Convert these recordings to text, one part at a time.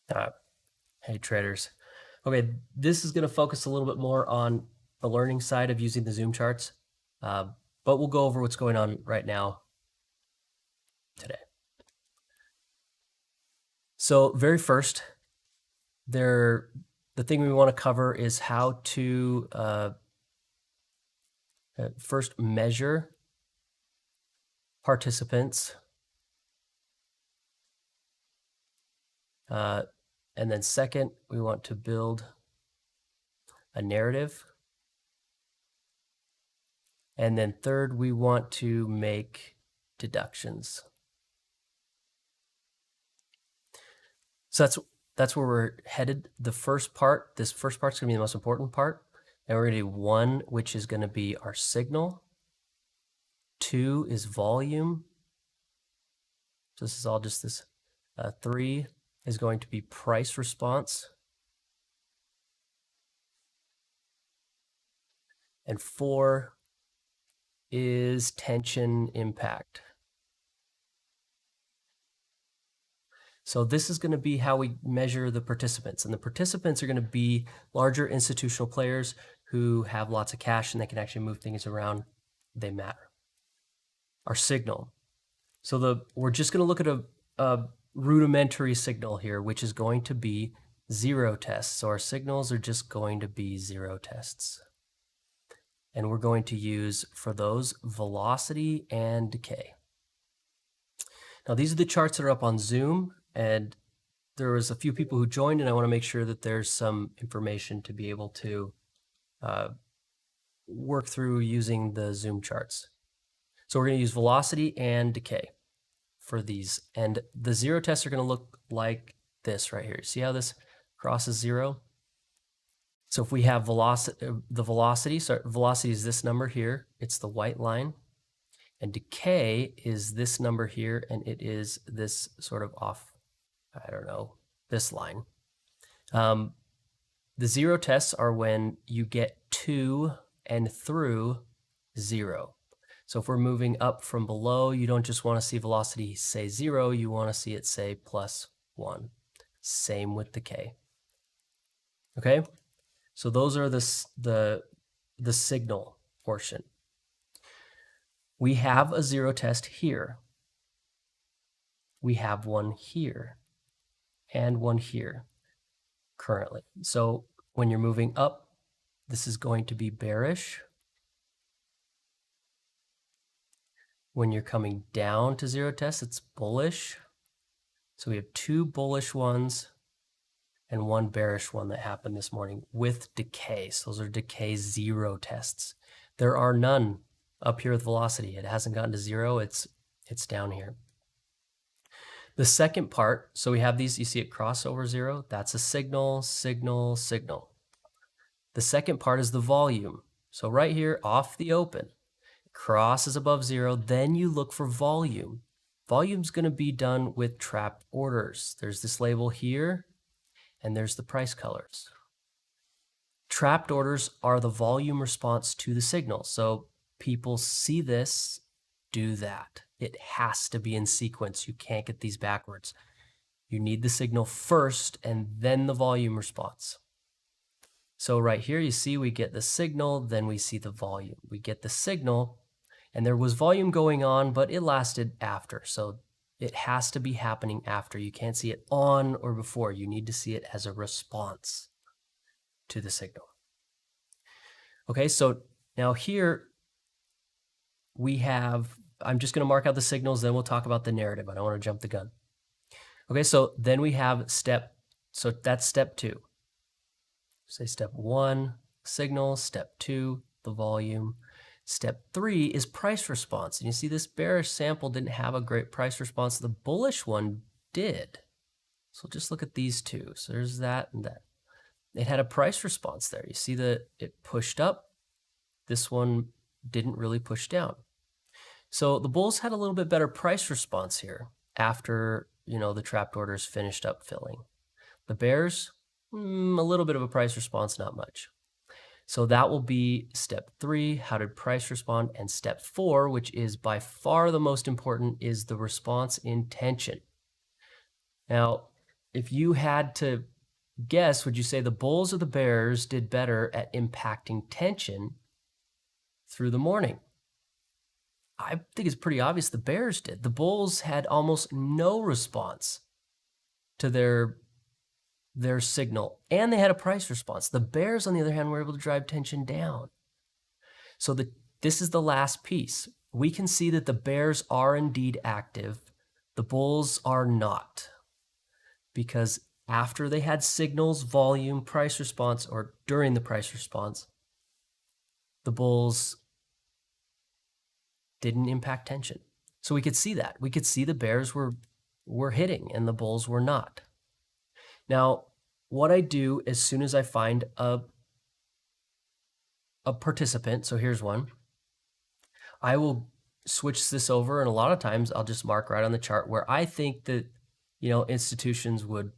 Hey traders. Okay, this is going to focus a little bit more on the learning side of using the zoom charts, but we'll go over what's going on right now today. So very first, the thing we want to cover is how to first measure participants, and then second, we want to build a narrative. And then third, we want to make deductions. So that's where we're headed. This first part's gonna be the most important part. And we're gonna do 1, which is gonna be our signal. 2 is volume. So this is all just this. 3 is going to be price response. And 4 is tension impact. So this is going to be how we measure the participants. And the participants are going to be larger institutional players who have lots of cash and they can actually move things around. They matter. Our signal. So we're just going to look at a rudimentary signal here, which is going to be 0 tests. So our signals are just going to be 0 tests. And we're going to use, for those, velocity and decay. Now, these are the charts that are up on Zoom, and there was a few people who joined, and I want to make sure that there's some information to be able to work through using the Zoom charts. So we're going to use velocity and decay for these. And the 0 tests are going to look like this right here. See how this crosses 0? So if we have velocity, so velocity is this number here. It's the white line. And decay is this number here, and it is this sort of off, I don't know, this line. The 0 tests are when you get to and through 0. So if we're moving up from below, you don't just want to see velocity say 0, you want to see it say +1. Same with decay. Okay, so those are the signal portion. We have a 0 test here. We have one here and one here currently. So when you're moving up, this is going to be bearish. When you're coming down to 0 test, it's bullish. So we have 2 bullish ones and 1 bearish one that happened this morning with decay. So those are decay 0 tests. There are none up here with velocity. It hasn't gotten to 0, it's down here. The second part, so we have these, you see it cross over 0, that's a signal, signal, signal. The second part is the volume. So right here off the open, crosses above 0, then you look for volume. Volume's going to be done with trapped orders. There's this label here, and there's the price colors. Trapped orders are the volume response to the signal. So people see this, do that. It has to be in sequence. You can't get these backwards. You need the signal first and then the volume response. So right here, you see we get the signal, then we see the volume. We get the signal, and there was volume going on, but it lasted after. So it has to be happening after. You can't see it on or before. You need to see it as a response to the signal. Okay, so now here we have, I'm just going to mark out the signals, then we'll talk about the narrative. I don't want to jump the gun. Okay, so then we have so that's step 2. Say step 1, signal, step 2, the volume. Step 3 is price response. And you see this bearish sample didn't have a great price response. The bullish one did. So just look at these two. So there's that and that. It had a price response there. You see that it pushed up. This one didn't really push down. So the bulls had a little bit better price response here after, the trapped orders finished up filling. The bears, a little bit of a price response, not much. So that will be step 3, how did price respond? And step 4, which is by far the most important, is the response in tension. Now, if you had to guess, would you say the bulls or the bears did better at impacting tension through the morning? I think it's pretty obvious the bears did. The bulls had almost no response to their signal, and they had a price response. The bears, on the other hand, were able to drive tension down. So this is the last piece. We can see that the bears are indeed active. The bulls are not, because after they had signals, volume, price response, or during the price response, the bulls didn't impact tension. So we could see that. We could see the bears were hitting and the bulls were not. Now, what I do as soon as I find a participant, so here's one, I will switch this over, and a lot of times I'll just mark right on the chart where I think that, institutions would,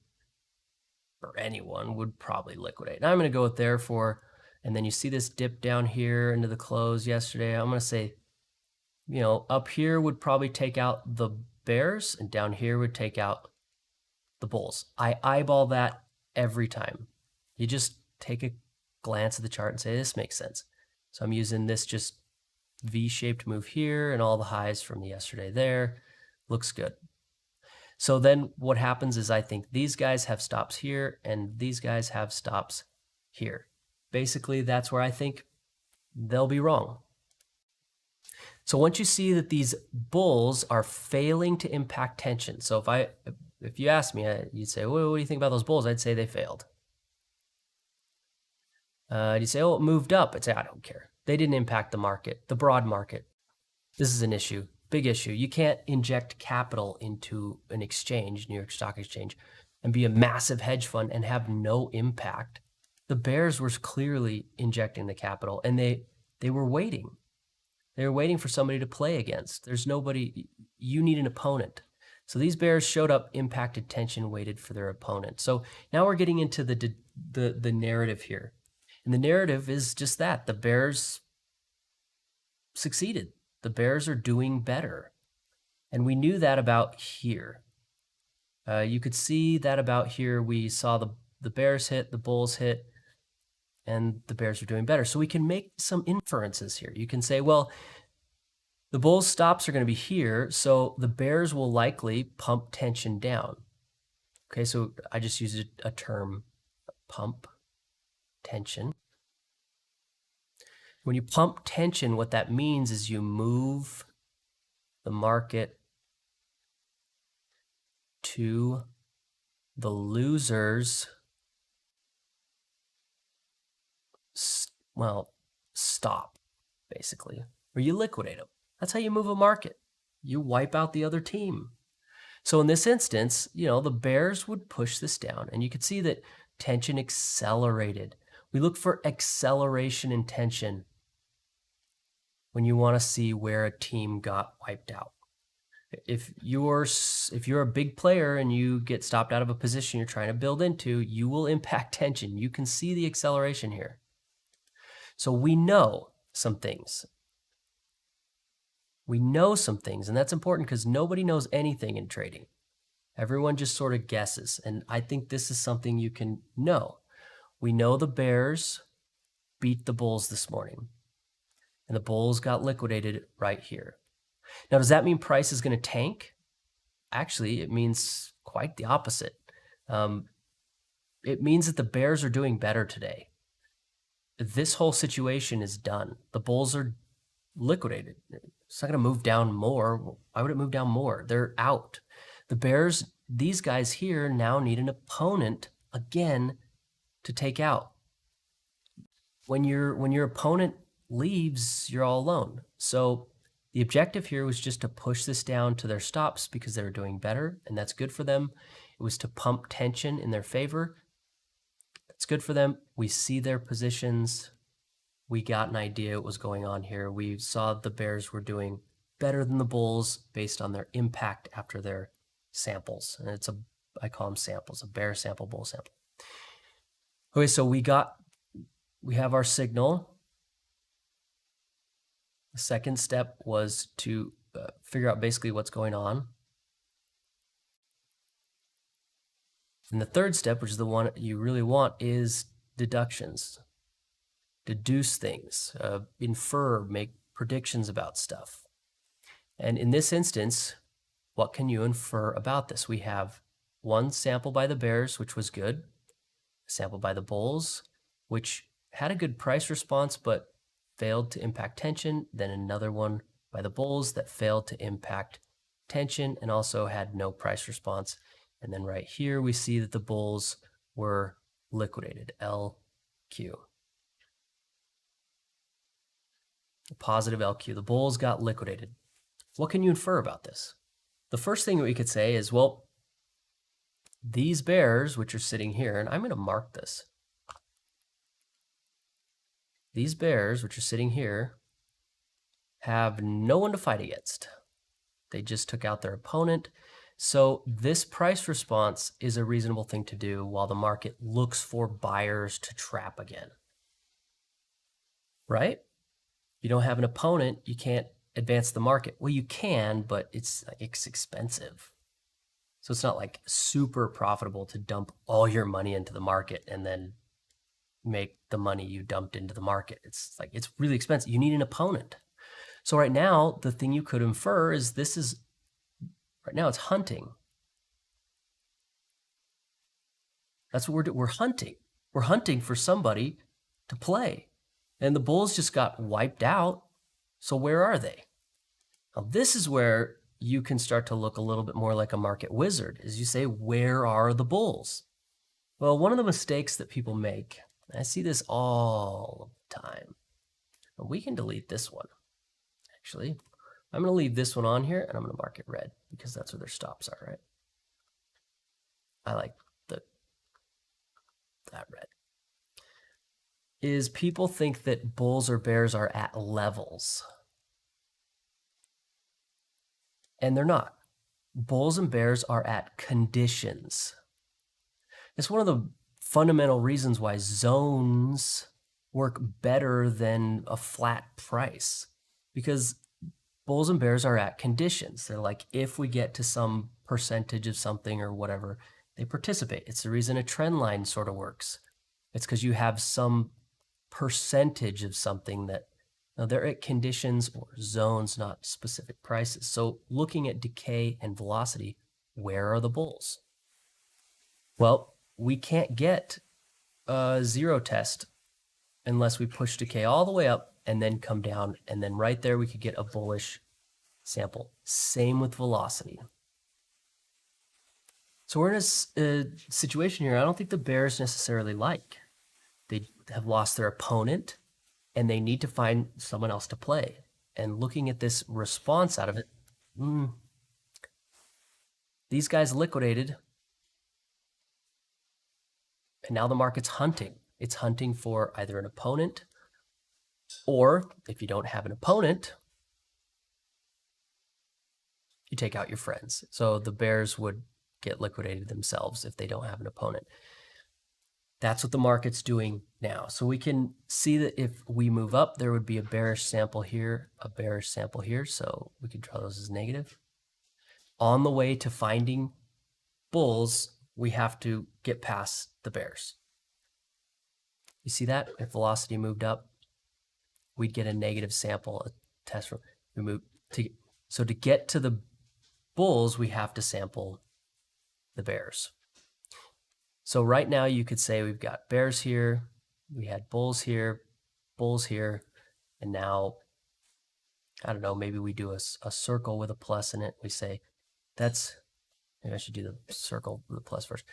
or anyone would probably liquidate. Now I'm going to go with therefore, and then you see this dip down here into the close yesterday. I'm going to say, up here would probably take out the bears, and down here would take out the bulls. I eyeball that every time. You just take a glance at the chart and say, this makes sense. So I'm using this just V-shaped move here and all the highs from yesterday there. Looks good. So then what happens is I think these guys have stops here and these guys have stops here. Basically, that's where I think they'll be wrong. So once you see that these bulls are failing to impact tension, so if you ask me, you'd say, well, what do you think about those bulls? I'd say they failed. You'd say, oh, it moved up. I'd say, I don't care. They didn't impact the market, the broad market. This is an issue, big issue. You can't inject capital into an exchange, New York Stock Exchange, and be a massive hedge fund and have no impact. The bears were clearly injecting the capital, and they were waiting. They were waiting for somebody to play against. There's nobody, you need an opponent. So these bears showed up, impacted tension, waited for their opponent. So now we're getting into the narrative here. And the narrative is just that. The bears succeeded. The bears are doing better. And we knew that about here. You could see that about here. We saw the bears hit, the bulls hit, and the bears are doing better. So we can make some inferences here. You can say, well, the bulls' stops are going to be here, so the bears will likely pump tension down. Okay, so I just used a term, pump tension. When you pump tension, what that means is you move the market to the losers, stop, basically, or you liquidate them. That's how you move a market. You wipe out the other team. So in this instance, the bears would push this down, and you could see that tension accelerated. We look for acceleration in tension when you want to see where a team got wiped out. If you're a big player and you get stopped out of a position you're trying to build into, you will impact tension. You can see the acceleration here. So we know some things. We know some things, and that's important because nobody knows anything in trading. Everyone just sort of guesses, and I think this is something you can know. We know the bears beat the bulls this morning, and the bulls got liquidated right here. Now, does that mean price is going to tank? Actually, it means quite the opposite. It means that the bears are doing better today. This whole situation is done. The bulls are liquidated. It's not going to move down more. Why would it move down more? They're out. The bears, these guys here, now need an opponent again to take out. When your opponent leaves, you're all alone. So the objective here was just to push this down to their stops because they were doing better, and that's good for them. It was to pump tension in their favor. That's good for them. We see their positions. We got an idea what was going on here. We saw the bears were doing better than the bulls based on their impact after their samples. And I call them samples, a bear sample, bull sample. Okay, so we have our signal. The second step was to figure out basically what's going on. And the third step, which is the one you really want, is deductions. Deduce things, infer, make predictions about stuff. And in this instance, what can you infer about this? We have one sample by the bears, which was good, a sample by the bulls, which had a good price response, but failed to impact tension, then another one by the bulls that failed to impact tension and also had no price response. And then right here, we see that the bulls were liquidated, LQ. A positive LQ. The bulls got liquidated. What can you infer about this? The first thing that we could say is, well, these bears, which are sitting here, and I'm going to mark this. These bears, which are sitting here, have no one to fight against. They just took out their opponent. So this price response is a reasonable thing to do while the market looks for buyers to trap again. Right? You don't have an opponent, you can't advance the market. Well, you can, but it's expensive. So it's not like super profitable to dump all your money into the market and then make the money you dumped into the market. It's really expensive. You need an opponent. So right now, the thing you could infer is right now it's hunting. That's what we're doing. We're hunting. We're hunting for somebody to play. And the bulls just got wiped out. So where are they? Now this is where you can start to look a little bit more like a market wizard, is you say, where are the bulls? Well, one of the mistakes that people make, I see this all the time. We can delete this one. Actually, I'm going to leave this one on here and I'm going to mark it red because that's where their stops are, right? I like that red. Is people think that bulls or bears are at levels. And they're not. Bulls and bears are at conditions. It's one of the fundamental reasons why zones work better than a flat price, because bulls and bears are at conditions. They're like, if we get to some percentage of something or whatever, they participate. It's the reason a trend line sort of works. It's because you have some percentage of something that, now they're at conditions or zones, not specific prices. So looking at decay and velocity, where are the bulls? Well, we can't get a zero test unless we push decay all the way up and then come down. And then right there, we could get a bullish sample. Same with velocity. So we're in a situation here I don't think the bears necessarily like. They have lost their opponent and they need to find someone else to play. And looking at this response out of it, these guys liquidated. And now the market's hunting. It's hunting for either an opponent, or if you don't have an opponent, you take out your friends. So the bears would get liquidated themselves if they don't have an opponent. That's what the market's doing now. So we can see that if we move up, there would be a bearish sample here, a bearish sample here. So we could draw those as negative. On the way to finding bulls, we have to get past the bears. You see that? If velocity moved up, we'd get a negative sample, a test from, we move to, so to get to the bulls, we have to sample the bears. So right now you could say we've got bears here, we had bulls here, and now, I don't know, maybe we do a circle with a plus in it. We say, maybe I should do the circle with a plus first.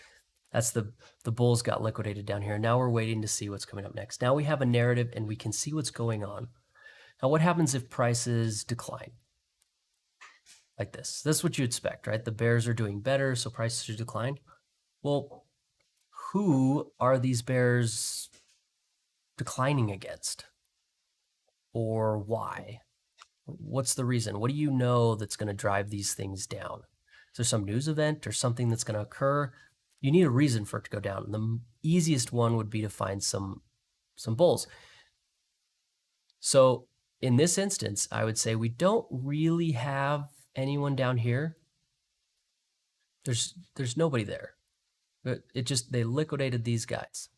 That's the bulls got liquidated down here. Now we're waiting to see what's coming up next. Now we have a narrative and we can see what's going on. Now what happens if prices decline? Like this. This is what you expect, right? The bears are doing better, so prices should decline. Well, who are these bears declining against? Or why? What's the reason? What do you know that's going to drive these things down? Is there some news event or something that's going to occur? You need a reason for it to go down. And the easiest one would be to find some bulls. So in this instance, I would say we don't really have anyone down here. There's nobody there. They liquidated these guys.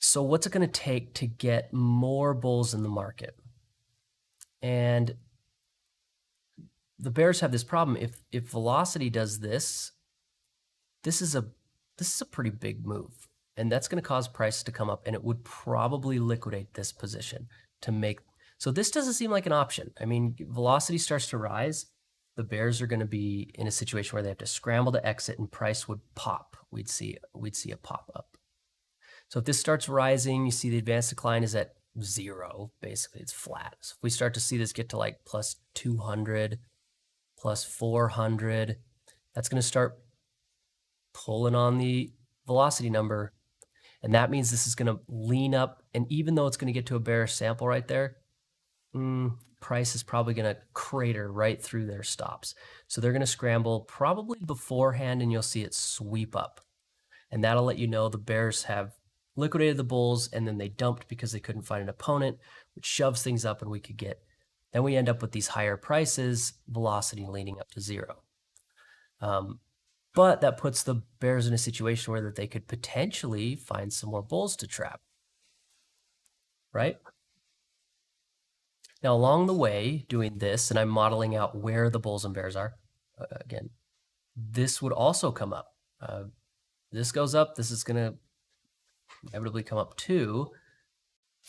So what's it going to take to get more bulls in the market? And the bears have this problem. If velocity does this, this is a pretty big move, and that's going to cause prices to come up, and it would probably liquidate this position to make. So this doesn't seem like an option. I mean, velocity starts to rise, the bears are going to be in a situation where they have to scramble to exit, and price would pop. We'd see a pop up. So if this starts rising, you see the advanced decline is at 0. Basically, it's flat. So if we start to see this get to like plus 200, plus 400, that's going to start pulling on the velocity number. And that means this is going to lean up. And even though it's going to get to a bearish sample right there, price is probably going to crater right through their stops. So they're going to scramble probably beforehand, and you'll see it sweep up. And that'll let you know the bears have liquidated the bulls, and then they dumped because they couldn't find an opponent, which shoves things up, and then we end up with these higher prices, velocity leaning up to 0. But that puts the bears in a situation where they could potentially find some more bulls to trap, right? Now, along the way, doing this, and I'm modeling out where the bulls and bears are, again, this would also come up. This goes up, this is going to inevitably come up too,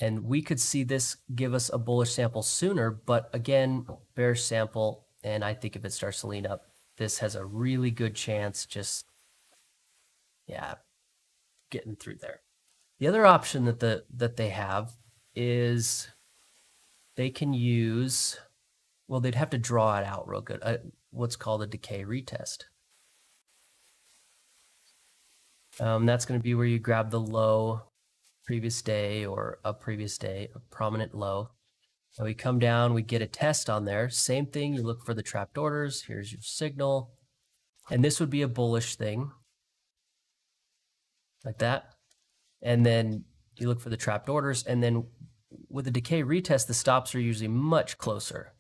and we could see this give us a bullish sample sooner, but again, bearish sample, and I think if it starts to lean up, this has a really good chance getting through there. The other option that they have is they can use, well, they'd have to draw it out real good, what's called a decay retest. That's going to be where you grab the low previous day or a previous day, a prominent low. And we come down, we get a test on there. Same thing, you look for the trapped orders. Here's your signal. And this would be a bullish thing, like that. And then you look for the trapped orders. And then with the decay retest, the stops are usually much closer.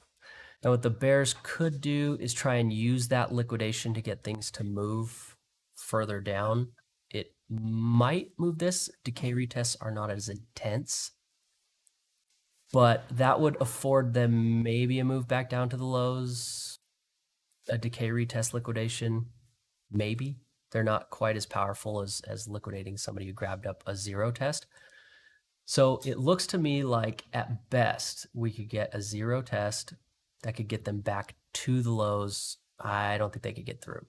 Now what the bears could do is try and use that liquidation to get things to move further down. It might move this. Decay retests are not as intense, but that would afford them maybe a move back down to the lows, a decay retest liquidation, maybe. They're not quite as powerful as liquidating somebody who grabbed up a 0 test. So it looks to me like at best we could get a 0 test that could get them back to the lows. I don't think they could get through.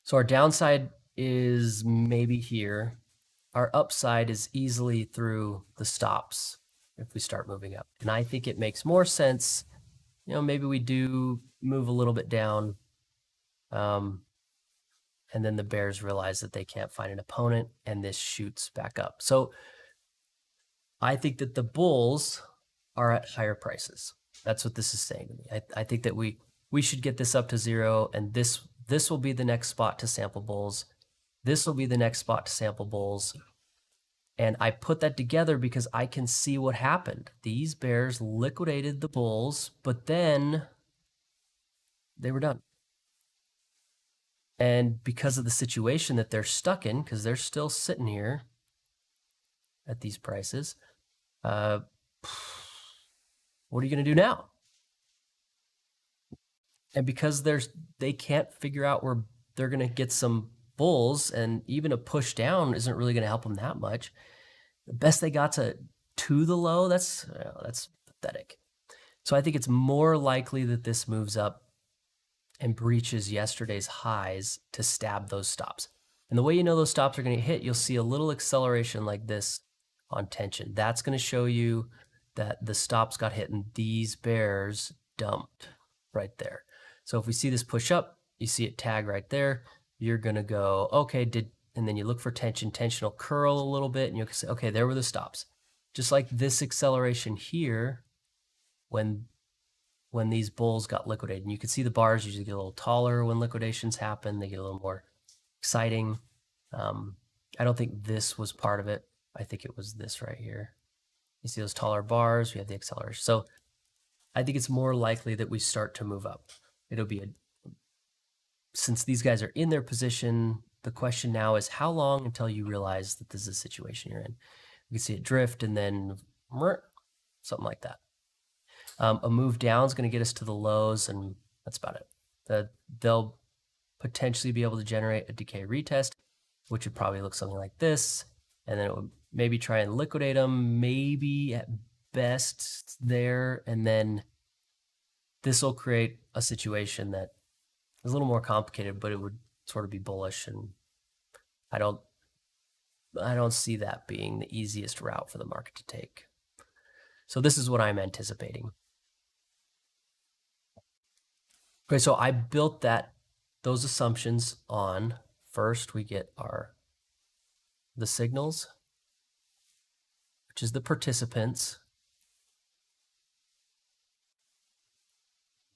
So our downside is maybe here. Our upside is easily through the stops if we start moving up. And I think it makes more sense, maybe we do move a little bit down, and then the bears realize that they can't find an opponent, and this shoots back up. So I think that the bulls are at higher prices. That's what this is saying to me. I think that we should get this up to 0, and this will be the next spot to sample bulls. This will be the next spot to sample bulls. And I put that together because I can see what happened. These bears liquidated the bulls, but then they were done. And because of the situation that they're stuck in, because they're still sitting here at these prices, what are you going to do now? And because they can't figure out where they're going to get some bulls, and even a push down isn't really going to help them that much. The best they got to the low, that's pathetic. So I think it's more likely that this moves up and breaches yesterday's highs to stab those stops. And the way you know those stops are going to hit, you'll see a little acceleration like this on tension. That's going to show you that the stops got hit and these bears dumped right there. So if we see this push up, you see it tag right there, you're going to go, okay, and then you look for tension. Tension will curl a little bit, and you'll say, okay, there were the stops. Just like this acceleration here, when these bulls got liquidated. And you can see the bars usually get a little taller when liquidations happen. They get a little more exciting. I don't think this was part of it. I think it was this right here. You see those taller bars, we have the acceleration. So I think it's more likely that we start to move up. It'll be since these guys are in their position, the question now is how long until you realize that this is a situation you're in. You can see it drift and then something like that. A move down is going to get us to the lows, and that's about it. They'll potentially be able to generate a decay retest, which would probably look something like this, and then it would maybe try and liquidate them, maybe at best there, and then this will create a situation that is a little more complicated, but it would sort of be bullish, and I don't see that being the easiest route for the market to take. So this is what I'm anticipating. Okay, so I built those assumptions on, first we get the signals, which is the participants.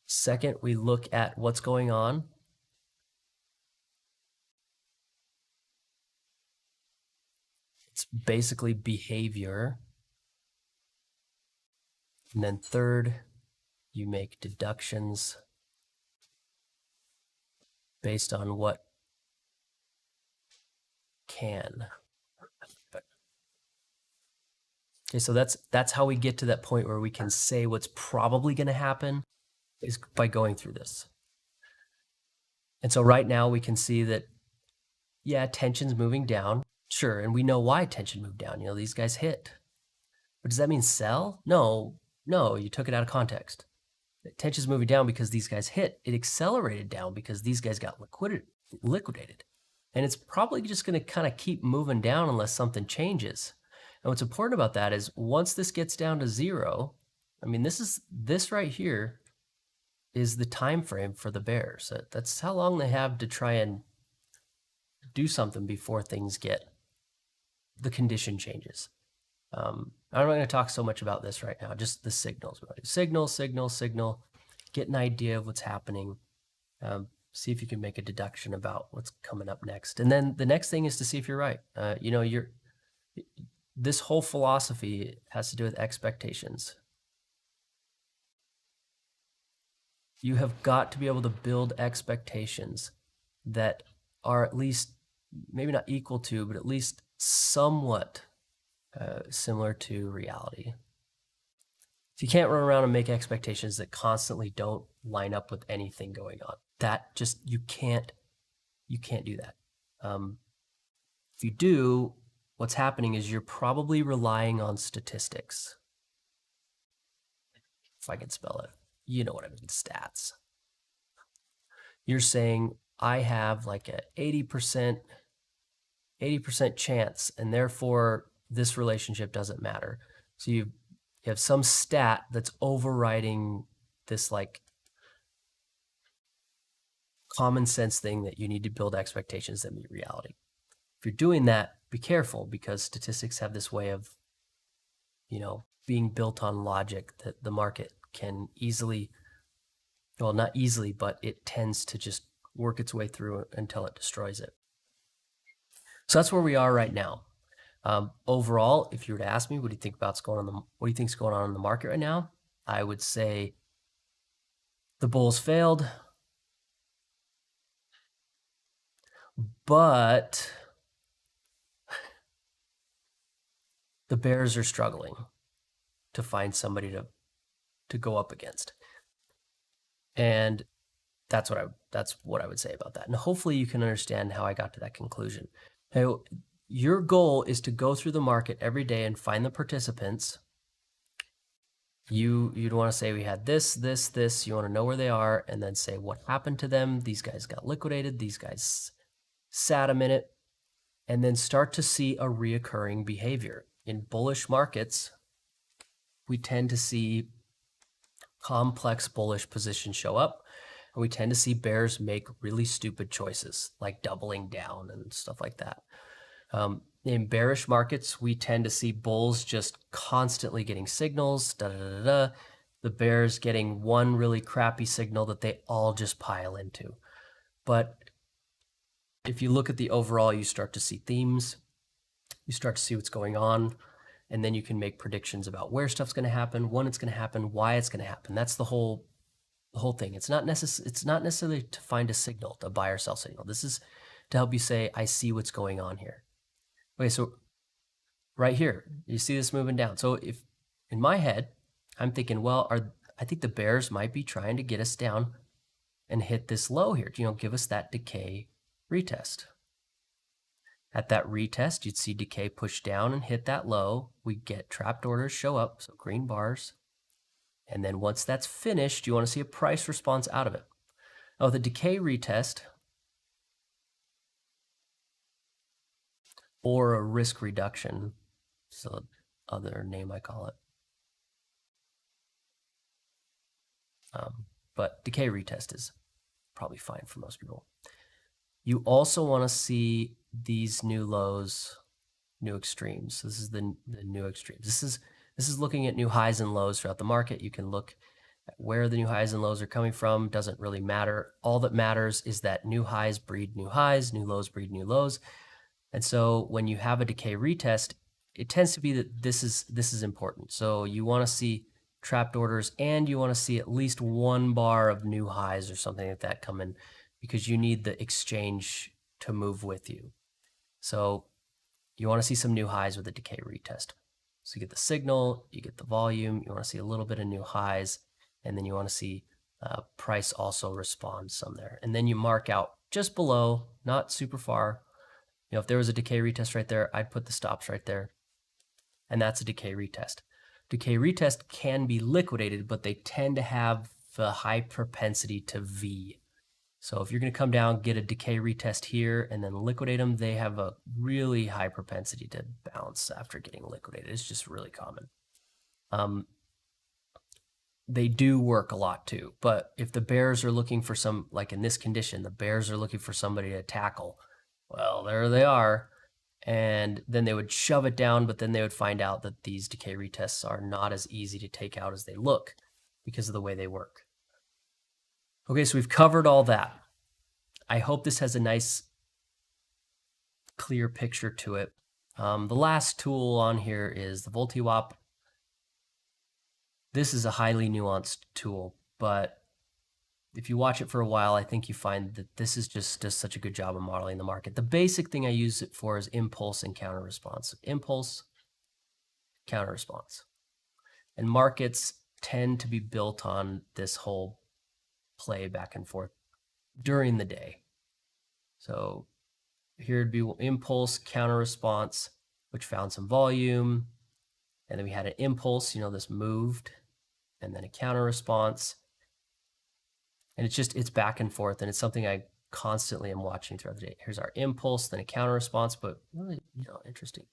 Second, we look at what's going on. It's basically behavior. And then third, you make deductions based on what can. Okay, so that's how we get to that point where we can say what's probably going to happen is by going through this. And so right now we can see that, yeah, tension's moving down. Sure, and we know why tension moved down. You know, these guys hit. But does that mean sell? No, you took it out of context. Tension's moving down because these guys hit. It accelerated down because these guys got liquidated. And it's probably just going to kind of keep moving down unless something changes. And what's important about that is once this gets down to zero, I mean, this right here is the time frame for the bears. That's how long they have to try and do something before the condition changes. I'm not going to talk so much about this right now, just the signals. We're going to do signal, get an idea of what's happening, see if you can make a deduction about what's coming up next. And then the next thing is to see if you're right. This whole philosophy has to do with expectations. You have got to be able to build expectations that are at least, maybe not equal to, but at least somewhat similar to reality. So you can't run around and make expectations that constantly don't line up with anything going on. That just, you can't do that. If you do, what's happening is you're probably relying on statistics. If I can spell it, you know what I mean, stats. You're saying, I have like a 80% chance, and therefore this relationship doesn't matter. So you have some stat that's overriding this like common sense thing that you need to build expectations that meet reality. If you're doing that, be careful, because statistics have this way of, being built on logic that the market can easily, well, not easily, but it tends to just work its way through until it destroys it. So that's where we are right now. Overall, if you were to ask me, what do you think is going on in the market right now? I would say the bulls failed, but the bears are struggling to find somebody to go up against. And that's what I would say about that. And hopefully you can understand how I got to that conclusion. Now, your goal is to go through the market every day and find the participants. You'd want to say we had this. You want to know where they are, and then say what happened to them. These guys got liquidated. These guys sat a minute, and then start to see a reoccurring behavior. In bullish markets, we tend to see complex bullish positions show up, and we tend to see bears make really stupid choices, like doubling down and stuff like that. In bearish markets, we tend to see bulls just constantly getting signals, the bears getting one really crappy signal that they all just pile into. But if you look at the overall, you start to see themes, you start to see what's going on, and then you can make predictions about where stuff's going to happen, when it's going to happen, why it's going to happen. That's the whole the whole thing. It's not necessarily to find a signal, a buy or sell signal. This is to help you say, I see what's going on here. Okay, so right here, you see this moving down. So if in my head, I'm thinking, well, I think the bears might be trying to get us down and hit this low here, give us that decay retest. At that retest, you'd see decay push down and hit that low. We get trapped orders show up, so green bars. And then once that's finished, you want to see a price response out of it. Oh, the decay retest, or a risk reduction, so other name I call it. But decay retest is probably fine for most people. You also want to see these new lows, new extremes. So this is the new extremes. This is looking at new highs and lows throughout the market. You can look at where the new highs and lows are coming from. Doesn't really matter. All that matters is that new highs breed new highs, new lows breed new lows. And so when you have a decay retest, it tends to be that this is important. So you want to see trapped orders, and you want to see at least one bar of new highs or something like that come in, because you need the exchange to move with you. So you want to see some new highs with a decay retest. So you get the signal, you get the volume, you want to see a little bit of new highs, and then you want to see price also respond some there. And then you mark out just below, not super far. If there was a decay retest right there, I'd put the stops right there. And that's a decay retest. Decay retest can be liquidated, but they tend to have a high propensity to V. So if you're going to come down, get a decay retest here, and then liquidate them, they have a really high propensity to bounce after getting liquidated. It's just really common. They do work a lot too, but if the bears are looking for some, like in this condition, the bears are looking for somebody to tackle, well, there they are. And then they would shove it down, but then they would find out that these decay retests are not as easy to take out as they look because of the way they work. Okay, so we've covered all that. I hope this has a nice, clear picture to it. The last tool on here is the VoltiWap. This is a highly nuanced tool, but if you watch it for a while, I think you find that this is just does such a good job of modeling the market. The basic thing I use it for is impulse and counter response. Impulse, counter response. And markets tend to be built on this whole play back and forth during the day. So here would be impulse, counter response, which found some volume. And then we had an impulse, this moved, and then a counter response. And it's back and forth, and it's something I constantly am watching throughout the day. Here's our impulse, then a counter response, but really, interesting.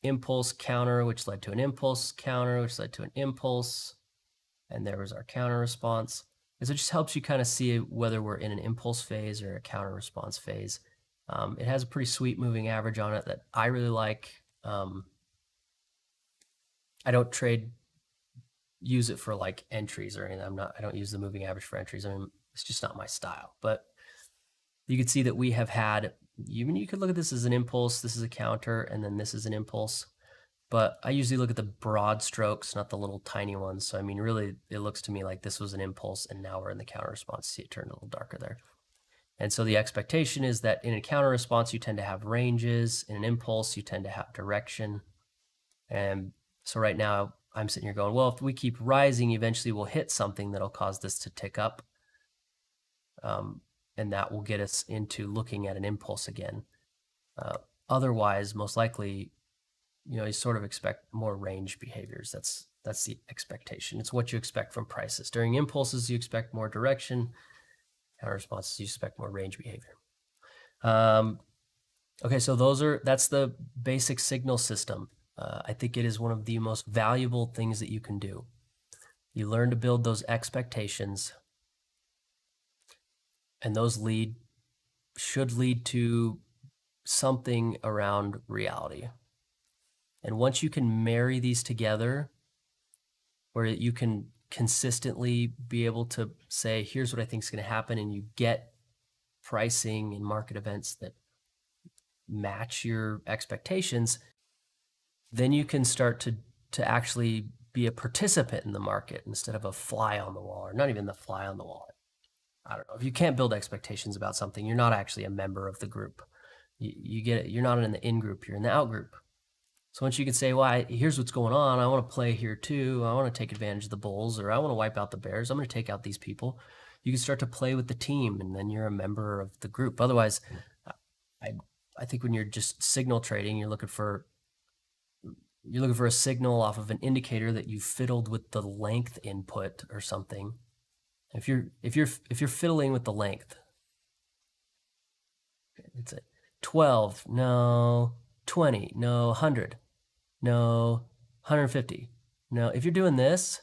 Impulse, counter, which led to an impulse, counter, which led to an impulse, and there was our counter response. And so it just helps you kind of see whether we're in an impulse phase or a counter response phase. It has a pretty sweet moving average on it that I really like. I don't use it for like entries or anything. I don't use the moving average for entries. I mean, it's just not my style. But you can see that we have had, even you could look at this as an impulse, this is a counter, and then this is an impulse. But I usually look at the broad strokes, not the little tiny ones. So I mean, really, it looks to me like this was an impulse, and now we're in the counter response. See, it turned a little darker there. And so the expectation is that in a counter response, you tend to have ranges. In an impulse, you tend to have direction. And so right now, I'm sitting here going, well, if we keep rising, eventually we'll hit something that'll cause this to tick up. And that will get us into looking at an impulse again. Otherwise, most likely, you sort of expect more range behaviors. That's the expectation. It's what you expect from prices. During impulses, you expect more direction. Counter responses, you expect more range behavior. Okay, so that's the basic signal system. I think it is one of the most valuable things that you can do. You learn to build those expectations, and those should lead to something around reality. And once you can marry these together, where you can consistently be able to say, here's what I think is going to happen, and you get pricing and market events that match your expectations, then you can start to actually be a participant in the market instead of a fly on the wall, or not even the fly on the wall. I don't know. If you can't build expectations about something, you're not actually a member of the group. You get it. You're not in the in group, you're in the out group. So once you can say, well, here's what's going on. I want to play here too. I want to take advantage of the bulls, or I want to wipe out the bears. I'm going to take out these people. You can start to play with the team, and then you're a member of the group. Otherwise, I think when you're just signal trading, you're looking for a signal off of an indicator that you fiddled with the length input or something. If you're fiddling with the length, it's a 12, no, 20, no, 100, no, 150. No, if you're doing this,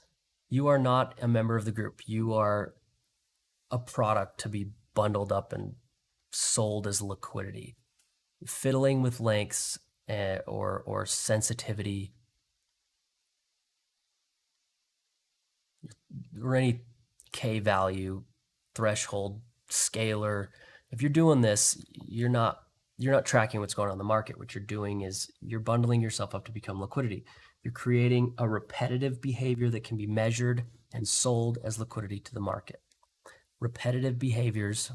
you are not a member of the group. You are a product to be bundled up and sold as liquidity. Fiddling with lengths or sensitivity or any K value, threshold, scalar. If you're doing this, you're not tracking what's going on in the market. What you're doing is you're bundling yourself up to become liquidity. You're creating a repetitive behavior that can be measured and sold as liquidity to the market. Repetitive behaviors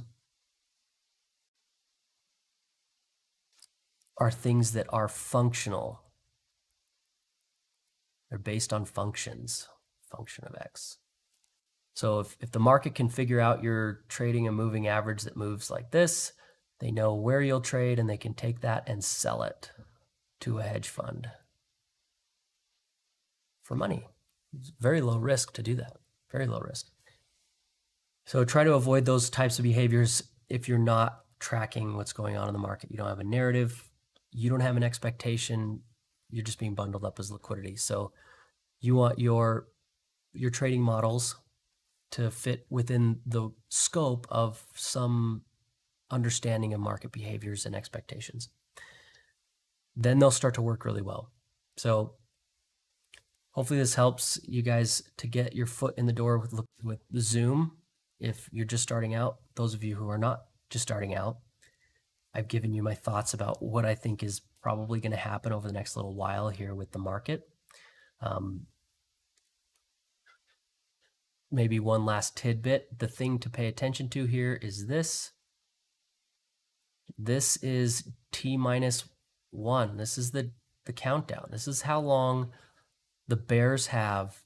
are things that are functional. They're based on functions, function of X. So if the market can figure out you're trading a moving average that moves like this, they know where you'll trade, and they can take that and sell it to a hedge fund for money. It's very low risk to do that, very low risk. So try to avoid those types of behaviors if you're not tracking what's going on in the market. You don't have a narrative, you don't have an expectation, you're just being bundled up as liquidity. So you want your trading models to fit within the scope of some understanding of market behaviors and expectations. Then they'll start to work really well. So hopefully this helps you guys to get your foot in the door with Zoom. If you're just starting out, those of you who are not just starting out, I've given you my thoughts about what I think is probably going to happen over the next little while here with the market. Maybe one last tidbit. The thing to pay attention to here is this. This is T-1. This is the countdown. This is how long the bears have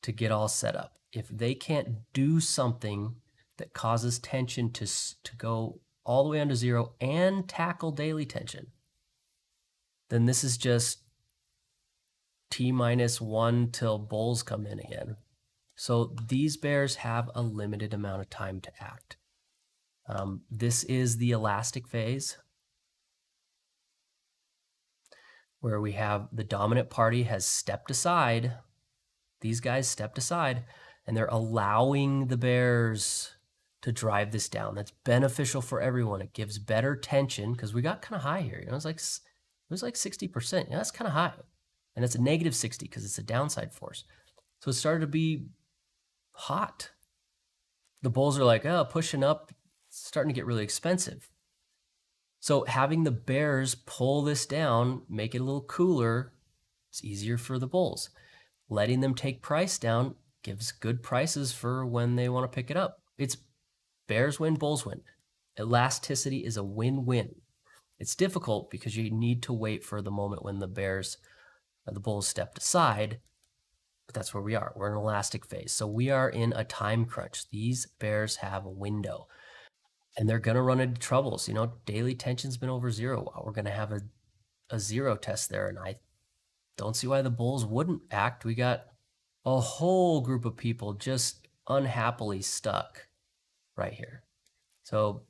to get all set up. If they can't do something that causes tension to go all the way under zero and tackle daily tension, then this is just T-1 till bulls come in again. So these bears have a limited amount of time to act. This is the elastic phase, where we have the dominant party has stepped aside. These guys stepped aside, and they're allowing the bears to drive this down. That's beneficial for everyone. It gives better tension, because we got kind of high here. You know, it was like 60%. Yeah, that's kind of high, and it's a negative 60 because it's a downside force. So it started to be hot. The bulls are like, oh, pushing up, it's starting to get really expensive. So having the bears pull this down, make it a little cooler, it's easier for the bulls. Letting them take price down gives good prices for when they want to pick it up. It's bears win, bulls win. Elasticity is a win-win. It's difficult because you need to wait for the moment when the bulls stepped aside. But that's where we are. We're in an elastic phase. So we are in a time crunch. These bears have a window, and they're going to run into troubles. You know, daily tension's been over zero. We're going to have a zero test there, and I don't see why the bulls wouldn't act. We got a whole group of people just unhappily stuck right here. So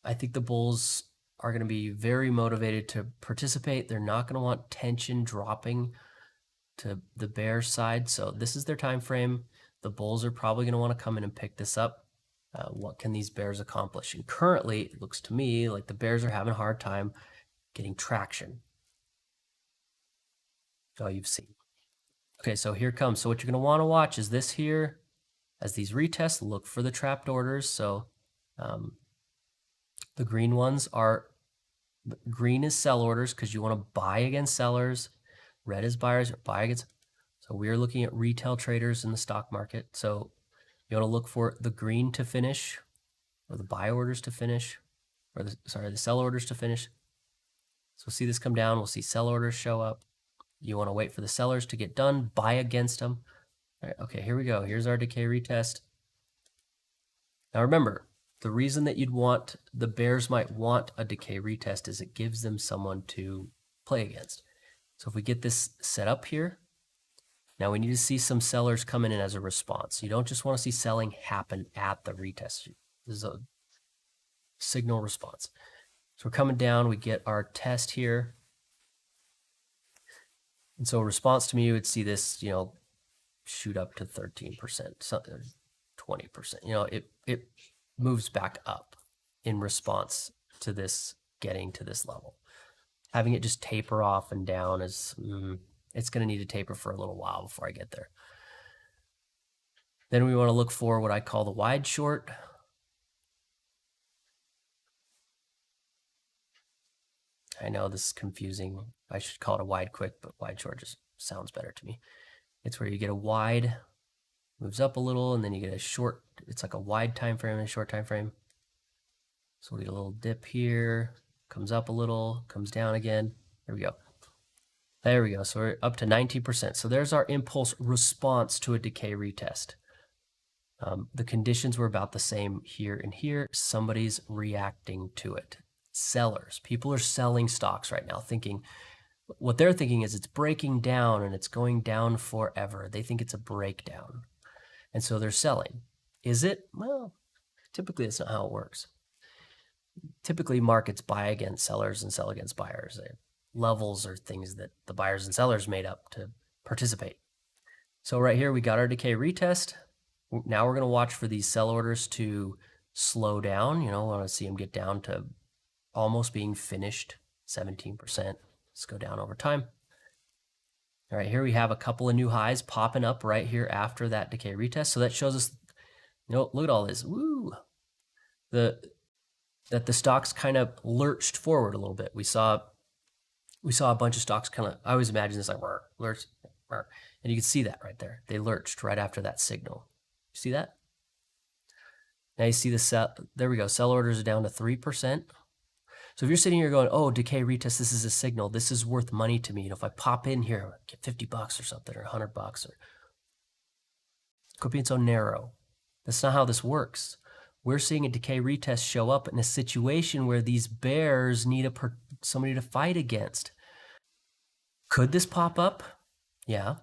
I think the bulls are going to be very motivated to participate. They're not going to want tension dropping to the bear side. So this is their time frame. The bulls are probably going to want to come in and pick this up. What can these bears accomplish? And currently, it looks to me like the bears are having a hard time getting traction. Oh, you've seen. Okay, so here comes. So what you're going to want to watch is this here. As these retests, look for the trapped orders. So the green ones are, green is sell orders because you want to buy against sellers. Red is buyers, buy against. So we're looking at retail traders in the stock market. So you want to look for the green to finish, or the buy orders to finish, or the sell orders to finish. So we'll see this come down. We'll see sell orders show up. You want to wait for the sellers to get done, buy against them. All right, okay, here we go. Here's our decay retest. Now remember, the reason that the bears might want a decay retest is it gives them someone to play against. So if we get this set up here, now we need to see some sellers coming in as a response. You don't just want to see selling happen at the retest. This is a signal response. So we're coming down, we get our test here. And so a response to me, you would see this, shoot up to 13%, 20%. It moves back up in response to this getting to this level. Having it just taper off and down is, it's going to need to taper for a little while before I get there. Then we want to look for what I call the wide short. I know this is confusing. I should call it a wide quick, but wide short just sounds better to me. It's where you get a wide, moves up a little, and then you get a short. It's like a wide time frame and a short time frame. So we get a little dip here, comes up a little, comes down again. There we go. There we go. So we're up to 19%. So there's our impulse response to a decay retest. The conditions were about the same here and here. Somebody's reacting to it. Sellers. People are selling stocks right now, what they're thinking is it's breaking down and it's going down forever. They think it's a breakdown. And so they're selling. Is it? Well, typically that's not how it works. Typically markets buy against sellers and sell against buyers. Levels are things that the buyers and sellers made up to participate. So right here we got our decay retest. Now we're going to watch for these sell orders to slow down. We want to see them get down to almost being finished, 17%. Let's go down over time. All right, here we have a couple of new highs popping up right here after that decay retest. So that shows us, look at all this. Woo! That the stocks kind of lurched forward a little bit. We saw a bunch of stocks kind of, I always imagine this like lurch, and you can see that right there. They lurched right after that signal. You see that? Now you see there we go. Sell orders are down to 3%. So if you're sitting here going, oh, decay retest, this is a signal. This is worth money to me. If I pop in here, I get $50 or something, or $100, or quit being so narrow. That's not how this works. We're seeing a decay retest show up in a situation where these bears need somebody to fight against. Could this pop up? Yeah.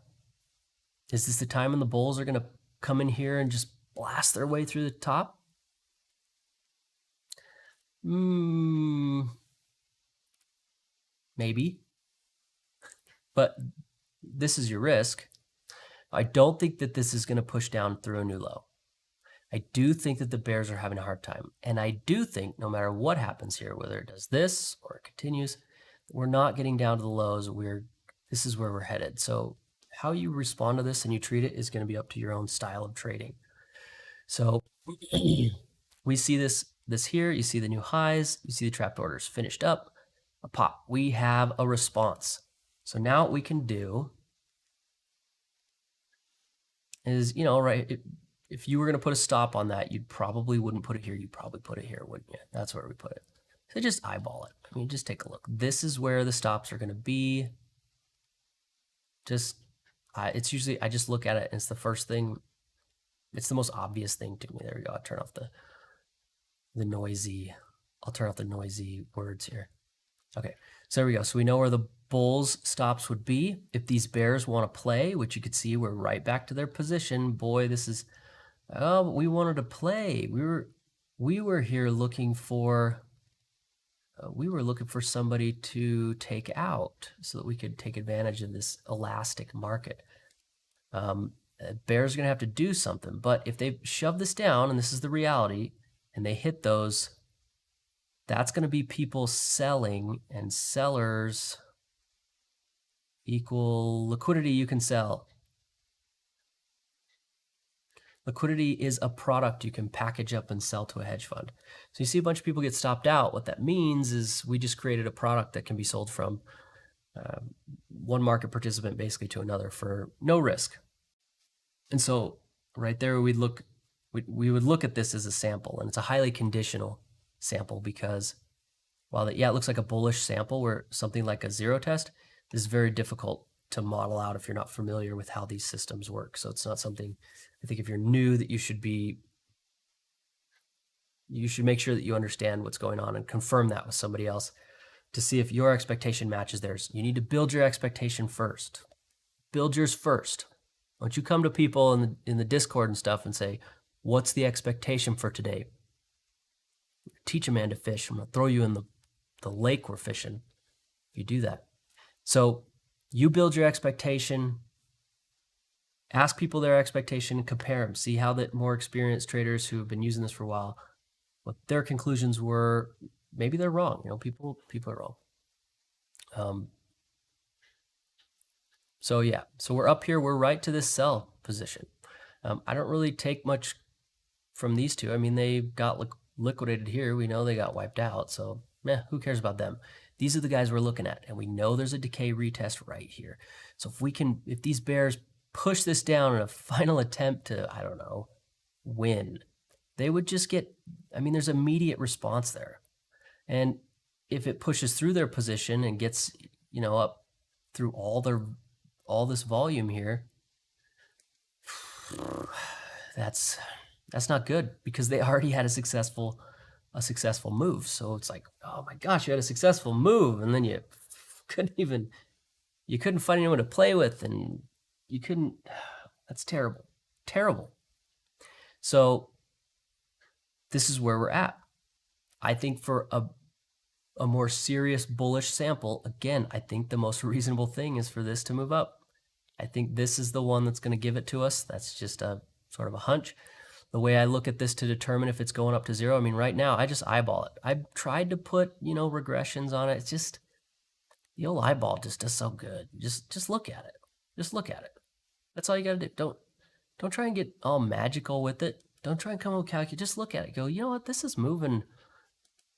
Is this the time when the bulls are going to come in here and just blast their way through the top? Maybe. But this is your risk. I don't think that this is going to push down through a new low. I do think that the bears are having a hard time. And I do think no matter what happens here, whether it does this or it continues, we're not getting down to the lows. This is where we're headed. So how you respond to this and you treat it is going to be up to your own style of trading. So we see this here. You see the new highs. You see the trapped orders finished up. A pop. We have a response. So now what we can do is, right, if you were going to put a stop on that, you probably wouldn't put it here. You'd probably put it here, wouldn't you? That's where we put it. So just eyeball it. I mean, just take a look. This is where the stops are going to be. It's usually, I just look at it and it's the first thing. It's the most obvious thing to me. There we go. I'll turn off the noisy words here. Okay, so there we go. So we know where the bulls stops would be. If these bears want to play, which you could see, we're right back to their position. Boy, this is, we wanted to play. We were here looking for, somebody to take out so that we could take advantage of this elastic market. Bears are going to have to do something, but if they shove this down, and this is the reality, and they hit those, that's going to be people selling, and sellers equal liquidity you can sell. Liquidity is a product you can package up and sell to a hedge fund. So you see a bunch of people get stopped out. What that means is we just created a product that can be sold from one market participant basically to another for no risk. And so right there, we would look at this as a sample, and it's a highly conditional sample because while it looks like a bullish sample where something like a zero test is very difficult to model out if you're not familiar with how these systems work. So it's not something, I think if you're new, that you should make sure that you understand what's going on and confirm that with somebody else to see if your expectation matches theirs. You need to build your expectation first. Build yours first. Don't you come to people in the Discord and stuff and say, what's the expectation for today? Teach a man to fish. I'm going to throw you in the lake we're fishing if you do that. So you build your expectation, ask people their expectation, compare them, see how the more experienced traders who have been using this for a while, what their conclusions were. Maybe they're wrong. People are wrong. So yeah, so we're up here. We're right to this sell position. I don't really take much from these two. I mean, they got liquidated here. We know they got wiped out. So who cares about them? These are the guys we're looking at, and we know there's a decay retest right here. So if these bears push this down in a final attempt to, I don't know, win, they would just get, there's immediate response there. And if it pushes through their position and gets, up through all this volume here, that's not good because they already had a successful move. So it's like, oh my gosh, you had a successful move, and then you couldn't find anyone to play with, and you couldn't. That's terrible. So this is where we're at. I think for a more serious bullish sample, again, I think the most reasonable thing is for this to move up. I think this is the one that's going to give it to us. That's just a sort of a hunch. The way I look at this to determine if it's going up to zero, right now I just eyeball it. I've tried to put, regressions on it. It's just, the old eyeball just does so good. Just look at it. Just look at it. That's all you got to do. Don't try and get all magical with it. Don't try and come up with calculate. Just look at it. Go, you know what? This is moving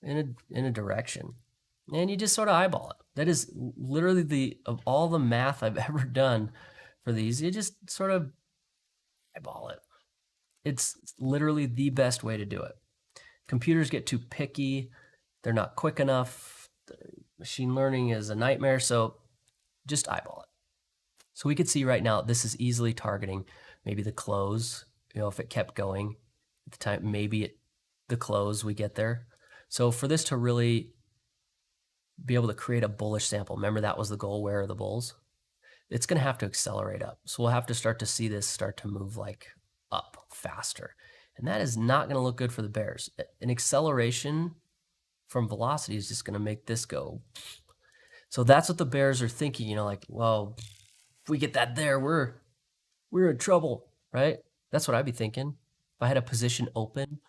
in a direction. And you just sort of eyeball it. That is literally of all the math I've ever done for these, you just sort of eyeball it. It's literally the best way to do it. Computers get too picky. They're not quick enough. Machine learning is a nightmare. So just eyeball it. So we could see right now, this is easily targeting maybe the close. If it kept going at the time, maybe the close we get there. So for this to really be able to create a bullish sample, remember that was the goal, where are the bulls? It's going to have to accelerate up. So we'll have to start to see this start to move like up faster. And that is not going to look good for the bears. An acceleration from velocity is just going to make this go. So that's what the bears are thinking, well, if we get that there, we're in trouble, right? That's what I'd be thinking. If I had a position open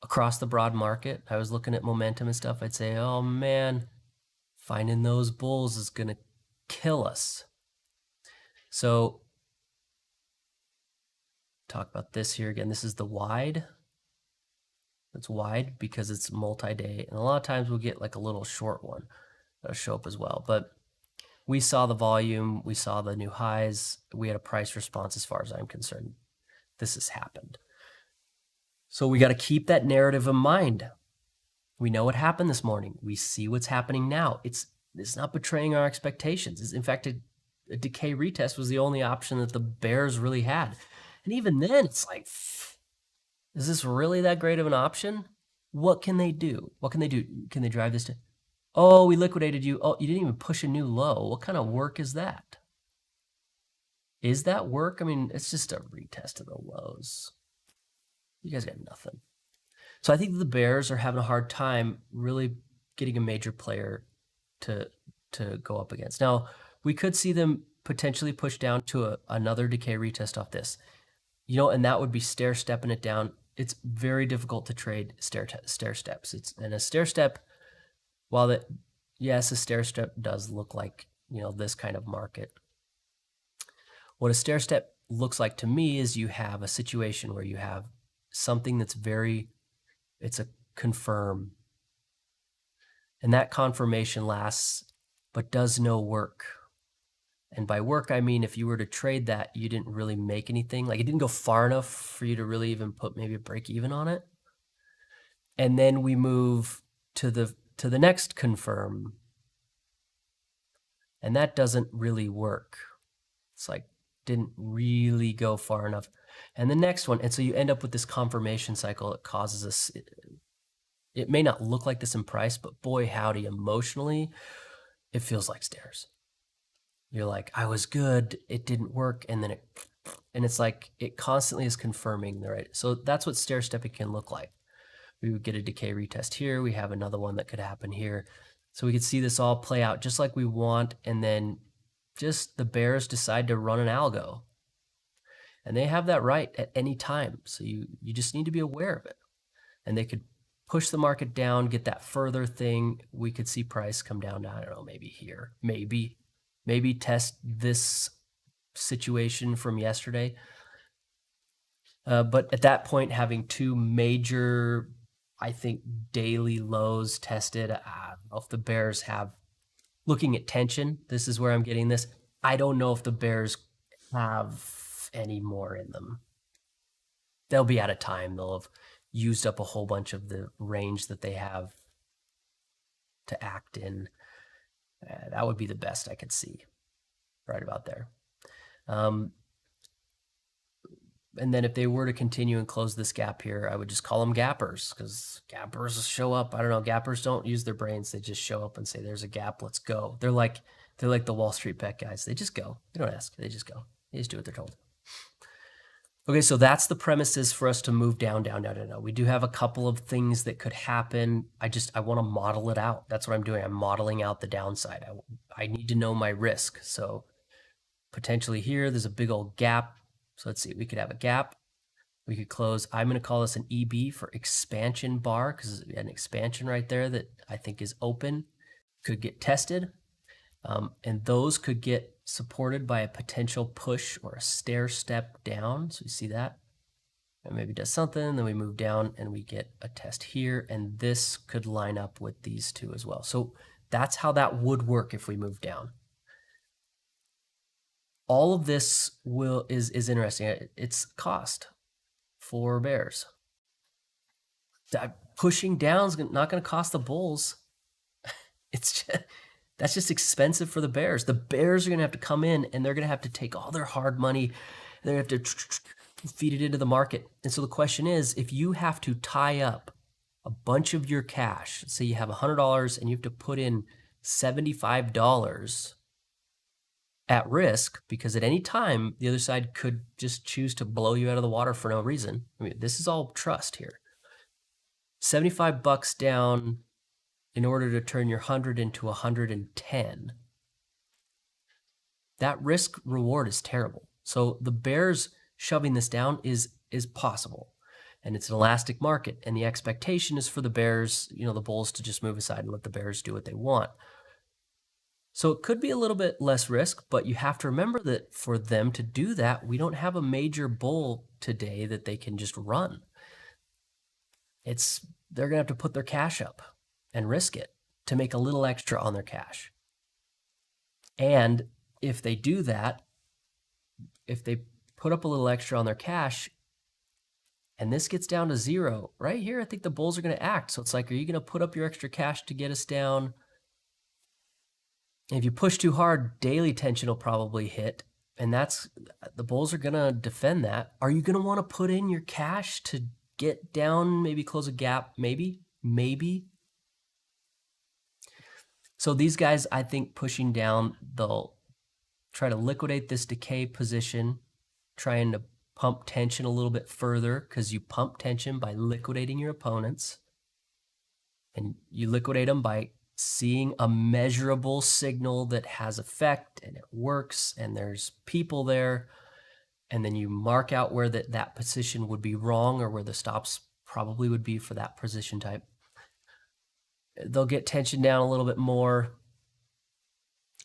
across the broad market, I was looking at momentum and stuff, I'd say, oh man, finding those bulls is going to kill us. So talk about this here again. This is the wide. It's wide because it's multi-day. And a lot of times we'll get like a little short one that'll show up as well. But we saw the volume. We saw the new highs. We had a price response as far as I'm concerned. This has happened. So we got to keep that narrative in mind. We know what happened this morning. We see what's happening now. It's not betraying our expectations. In fact, a decay retest was the only option that the bears really had. And even then, it's like, is this really that great of an option? What can they do? What can they do? Can they drive this to, oh, we liquidated you. Oh, you didn't even push a new low. What kind of work is that? Is that work? It's just a retest of the lows. You guys got nothing. So I think the bears are having a hard time really getting a major player to go up against. Now, we could see them potentially push down to another decay retest off this. And that would be stair-stepping it down. It's very difficult to trade stair steps. And a stair step, while yes, a stair step does look like, this kind of market. What a stair step looks like to me is you have a situation where you have something that's it's a confirm. And that confirmation lasts but does no work. And by work, I mean if you were to trade that, you didn't really make anything. Like it didn't go far enough for you to really even put maybe a break even on it. And then we move to the next confirm. And that doesn't really work. It's like didn't really go far enough. And the next one, and so you end up with this confirmation cycle. It causes us, it may not look like this in price, but boy, howdy, emotionally, it feels like stairs. You're like, I was good, it didn't work, and then it's like it constantly is confirming the right. So that's what stair stepping can look like. We would get a decay retest here. We have another one that could happen here. So we could see this all play out just like we want, and then just the bears decide to run an algo. And they have that right at any time. So you just need to be aware of it. And they could push the market down, get that further thing. We could see price come down to, I don't know, maybe here, maybe test this situation from yesterday. But at that point, having two major, I think, daily lows tested, I don't know if the bears have, looking at tension, this is where I'm getting this. I don't know if the bears have any more in them. They'll be out of time. They'll have used up a whole bunch of the range that they have to act in. That would be the best I could see, right about there. And then if they were to continue and close this gap here, I would just call them gappers, because gappers show up. I don't know. Gappers don't use their brains. They just show up and say, there's a gap. Let's go. They're like the Wall Street bet guys. They just go. They don't ask. They just go. They just do what they're told. Okay, so that's the premises for us to move down. We do have a couple of things that could happen. I want to model it out. That's what I'm doing. I'm modeling out the downside. I need to know my risk. So potentially here, there's a big old gap. So let's see, we could have a gap. We could close. I'm going to call this an EB for expansion bar, because an expansion right there that I think is open could get tested. And those could get supported by a potential push or a stair step down. So you see that? And maybe does something, then we move down and we get a test here, and this could line up with these two as well. So that's how that would work if we move down. All of this is interesting. It's cost for bears. Pushing down is not going to cost the bulls. It's just, that's just expensive for the bears. The bears are going to have to come in, and they're going to have to take all their hard money, and they're going to have to feed it into the market. And so the question is, if you have to tie up a bunch of your cash, say you have $100 and you have to put in $75 at risk, because at any time the other side could just choose to blow you out of the water for no reason. I mean, this is all trust here. $75 down in order to turn your 100 into 110. That risk reward is terrible. So the bears shoving this down is possible. And it's an elastic market, and the expectation is for the bears, the bulls, to just move aside and let the bears do what they want. So it could be a little bit less risk, but you have to remember that for them to do that, we don't have a major bull today that they can just run. They're going to have to put their cash up and risk it to make a little extra on their cash. And if they do that, if they put up a little extra on their cash and this gets down to zero, right here, I think the bulls are going to act. So it's like, are you going to put up your extra cash to get us down? If you push too hard, daily tension will probably hit, and the bulls are going to defend that. Are you going to want to put in your cash to get down, maybe close a gap? Maybe. So these guys, I think, pushing down, they'll try to liquidate this decay position, trying to pump tension a little bit further, because you pump tension by liquidating your opponents, and you liquidate them by seeing a measurable signal that has effect and it works and there's people there, and then you mark out where that position would be wrong, or where the stops probably would be for that position type. They'll get tension down a little bit more.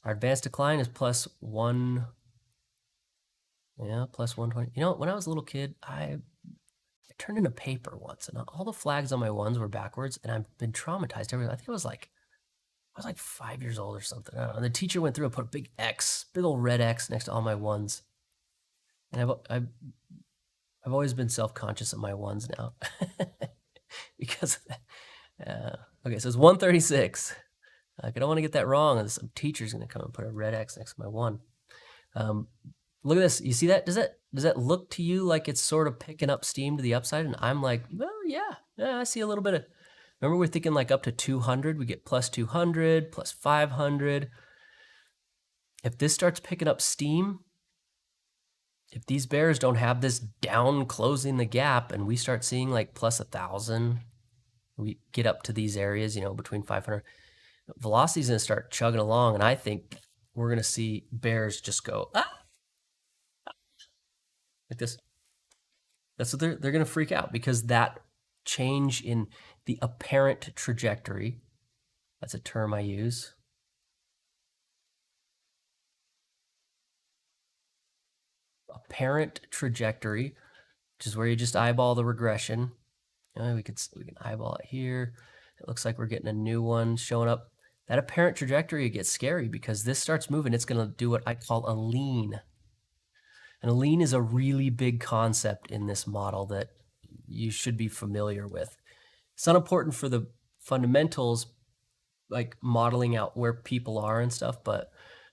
Our advanced decline is +1. Yeah, +120. When I was a little kid, I turned in a paper once, and all the flags on my ones were backwards, and I've been traumatized ever. I think it was like I was like 5 years old or something. I don't know. The teacher went through and put a big X, big old red X next to all my ones. And I've always been self-conscious of my ones now. Because, okay, so it's 136. I don't want to get that wrong. And some teacher's going to come and put a red X next to my one. Look at this. You see that? Does that look to you like it's sort of picking up steam to the upside? And I'm like, well, yeah, I see a little bit of, remember we're thinking like up to 200, we get plus 200, plus 500. If this starts picking up steam, if these bears don't have this down closing the gap and we start seeing like plus 1,000, we get up to these areas, between 500, velocity's going to start chugging along. And I think we're going to see bears just go, like this. That's what they're going to freak out, because that change in the apparent trajectory, that's a term I use. Apparent trajectory, which is where you just eyeball the regression. We can eyeball it here. It looks like we're getting a new one showing up. That apparent trajectory gets scary because this starts moving. It's going to do what I call a lean. And a lean is a really big concept in this model that you should be familiar with. It's not important for the fundamentals, like modeling out where people are and stuff, but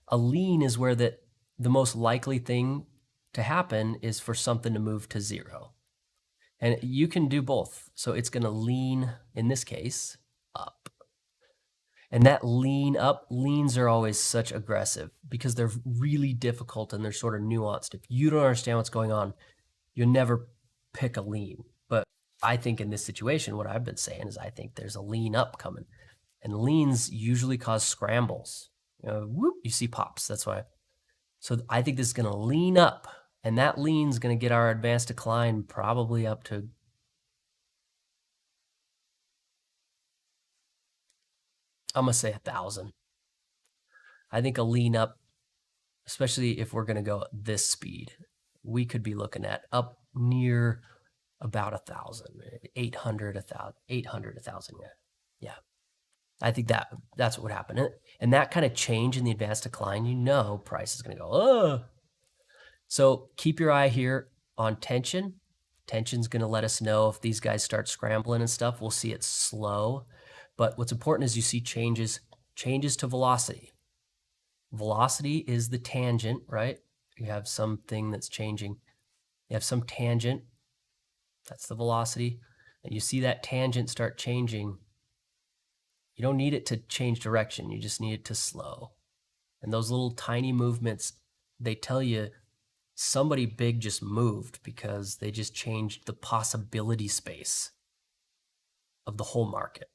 a lean is where the most likely thing to happen is for something to move to zero. And you can do both. So it's going to lean, in this case, up. And that lean up, leans are always such aggressive because they're really difficult and they're sort of nuanced. If you don't understand what's going on, you'll never pick a lean. But I think in this situation, what I've been saying is I think there's a lean up coming. And leans usually cause scrambles. Whoop, you see pops, that's why. So I think this is going to lean up. And that lean's going to get our advanced decline probably up to, I'm going to say 1,000. I think a lean up, especially if we're going to go at this speed, we could be looking at up near about 1,000, 800, 1,000, 800, 1,000. Yeah. I think that's what would happen. And that kind of change in the advanced decline, price is going to go, oh. So keep your eye here on tension. Tension's going to let us know if these guys start scrambling and stuff. We'll see it slow. But what's important is you see changes to velocity. Velocity is the tangent, right? You have something that's changing. You have some tangent. That's the velocity. And you see that tangent start changing. You don't need it to change direction. You just need it to slow. And those little tiny movements, they tell you somebody big just moved because they just changed the possibility space of the whole market.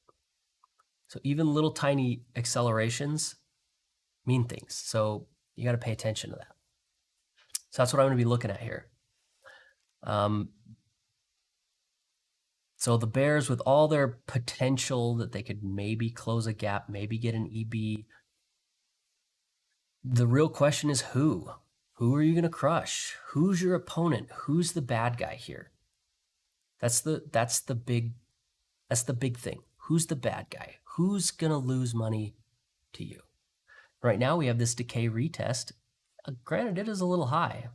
So even little tiny accelerations mean things. So you got to pay attention to that. So that's what I'm going to be looking at here. So the bears, with all their potential that they could maybe close a gap, maybe get an EB, the real question is who? Who are you going to crush? Who's your opponent? Who's the bad guy here? That's the big thing. Who's the bad guy? Who's going to lose money to you? Right now we have this decay retest. Granted, it is a little high.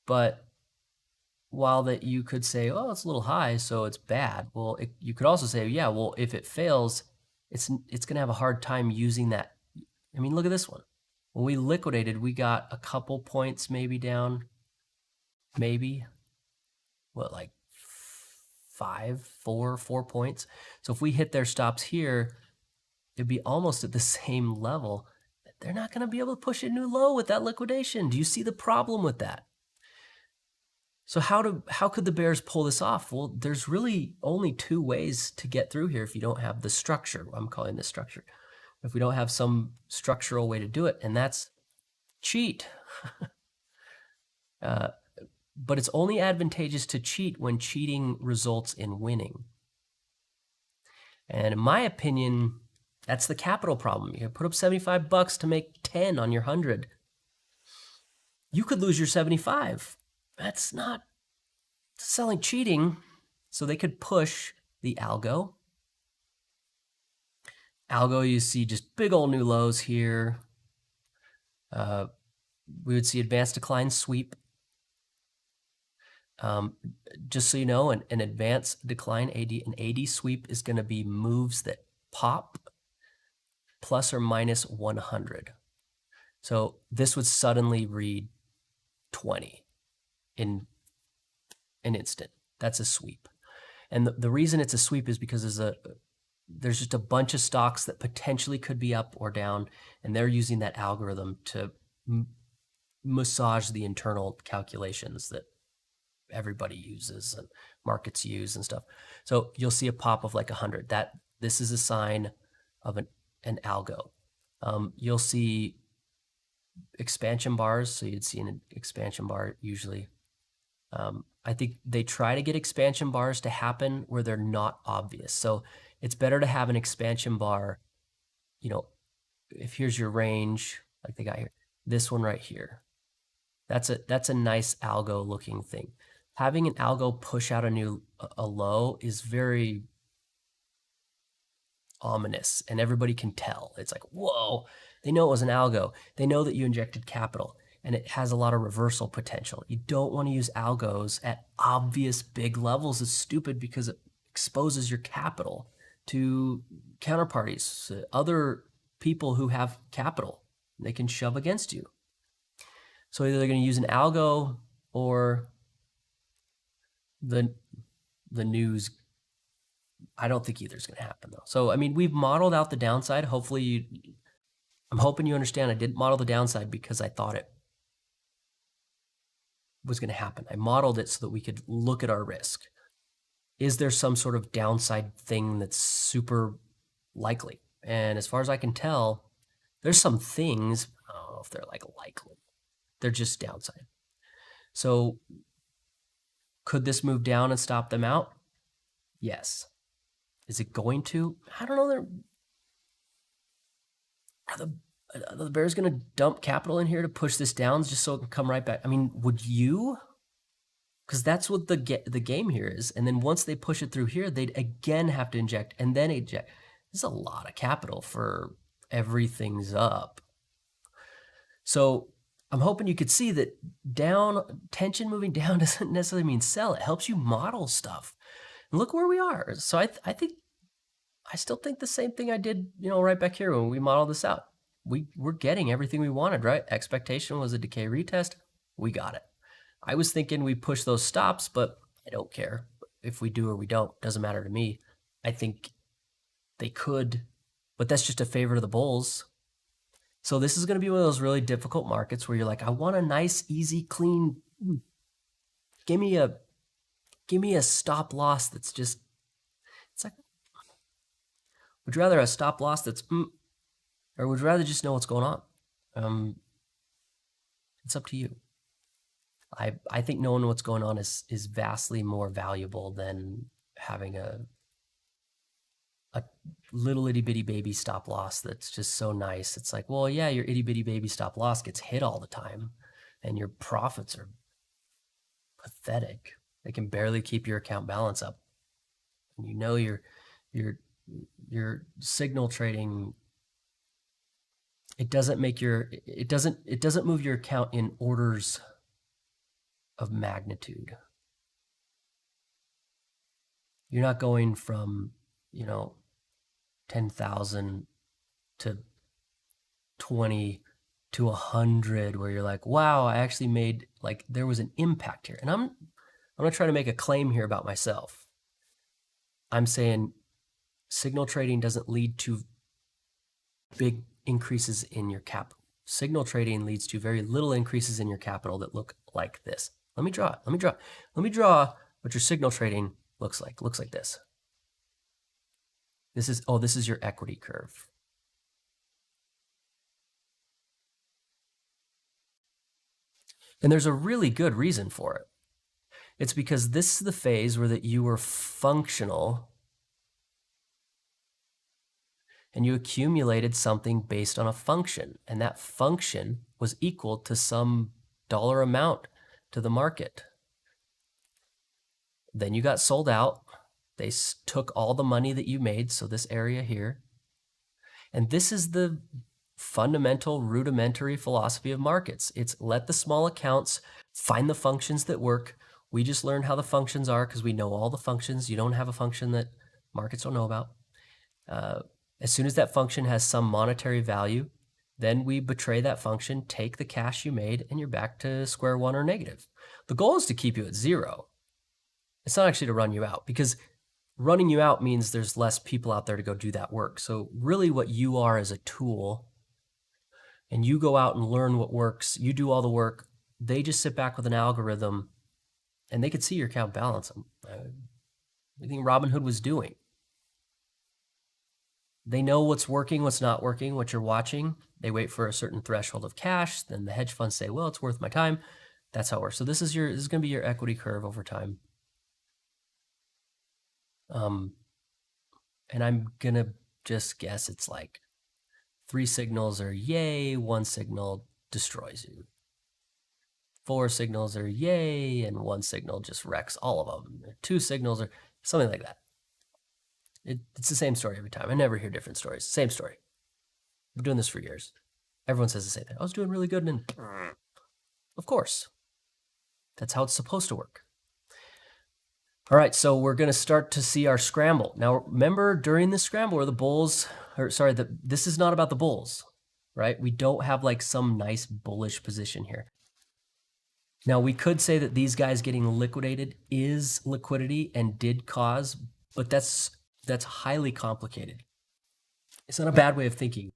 But while that you could say, oh, it's a little high, so it's bad. Well, you could also say, yeah, well, if it fails, it's going to have a hard time using that. I mean, look at this one. When we liquidated, we got a couple points maybe down, maybe, like 4 points. So if we hit their stops here, it'd be almost at the same level. They're not going to be able to push a new low with that liquidation. Do you see the problem with that? So how could the bears pull this off? Well, there's really only 2 ways to get through here if you don't have the structure. I'm calling this structure. If we don't have some structural way to do it, and that's cheat. But it's only advantageous to cheat when cheating results in winning. And in my opinion, that's the capital problem. You put up $75 to make 10 on your 100. You could lose your 75. That's not selling cheating. So they could push the algo. Algo, you see just big old new lows here. We would see advanced decline sweep. Just so you know, an advanced decline an AD sweep is going to be moves that pop plus or minus 100. So this would suddenly read 20 in an instant. That's a sweep. And the reason it's a sweep is because there's just a bunch of stocks that potentially could be up or down, and they're using that algorithm to massage the internal calculations that everybody uses and markets use and stuff. So you'll see a pop of like 100. This is a sign of an algo. You'll see expansion bars. So you'd see an expansion bar usually. I think they try to get expansion bars to happen where they're not obvious. So it's better to have an expansion bar, you know, if here's your range, like they got here, this one right here. That's a nice algo looking thing. Having an algo push out a low is very ominous, and everybody can tell. It's like, whoa, they know it was an algo. They know that you injected capital, and it has a lot of reversal potential. You don't want to use algos at obvious big levels. It's stupid because it exposes your capital to counterparties, other people who have capital. They can shove against you. So either they're going to use an algo or the news. I don't think either is going to happen though. So, I mean, we've modeled out the downside. Hopefully I'm hoping you understand I didn't model the downside because I thought it was going to happen. I modeled it so that we could look at our risk. Is there some sort of downside thing that's super likely? And as far as I can tell, there's some things, I don't know if they're like likely. They're just downside. So could this move down and stop them out? Yes. Is it going to? I don't know. Are the bears going to dump capital in here to push this down just so it can come right back? I mean, would you? Because that's what the game here is. And then once they push it through here, they'd again have to inject and then eject. This is a lot of capital for everything's up. So I'm hoping you could see that tension moving down doesn't necessarily mean sell. It helps you model stuff. And look where we are. So I still think the same thing I did, right back here when we modeled this out. We're getting everything we wanted, right? Expectation was a decay retest. We got it. I was thinking we push those stops, but I don't care. If we do or we don't, doesn't matter to me. I think they could, but that's just a favor to the bulls. So this is going to be one of those really difficult markets where you're like, I want a nice, easy, clean, give me a stop loss that's just, it's like, would you rather a stop loss that's, or would you rather just know what's going on? It's up to you. I think knowing what's going on is vastly more valuable than having a little itty bitty baby stop loss that's just so nice. It's like, well, yeah, your itty bitty baby stop loss gets hit all the time, and your profits are pathetic. They can barely keep your account balance up. And your signal trading. It doesn't move your account in orders of magnitude. You're not going from, 10,000 to 20 to 100 where you're like, wow, I actually made, like, there was an impact here. And I'm not trying to make a claim here about myself. I'm saying signal trading doesn't lead to big increases in your capital. Signal trading leads to very little increases in your capital that look like this. Let me draw what your signal trading looks like. Looks like this. This is your equity curve. And there's a really good reason for it. It's because this is the phase where that you were functional and you accumulated something based on a function, and that function was equal to some dollar amount to the market. Then you got sold out. They took all the money that you made, so this area here, And this is the fundamental rudimentary philosophy of markets. It's let the small accounts find the functions that work. We just learned how the functions are because we know all the functions. You don't have a function that markets don't know about. As soon as that function has some monetary value, then we betray that function, take the cash you made, and you're back to square one or negative. The goal is to keep you at zero. It's not actually to run you out, because running you out means there's less people out there to go do that work. So really what you are is a tool, and you go out and learn what works. You do all the work. They just sit back with an algorithm, and they could see your account balance. Everything Robinhood was doing. They know what's working, what's not working, what you're watching. They wait for a certain threshold of cash. Then the hedge funds say, well, it's worth my time. That's how it works. So this is going to be your equity curve over time. And I'm going to just guess it's like 3 signals are yay, 1 signal destroys you. 4 signals are yay, and 1 signal just wrecks all of them. 2 signals are something like that. It's the same story every time. I never hear different stories. Same story. I've been doing this for years. Everyone says the same thing. I was doing really good, and of course. That's how it's supposed to work. All right, so we're going to start to see our scramble. Now, remember, during the scramble, where the bulls, this is not about the bulls, right? We don't have like some nice bullish position here. Now, we could say that these guys getting liquidated is liquidity and did cause, but that's highly complicated. It's not a bad way of thinking,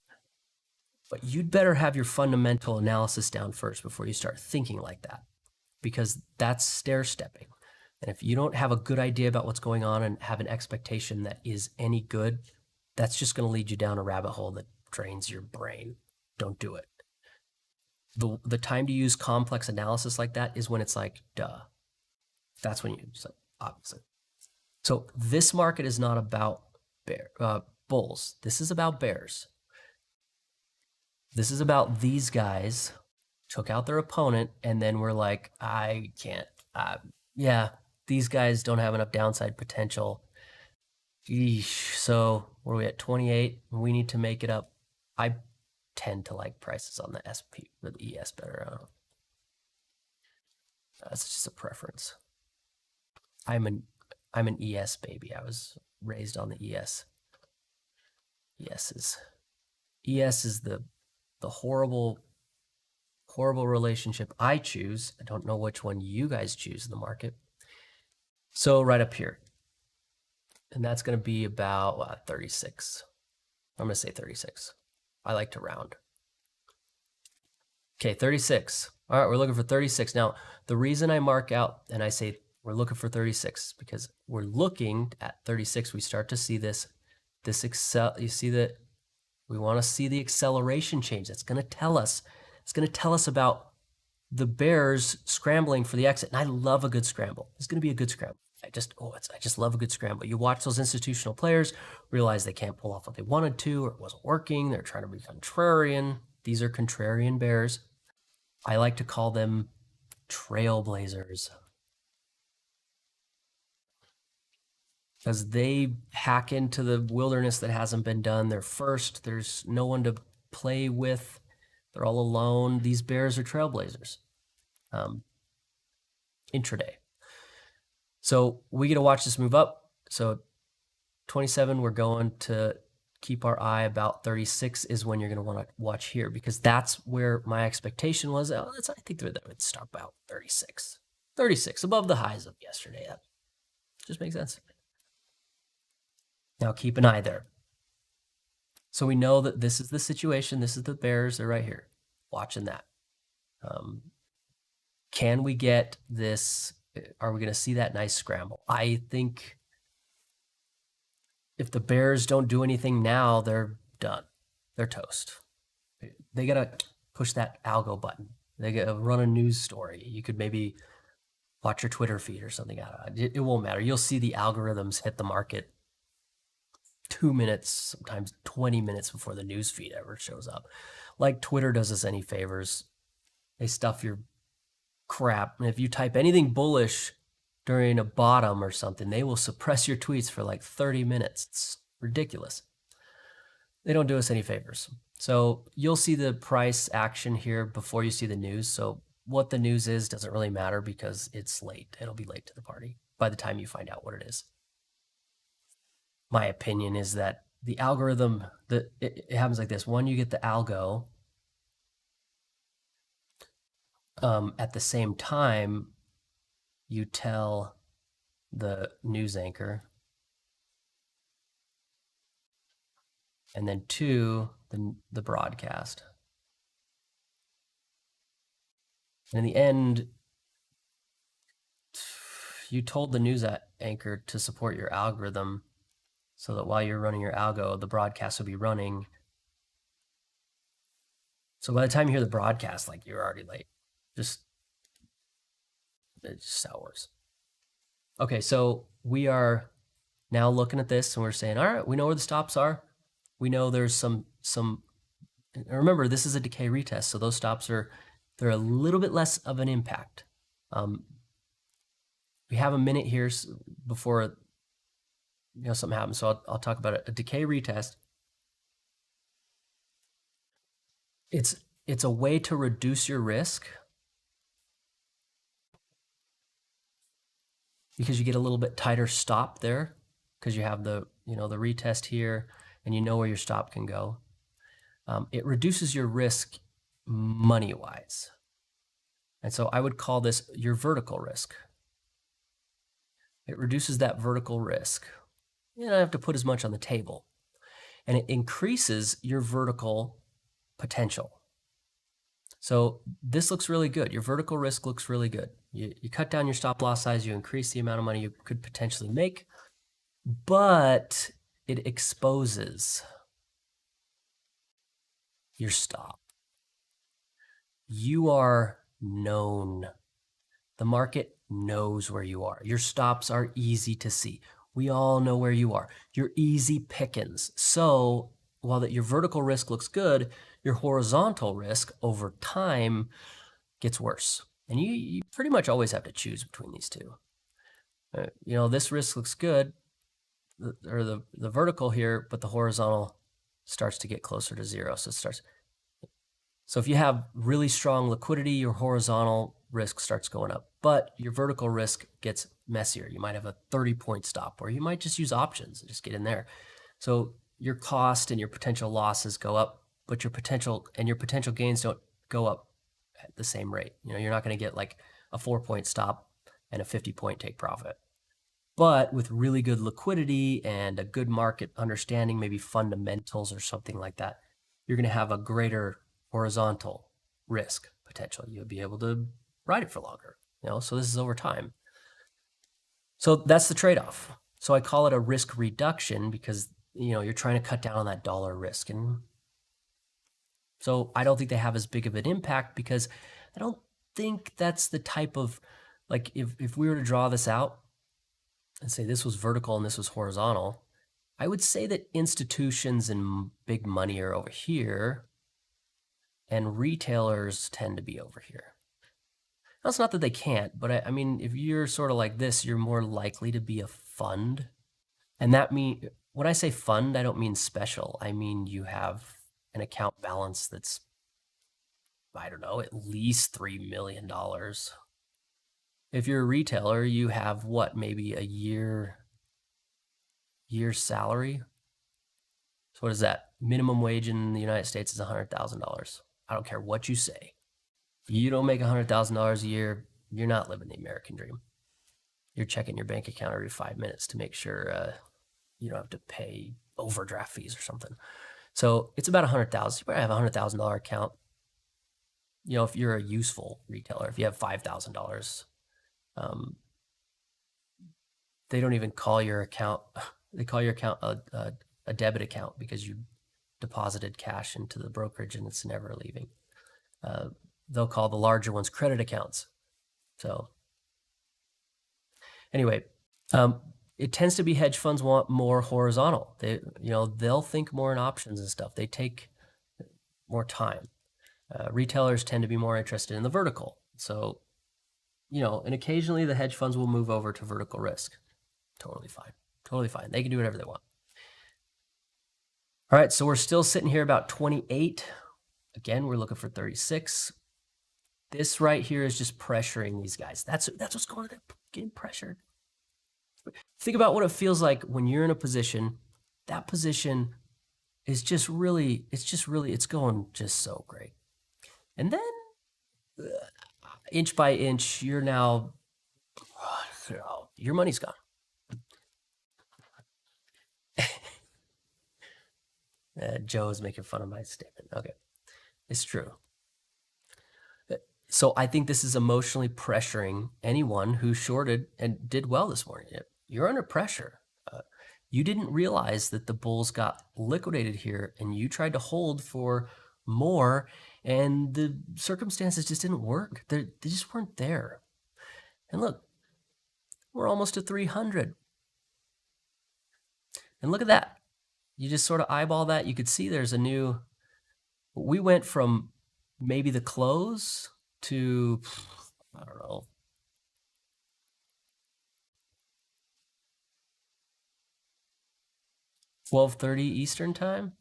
but you'd better have your fundamental analysis down first before you start thinking like that, because that's stair-stepping. And if you don't have a good idea about what's going on and have an expectation that is any good, that's just going to lead you down a rabbit hole that drains your brain. Don't do it. The time to use complex analysis like that is when it's like, duh. That's when you use it, obviously. So this market is not about bulls. This is about bears. This is about these guys took out their opponent, and then we're like, I can't. Yeah, these guys don't have enough downside potential. Eesh. So where are we at? 28. We need to make it up. I tend to like prices on the SP or the ES better. I don't know. That's just a preference. I'm an ES baby. I was raised on the ES. ES is the horrible relationship I choose. I don't know which one you guys choose in the market. So right up here, and that's going to be about 36. I'm going to say 36. I like to round. Okay, 36. All right, we're looking for 36. Now, the reason I mark out and I say we're looking for 36 because we're looking at 36. We start to see this you see that we want to see the acceleration change. That's going to tell us. It's going to tell us about the bears scrambling for the exit. And I love a good scramble. It's going to be a good scramble. I just love a good scramble. You watch those institutional players, realize they can't pull off what they wanted to, or it wasn't working. They're trying to be contrarian. These are contrarian bears. I like to call them trailblazers, because they hack into the wilderness that hasn't been done. They're first. There's no one to play with. They're all alone. These bears are trailblazers. Intraday. So we get to watch this move up. So 27, we're going to keep our eye about 36 is when you're going to want to watch here, because that's where my expectation was. I think that would stop out 36. 36, above the highs of yesterday. That just makes sense. Now keep an eye there. So we know that this is the situation. This is the bears. They're right here. Watching that. Can we get this? Are we going to see that nice scramble? I think if the bears don't do anything now, they're done. They're toast. They got to push that algo button. They got to run a news story. You could maybe watch your Twitter feed or something. It won't matter. You'll see the algorithms hit the market 2 minutes, sometimes 20 minutes before the news feed ever shows up. Like Twitter does us any favors. They stuff your crap. And if you type anything bullish during a bottom or something, they will suppress your tweets for like 30 minutes. It's ridiculous. They don't do us any favors. So you'll see the price action here before you see the news. So what the news is doesn't really matter because it's late. It'll be late to the party by the time you find out what it is. My opinion is that the algorithm, it happens like this. One, you get the algo. At the same time, you tell the news anchor. And then two, the broadcast. And in the end, you told the news anchor to support your algorithm so that while you're running your algo, the broadcast will be running. So by the time you hear the broadcast, like, you're already late. It's just how it works. Okay, so we are now looking at this and we're saying, all right, we know where the stops are. We know there's some, remember, this is a decay retest, so those stops they're a little bit less of an impact. We have a minute here before something happens, so I'll talk about it. A decay retest. It's a way to reduce your risk because you get a little bit tighter stop there because you have the the retest here and you know where your stop can go. It reduces your risk money-wise. And so I would call this your vertical risk. It reduces that vertical risk. You don't have to put as much on the table. And it increases your vertical potential. So this looks really good. Your vertical risk looks really good. You cut down your stop loss size, you increase the amount of money you could potentially make, but it exposes your stop. You are known. The market knows where you are. Your stops are easy to see. We all know where you are. You're easy pickings. So while your vertical risk looks good, your horizontal risk over time gets worse. And you pretty much always have to choose between these two. This risk looks good, or the vertical here, but the horizontal starts to get closer to zero. So if you have really strong liquidity, your horizontal risk starts going up, but your vertical risk gets messier. You might have a 30-point stop, or you might just use options and just get in there. So your cost and your potential losses go up, but your potential gains don't go up at the same rate. You're not going to get like a 4-point stop and a 50-point take profit. But with really good liquidity and a good market understanding, maybe fundamentals or something like that, you're going to have a greater horizontal risk potential. You'll be able to ride it for longer. So this is over time. So that's the trade-off. So I call it a risk reduction because you're trying to cut down on that dollar risk. And so I don't think they have as big of an impact because I don't think that's the type of, like, if we were to draw this out and say this was vertical and this was horizontal, I would say that institutions and big money are over here and retailers tend to be over here. Now, it's not that they can't, but I mean, if you're sort of like this, you're more likely to be a fund. And that means, when I say fund, I don't mean special. I mean, you have an account balance that's, I don't know, at least $3 million. If you're a retailer, you have what, maybe a year's salary? So what is that? Minimum wage in the United States is $100,000. I don't care what you say. If you don't make $100,000 a year, you're not living the American dream. You're checking your bank account every 5 minutes to make sure you don't have to pay overdraft fees or something. So it's about $100,000. You better have a $100,000 account. If you're a useful retailer, if you have $5,000, they don't even call your account. They call your account a debit account because you deposited cash into the brokerage and it's never leaving. They'll call the larger ones credit accounts. So anyway, it tends to be hedge funds want more horizontal. They'll think more in options and stuff. They take more time. Retailers tend to be more interested in the vertical. So, and occasionally the hedge funds will move over to vertical risk. Totally fine. Totally fine. They can do whatever they want. All right, so we're still sitting here about 28. Again, we're looking for 36. This right here is just pressuring these guys. That's what's going on. They're getting pressured. Think about what it feels like when you're in a position. That position is just really, it's going just so great. And then inch by inch, you're now, your money's gone. Joe is making fun of my statement. Okay, it's true. So I think this is emotionally pressuring anyone who shorted and did well this morning. You're under pressure. You didn't realize that the bulls got liquidated here and you tried to hold for more and the circumstances just didn't work. They just weren't there. And look, we're almost to 300. And look at that. You just sort of eyeball that. You could see there's a new, we went from maybe the close to, I don't know, 12:30 Eastern time.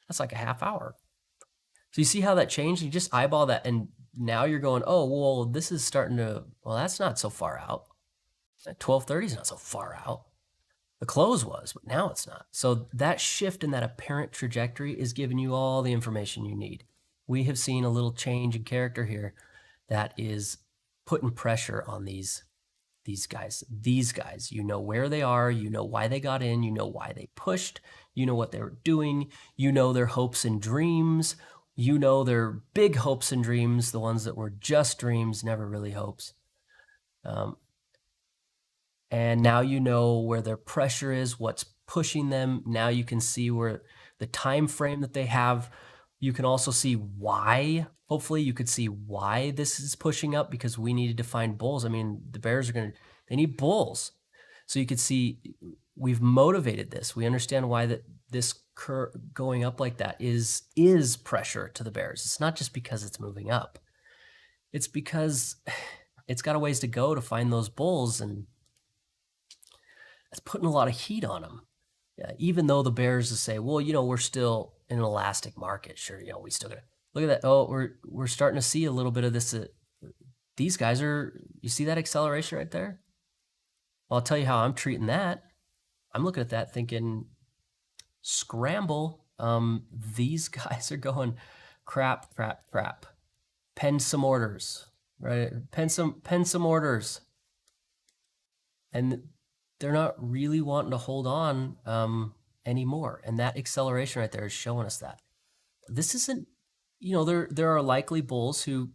That's like a half hour. So you see how that changed? You just eyeball that and now you're going, oh, well, this is starting to, well, that's not so far out. 12:30 is not so far out. The close was, but now it's not. So that shift in that apparent trajectory is giving you all the information you need. We have seen a little change in character here that is putting pressure on these guys. These guys, you know where they are, you know why they got in, you know why they pushed, you know what they were doing, you know their hopes and dreams, you know their big hopes and dreams, the ones that were just dreams, never really hopes. And now you know where their pressure is, what's pushing them. Now you can see where the time frame that they have. You can also see why. Hopefully you could see why this is pushing up because we needed to find bulls. I mean, the bears are they need bulls. So you could see we've motivated this. We understand why this curve going up like that is pressure to the bears. It's not just because it's moving up. It's because it's got a ways to go to find those bulls, and it's putting a lot of heat on them. Yeah, even though the bears say, well, you know, we're still in an elastic market. Sure, you know, we still gotta look at that. Oh, we're starting to see a little bit of this. These guys are, you see that acceleration right there? Well, I'll tell you how I'm treating that. I'm looking at that thinking, scramble. These guys are going crap. Pen some orders, right? Pen some orders. And they're not really wanting to hold on anymore. And that acceleration right there is showing us that. This isn't, you know, there are likely bulls who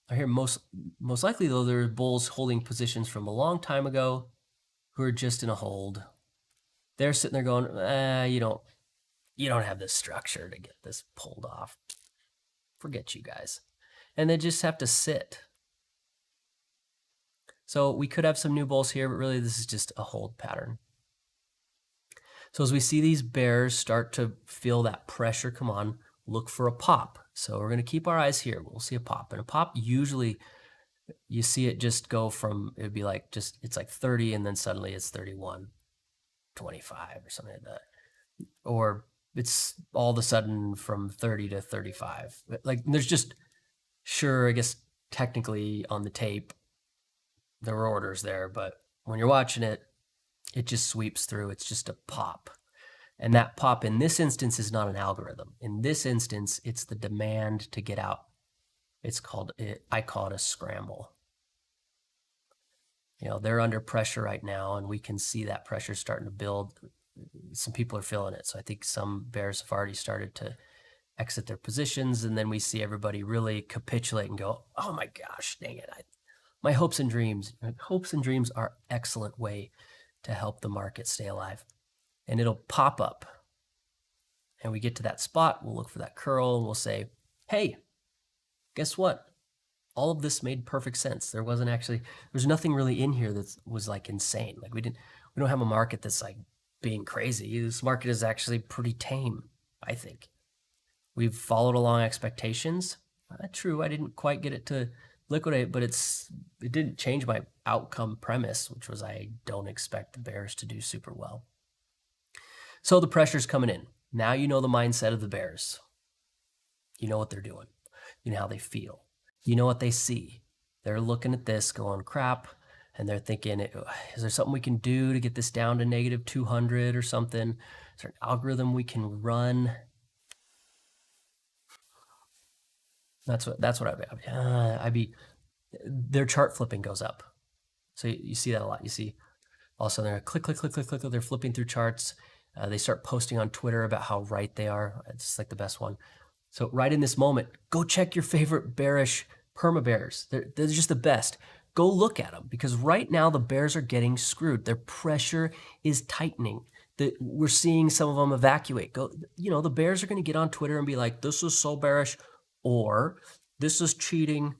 are here. Most likely, though, there are bulls holding positions from a long time ago who are just in a hold. They're sitting there going, you don't have the structure to get this pulled off. Forget you guys. And they just have to sit. So we could have some new bulls here, but really this is just a hold pattern. So as we see these bears start to feel that pressure come on, look for a pop. So we're going to keep our eyes here. We'll see a pop. And a pop, usually you see it just go from, it'd be like just, it's like 30 and then suddenly it's 31, 25 or something like that. Or it's all of a sudden from 30 to 35. Like there's just, sure, I guess technically on the tape, there were orders there, but when you're watching it, it just sweeps through. It's just a pop. And that pop in this instance is not an algorithm. In this instance, it's the demand to get out. It's called, I call it a scramble. You know, they're under pressure right now, and we can see that pressure starting to build. Some people are feeling it. So I think some bears have already started to exit their positions, and then we see everybody really capitulate and go, oh my gosh, dang it. My hopes and dreams. Hopes and dreams are an excellent way to help the market stay alive. And it'll pop up. And we get to that spot, we'll look for that curl, and we'll say, hey, guess what? All of this made perfect sense. There's nothing really in here that was like insane. Like we don't have a market that's like being crazy. This market is actually pretty tame, I think. We've followed along expectations. True, I didn't quite get it to liquidate, but it didn't change my outcome premise, which was I don't expect the bears to do super well. So the pressure's coming in. Now you know the mindset of the bears. You know what they're doing. You know how they feel. You know what they see. They're looking at this going, crap, and they're thinking, is there something we can do to get this down to negative 200 or something? Is there an algorithm we can run? That's what I'd be. Their chart flipping goes up. So you see that a lot. You see all of a sudden they're click, click, click, click, click. They're flipping through charts. They start posting on Twitter about how right they are. It's like the best one. So right in this moment, go check your favorite bearish perma bears. They're just the best. Go look at them, because right now the bears are getting screwed. Their pressure is tightening. We're seeing some of them evacuate. The bears are going to get on Twitter and be like, this is so bearish, or this is cheating.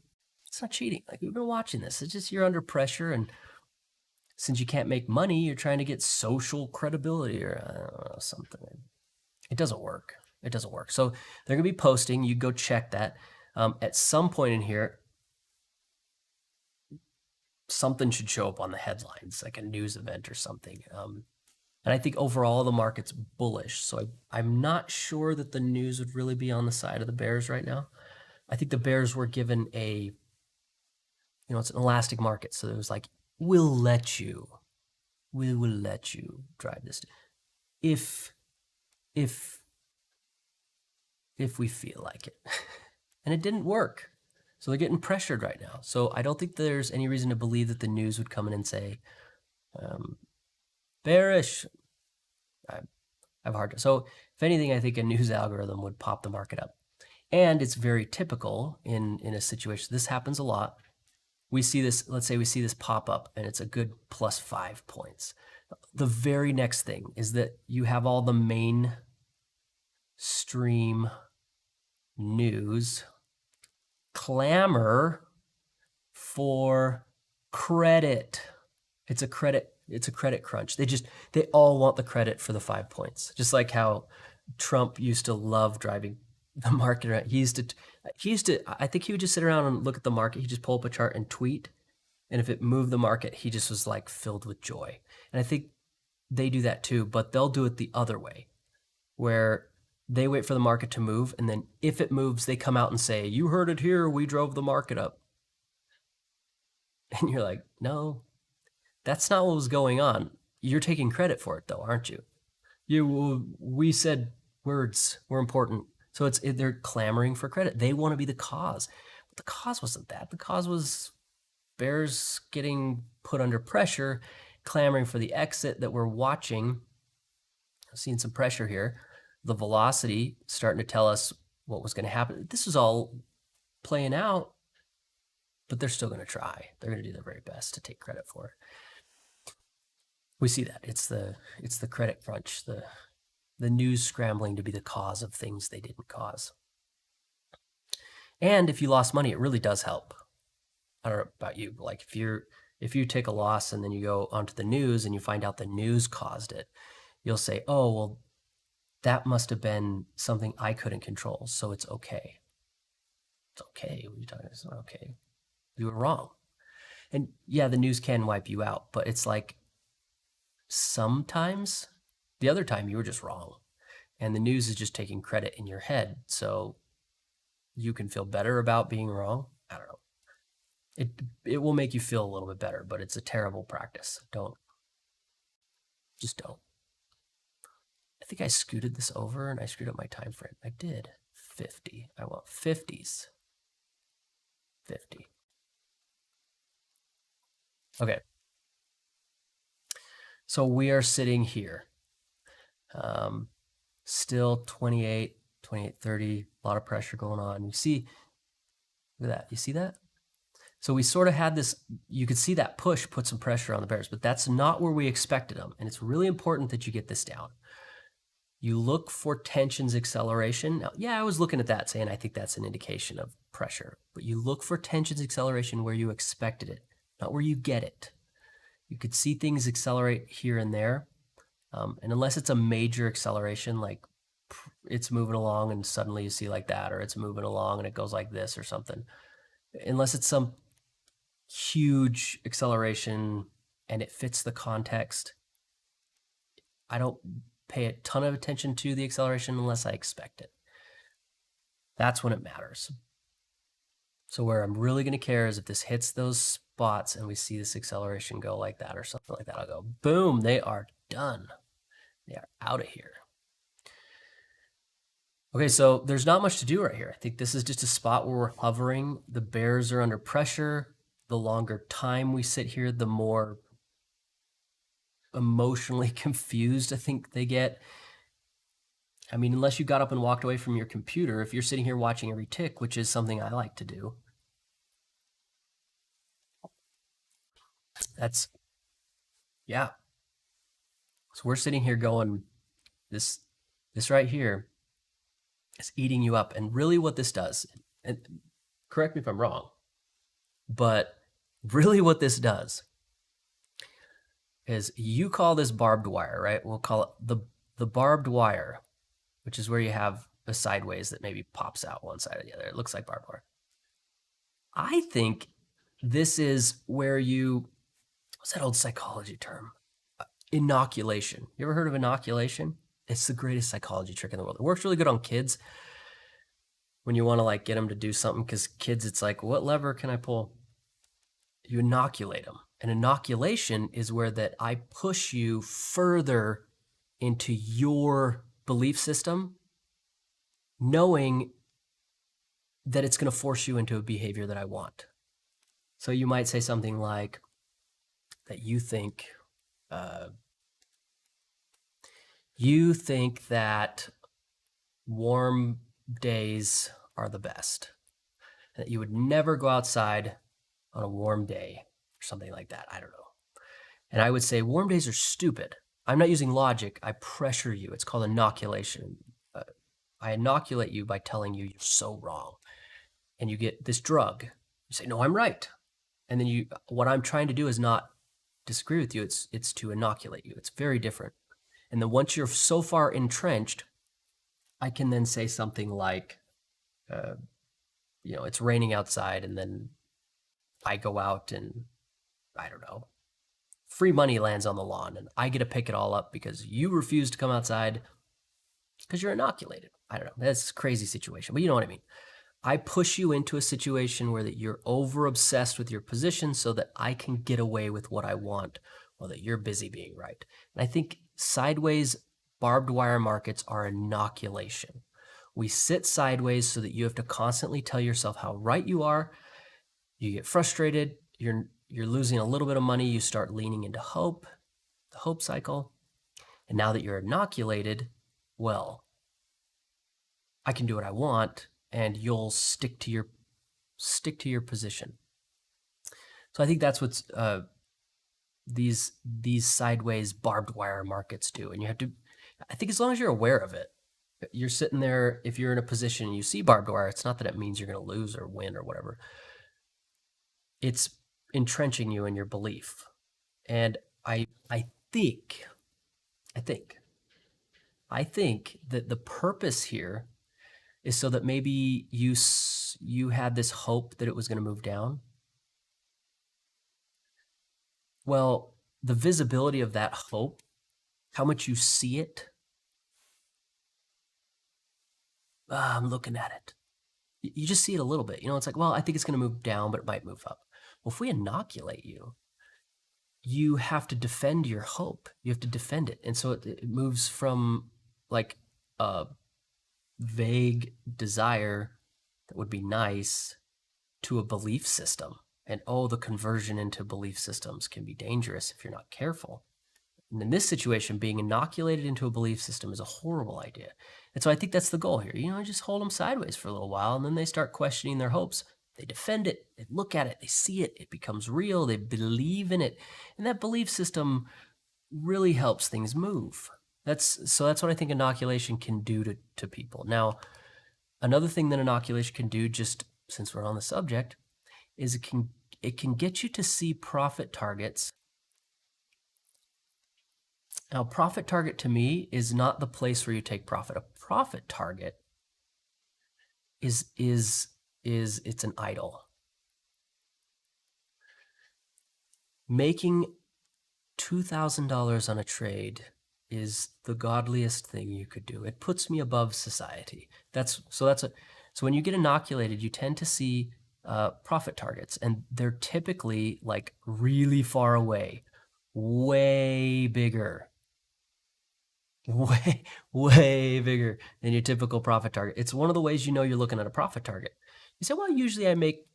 It's not cheating. Like, we've been watching this. It's just you're under pressure, and since you can't make money, you're trying to get social credibility or I don't know, something. It doesn't work. It doesn't work. So they're going to be posting. You go check that. At some point in here, something should show up on the headlines, like a news event or something. And I think overall the market's bullish. So I'm not sure that the news would really be on the side of the bears right now. I think the bears were given it's an elastic market. So it was like, we will let you drive this if we feel like it. And it didn't work. So they're getting pressured right now. So I don't think there's any reason to believe that the news would come in and say, bearish. I have a hard time. So if anything, I think a news algorithm would pop the market up. And it's very typical in a situation. This happens a lot. We see this, let's say we see this pop up and it's a good plus 5 points. The very next thing is that you have all the mainstream news clamor for credit. It's a credit crunch. They all want the credit for the 5 points. Just like how Trump used to love driving the market around. I think he would just sit around and look at the market. He'd just pull up a chart and tweet. And if it moved the market, he just was like filled with joy. And I think they do that too, but they'll do it the other way, where they wait for the market to move. And then if it moves, they come out and say, you heard it here. We drove the market up. And you're like, no, that's not what was going on. You're taking credit for it though, aren't you? We said words were important. So they're clamoring for credit. They want to be the cause. But the cause wasn't that. The cause was bears getting put under pressure, clamoring for the exit that we're watching. I've seen some pressure here. The velocity starting to tell us what was going to happen. This is all playing out, but they're still going to try. They're going to do their very best to take credit for it. We see that. It's the credit crunch, the news scrambling to be the cause of things they didn't cause. And if you lost money, it really does help. I don't know about you, but like if you take a loss and then you go onto the news and you find out the news caused it, you'll say, oh, well, that must have been something I couldn't control, so it's okay. It's okay. What are you talking about? It's not okay. You were wrong. And yeah, the news can wipe you out, but it's like sometimes the other time you were just wrong. And the news is just taking credit in your head. So you can feel better about being wrong. I don't know. It will make you feel a little bit better, but it's a terrible practice. Just don't. I think I scooted this over and I screwed up my time frame. I did 50. I want 50s. 50. Okay. So we are sitting here. Still 28, 30, a lot of pressure going on. You see, look at that. You see that? So we sort of had this, you could see that push put some pressure on the bears, but that's not where we expected them. And it's really important that you get this down. You look for tensions acceleration. Now, yeah, I was looking at that saying I think that's an indication of pressure, but you look for tensions acceleration where you expected it, not where you get it. You could see things accelerate here and there. And unless it's a major acceleration, like it's moving along and suddenly you see like that, or it's moving along and it goes like this or something, unless it's some huge acceleration and it fits the context, I don't pay a ton of attention to the acceleration unless I expect it. That's when it matters. So where I'm really going to care is if this hits those spots and we see this acceleration go like that or something like that. I'll go, boom, they are done. They are out of here. Okay, so there's not much to do right here. I think this is just a spot where we're hovering. The bears are under pressure. The longer time we sit here, the more emotionally confused I think they get. I mean, unless you got up and walked away from your computer, if you're sitting here watching every tick, which is something I like to do, that's, yeah. So we're sitting here going, this right here is eating you up. And really what this does, and correct me if I'm wrong, but really what this does is you call this barbed wire, right? We'll call it the barbed wire, which is where you have a sideways that maybe pops out one side or the other. It looks like barbed wire. I think this is where what's that old psychology term? Inoculation. You ever heard of inoculation? It's the greatest psychology trick in the world. It works really good on kids when you want to like get them to do something, because kids, it's like, what lever can I pull? You inoculate them. An inoculation is where that I push you further into your belief system, knowing that it's going to force you into a behavior that I want. So you might say something like that you think that warm days are the best, that you would never go outside on a warm day or something like that. I don't know. And I would say warm days are stupid. I'm not using logic. I pressure you. It's called inoculation. I inoculate you by telling you you're so wrong. And you get this drug. You say, no, I'm right. And then what I'm trying to do is not disagree with you. It's to inoculate you. It's very different. And then once you're so far entrenched, I can then say something like, it's raining outside, and then I go out and, I don't know, free money lands on the lawn, and I get to pick it all up because you refuse to come outside because you're inoculated. I don't know. That's a crazy situation, but you know what I mean. I push you into a situation where that you're over obsessed with your position so that I can get away with what I want while that you're busy being right. And I think sideways barbed wire markets are inoculation. We sit sideways so that you have to constantly tell yourself how right you are. You get frustrated. You're losing a little bit of money. You start leaning into hope, the hope cycle. And now that you're inoculated, well, I can do what I want, and you'll stick to your position. So I think that's what's these sideways barbed wire markets do. And you have to, I think as long as you're aware of it, you're sitting there, if you're in a position and you see barbed wire, it's not that it means you're going to lose or win or whatever. It's entrenching you in your belief. And I think that the purpose here is so that maybe you had this hope that it was going to move down. Well, the visibility of that hope, how much you see it, I'm looking at it. You just see it a little bit. It's like, well, I think it's going to move down, but it might move up. Well, if we inoculate you, you have to defend your hope. You have to defend it. And so it moves from like a vague desire that would be nice to a belief system. And the conversion into belief systems can be dangerous if you're not careful. And in this situation, being inoculated into a belief system is a horrible idea. And so I think that's the goal here. Just hold them sideways for a little while, and then they start questioning their hopes. They defend it, they look at it, they see it, it becomes real, they believe in it. And that belief system really helps things move. That's what I think inoculation can do to people. Now, another thing that inoculation can do, just since we're on the subject, is it can get you to see profit targets. Now, profit target to me is not the place where you take profit. A profit target is it's an idol. Making $2,000 on a trade is the godliest thing you could do. It puts me above society. So when you get inoculated, you tend to see profit targets, and they're typically like really far away, way bigger, way bigger than your typical profit target. It's one of the ways you know you're looking at a profit target. You say, well, usually I make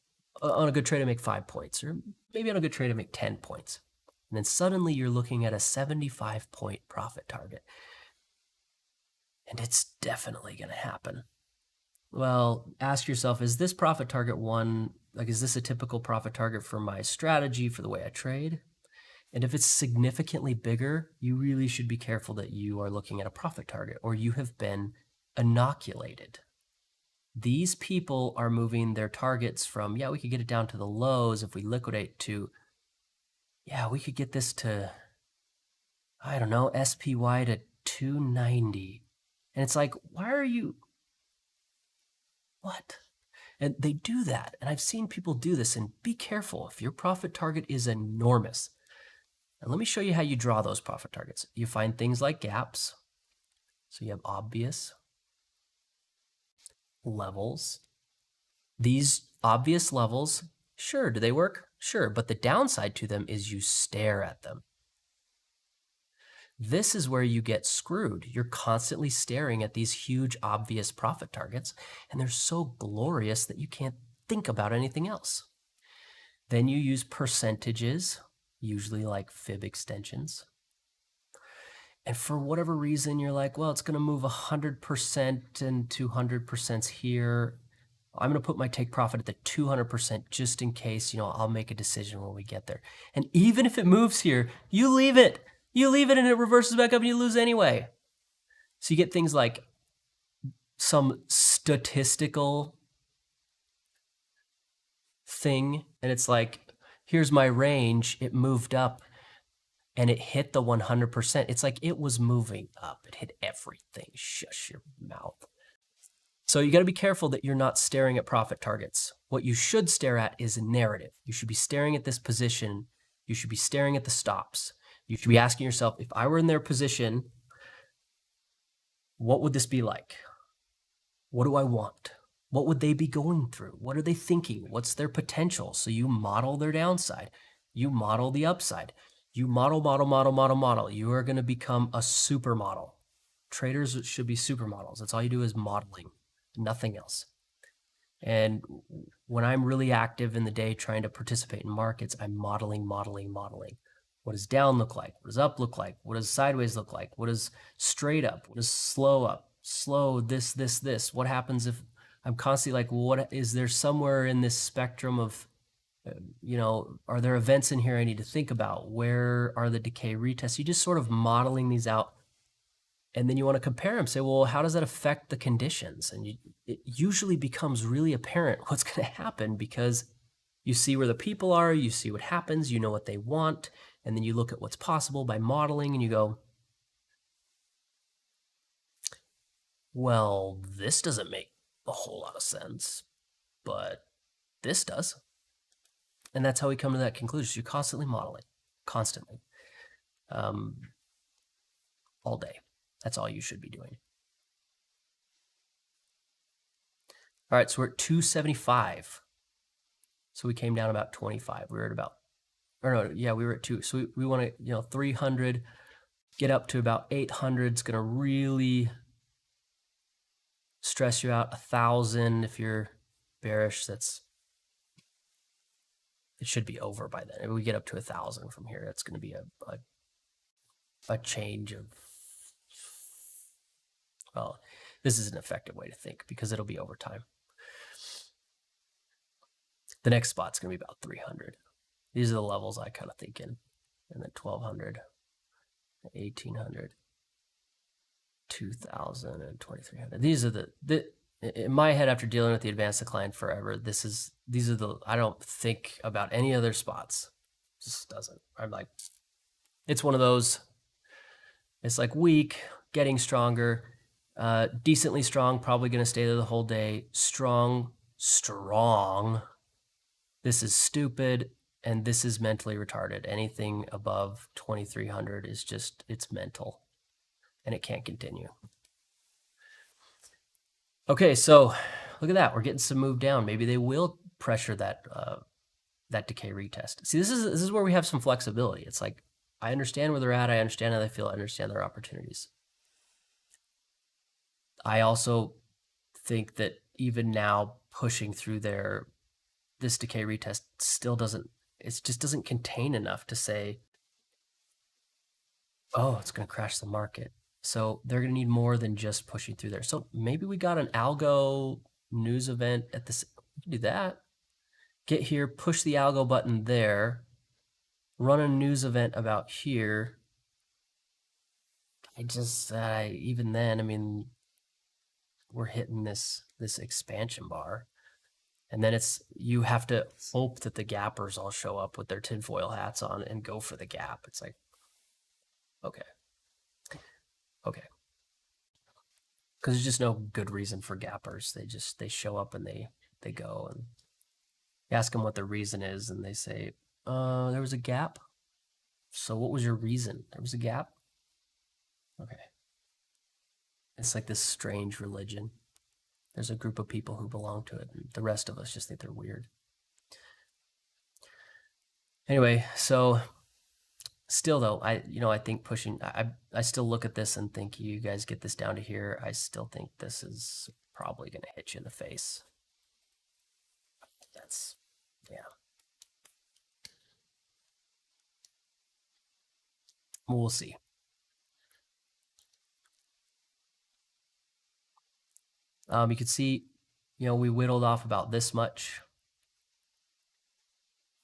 on a good trade I make 5 points, or maybe on a good trade I make 10 points. And then suddenly you're looking at a 75-point profit target. And it's definitely going to happen. Well, ask yourself, is this profit target one, like, is this a typical profit target for my strategy, for the way I trade? And if it's significantly bigger, you really should be careful that you are looking at a profit target, or you have been inoculated. These people are moving their targets from, yeah, we could get it down to the lows if we liquidate, to, yeah, we could get this to, I don't know, SPY to 290. And it's like, why are you, what? And they do that. And I've seen people do this, and be careful if your profit target is enormous. And let me show you how you draw those profit targets. You find things like gaps. So you have obvious levels. These obvious levels, sure, do they work? Sure, but the downside to them is you stare at them. This is where you get screwed. You're constantly staring at these huge, obvious profit targets, and they're so glorious that you can't think about anything else. Then you use percentages, usually like fib extensions. And for whatever reason, you're like, well, it's going to move 100% and 200% here. I'm going to put my take profit at the 200% just in case, I'll make a decision when we get there. And even if it moves here, you leave it. You leave it and it reverses back up and you lose anyway. So you get things like some statistical thing, and it's like, here's my range, it moved up and it hit the 100%. It's like it was moving up. It hit everything. Shush your mouth. So you got to be careful that you're not staring at profit targets. What you should stare at is a narrative. You should be staring at this position. You should be staring at the stops. You should be asking yourself, if I were in their position, what would this be like? What do I want? What would they be going through? What are they thinking? What's their potential? So you model their downside. You model the upside. You model. You are going to become a supermodel. Traders should be supermodels. That's all you do is modeling, nothing else. And when I'm really active in the day trying to participate in markets, I'm modeling. What does down look like? What does up look like? What does sideways look like? What does straight up? What does slow up? Slow, this. What happens if I'm constantly like, what is there somewhere in this spectrum of, are there events in here I need to think about? Where are the decay retests? You just sort of modeling these out. And then you want to compare them, say, well, how does that affect the conditions? And it usually becomes really apparent what's going to happen, because you see where the people are, you see what happens, you know what they want, and then you look at what's possible by modeling and you go, well, this doesn't make a whole lot of sense, but this does. And that's how we come to that conclusion. You're constantly modeling, constantly, all day. That's all you should be doing. All right, so we're at 275. So we came down about 25. We were at about, we were at 2. So we want to, 300, get up to about 800. It's going to really stress you out. 1,000 if you're bearish, it should be over by then. If we get up to 1,000 from here, it's going to be a change of, well, this is an effective way to think because it'll be over time. The next spot's going to be about 300. These are the levels I kind of think in. And then 1,200, 1,800, 2,000, and 2,300. These are in my head, after dealing with the advanced decline forever, I don't think about any other spots. It just doesn't. I'm like, it's one of those, it's like weak, getting stronger, decently strong, probably going to stay there the whole day. Strong. This is stupid, and this is mentally retarded. Anything above 2,300 is just, it's mental. and it can't continue. Okay, so look at that. We're getting some move down. Maybe they will pressure that that decay retest. See, this is where we have some flexibility. It's like, I understand where they're at. I understand how they feel. I understand their opportunities. I also think that even now pushing through this decay retest still doesn't, it just doesn't contain enough to say, oh, it's going to crash the market. So they're going to need more than just pushing through there. So maybe we got an algo news event at this. We can do that. Get here, push the algo button there, run a news event about here. Even then, I mean, we're hitting this expansion bar. And then you have to hope that the gappers all show up with their tinfoil hats on and go for the gap. It's like, okay. Because there's just no good reason for gappers. They show up and they go, and you ask them what the reason is, and they say, there was a gap. So what was your reason? There was a gap? Okay. It's like this strange religion. There's a group of people who belong to it, and the rest of us just think they're weird. Anyway, so still though, I think pushing, I still look at this and think, you guys get this down to here, I still think this is probably going to hit you in the face. That's, yeah. We'll see. You can see, we whittled off about this much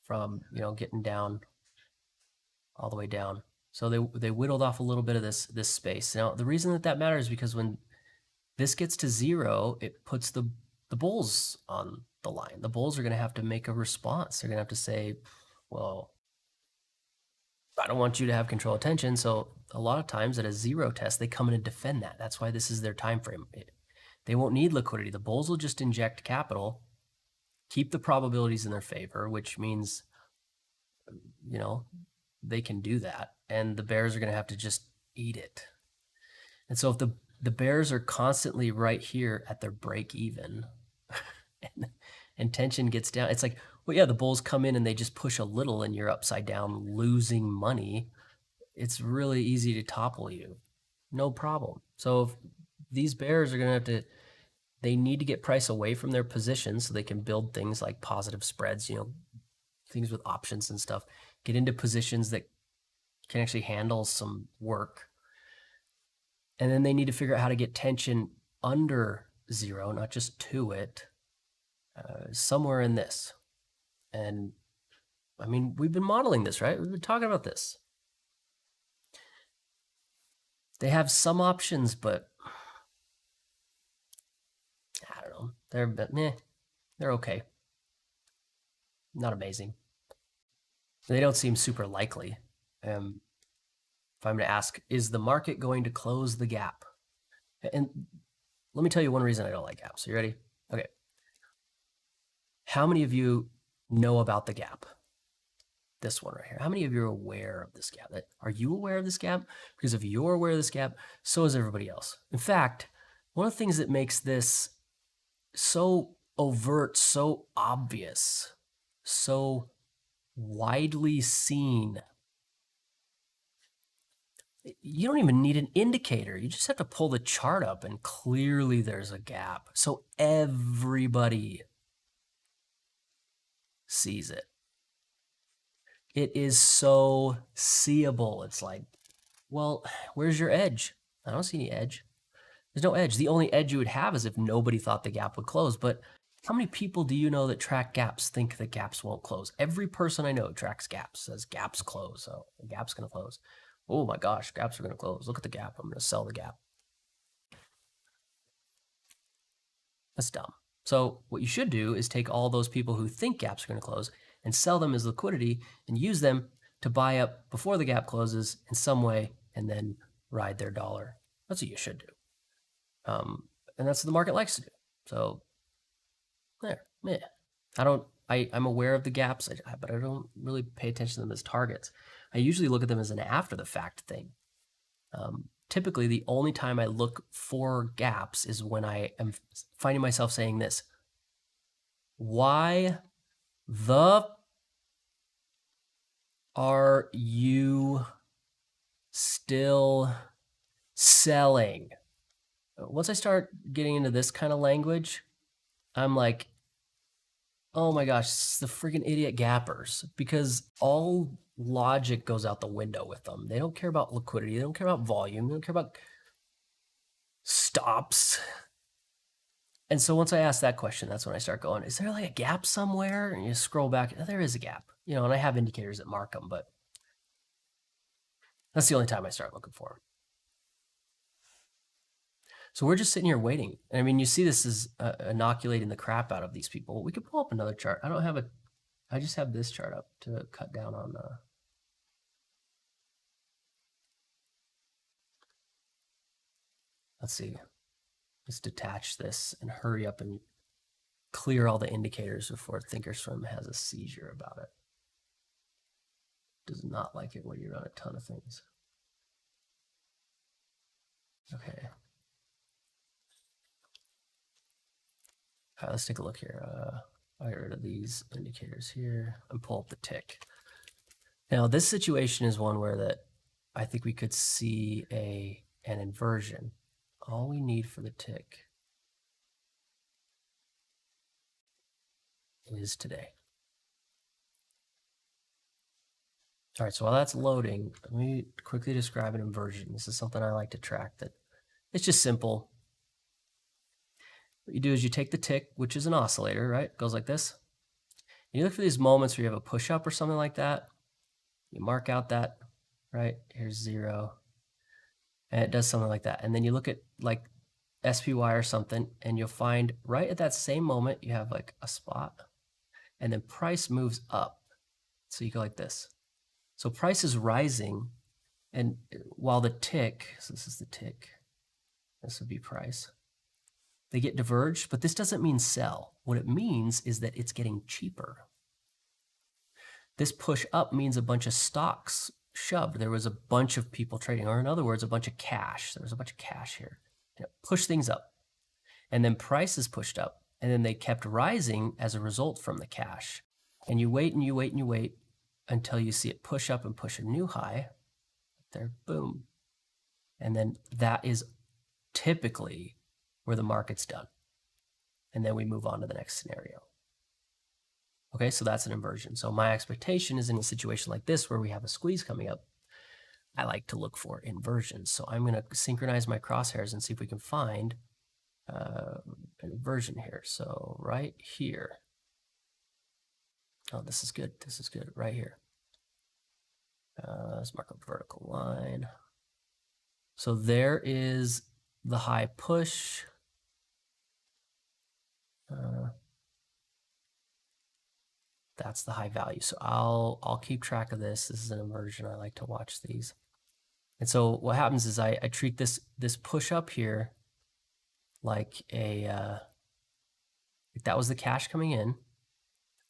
from, getting down all the way down. So they whittled off a little bit of this space. Now, the reason that matters is because when this gets to 0, it puts the bulls on the line. The bulls are going to have to make a response. They're going to have to say, well, I don't want you to have control attention. So a lot of times at a 0 test, they come in and defend that. That's why this is their time frame. They won't need liquidity. The bulls will just inject capital, keep the probabilities in their favor, which means, they can do that. And the bears are going to have to just eat it. And so if the bears are constantly right here at their break even and tension gets down, it's like, well, yeah, the bulls come in and they just push a little and you're upside down losing money. It's really easy to topple you. No problem. So if these bears are going to have to, they need to get price away from their positions so they can build things like positive spreads, things with options and stuff, get into positions that can actually handle some work. And then they need to figure out how to get tension under 0, not just to it, somewhere in this. And I mean, we've been modeling this, right? We've been talking about this. They have some options, but I don't know. They're okay. Not amazing. They don't seem super likely. If I'm going to ask, is the market going to close the gap? And let me tell you one reason I don't like gaps. Are you ready? Okay. How many of you know about the gap? This one right here. How many of you are aware of this gap? Are you aware of this gap? Because if you're aware of this gap, so is everybody else. In fact, one of the things that makes this so overt, so obvious, so widely seen, you don't even need an indicator. You just have to pull the chart up and clearly there's a gap. So everybody sees it. It is so seeable. It's like, well, where's your edge? I don't see any edge. There's no edge. The only edge you would have is if nobody thought the gap would close. But how many people do you know that track gaps think that gaps won't close? Every person I know tracks gaps, says gaps close. So the gap's going to close. Oh my gosh, gaps are going to close. Look at the gap. I'm going to sell the gap. That's dumb. So what you should do is take all those people who think gaps are going to close and sell them as liquidity and use them to buy up before the gap closes in some way and then ride their dollar. That's what you should do. And that's what the market likes to do. So there, I'm aware of the gaps, but I don't really pay attention to them as targets. I usually look at them as an after the fact thing. typically the only time I look for gaps is when I am finding myself saying this. Why the are you still selling? Once I start getting into this kind of language, I'm like, oh my gosh, it's the freaking idiot gappers, because all logic goes out the window with them. They don't care about liquidity. They don't care about volume. They don't care about stops. And so once I ask that question, that's when I start going, is there like a gap somewhere? And you scroll back, oh, there is a gap, you know, and I have indicators that mark them, but that's the only time I start looking for them. So we're just sitting here waiting. I mean, you see this is inoculating the crap out of these people. We could pull up another chart. I just have this chart up to cut down on let's see. Let's detach this and hurry up and clear all the indicators before Thinkorswim has a seizure about it. Does not like it when you run a ton of things. Okay. All right, let's take a look here. I'll get rid of these indicators here and pull up the tick. Now, this situation is one where that I think we could see an inversion. All we need for the tick is today. All right, so while that's loading, let me quickly describe an inversion. This is something I like to track. That it's just simple. What you do is you take the tick, which is an oscillator, right? It goes like this. You look for these moments where you have a push up or something like that. You mark out that, right? Here's 0. And it does something like that. And then you look at like SPY or something, and you'll find right at that same moment, you have like a spot, and then price moves up. So you go like this. So price is rising, and while the tick, so this is the tick, this would be price, they get diverged, but this doesn't mean sell. What it means is that it's getting cheaper. This push up means a bunch of stocks shoved. There was a bunch of people trading, or in other words, a bunch of cash. There was a bunch of cash here. And it pushed things up. And then prices pushed up. And then they kept rising as a result from the cash. And you wait and you wait and you wait until you see it push up and push a new high. There, boom. And then that is typically where the market's done. And then we move on to the next scenario. Okay, so that's an inversion. So my expectation is in a situation like this where we have a squeeze coming up, I like to look for inversions. So I'm going to synchronize my crosshairs and see if we can find an inversion here. So right here. Oh, this is good. This is good. Right here. Let's mark a vertical line. So there is the high push. That's the high value. So I'll keep track of this. This is an inversion. I like to watch these. And so what happens is I treat this push up here like like that was the cash coming in.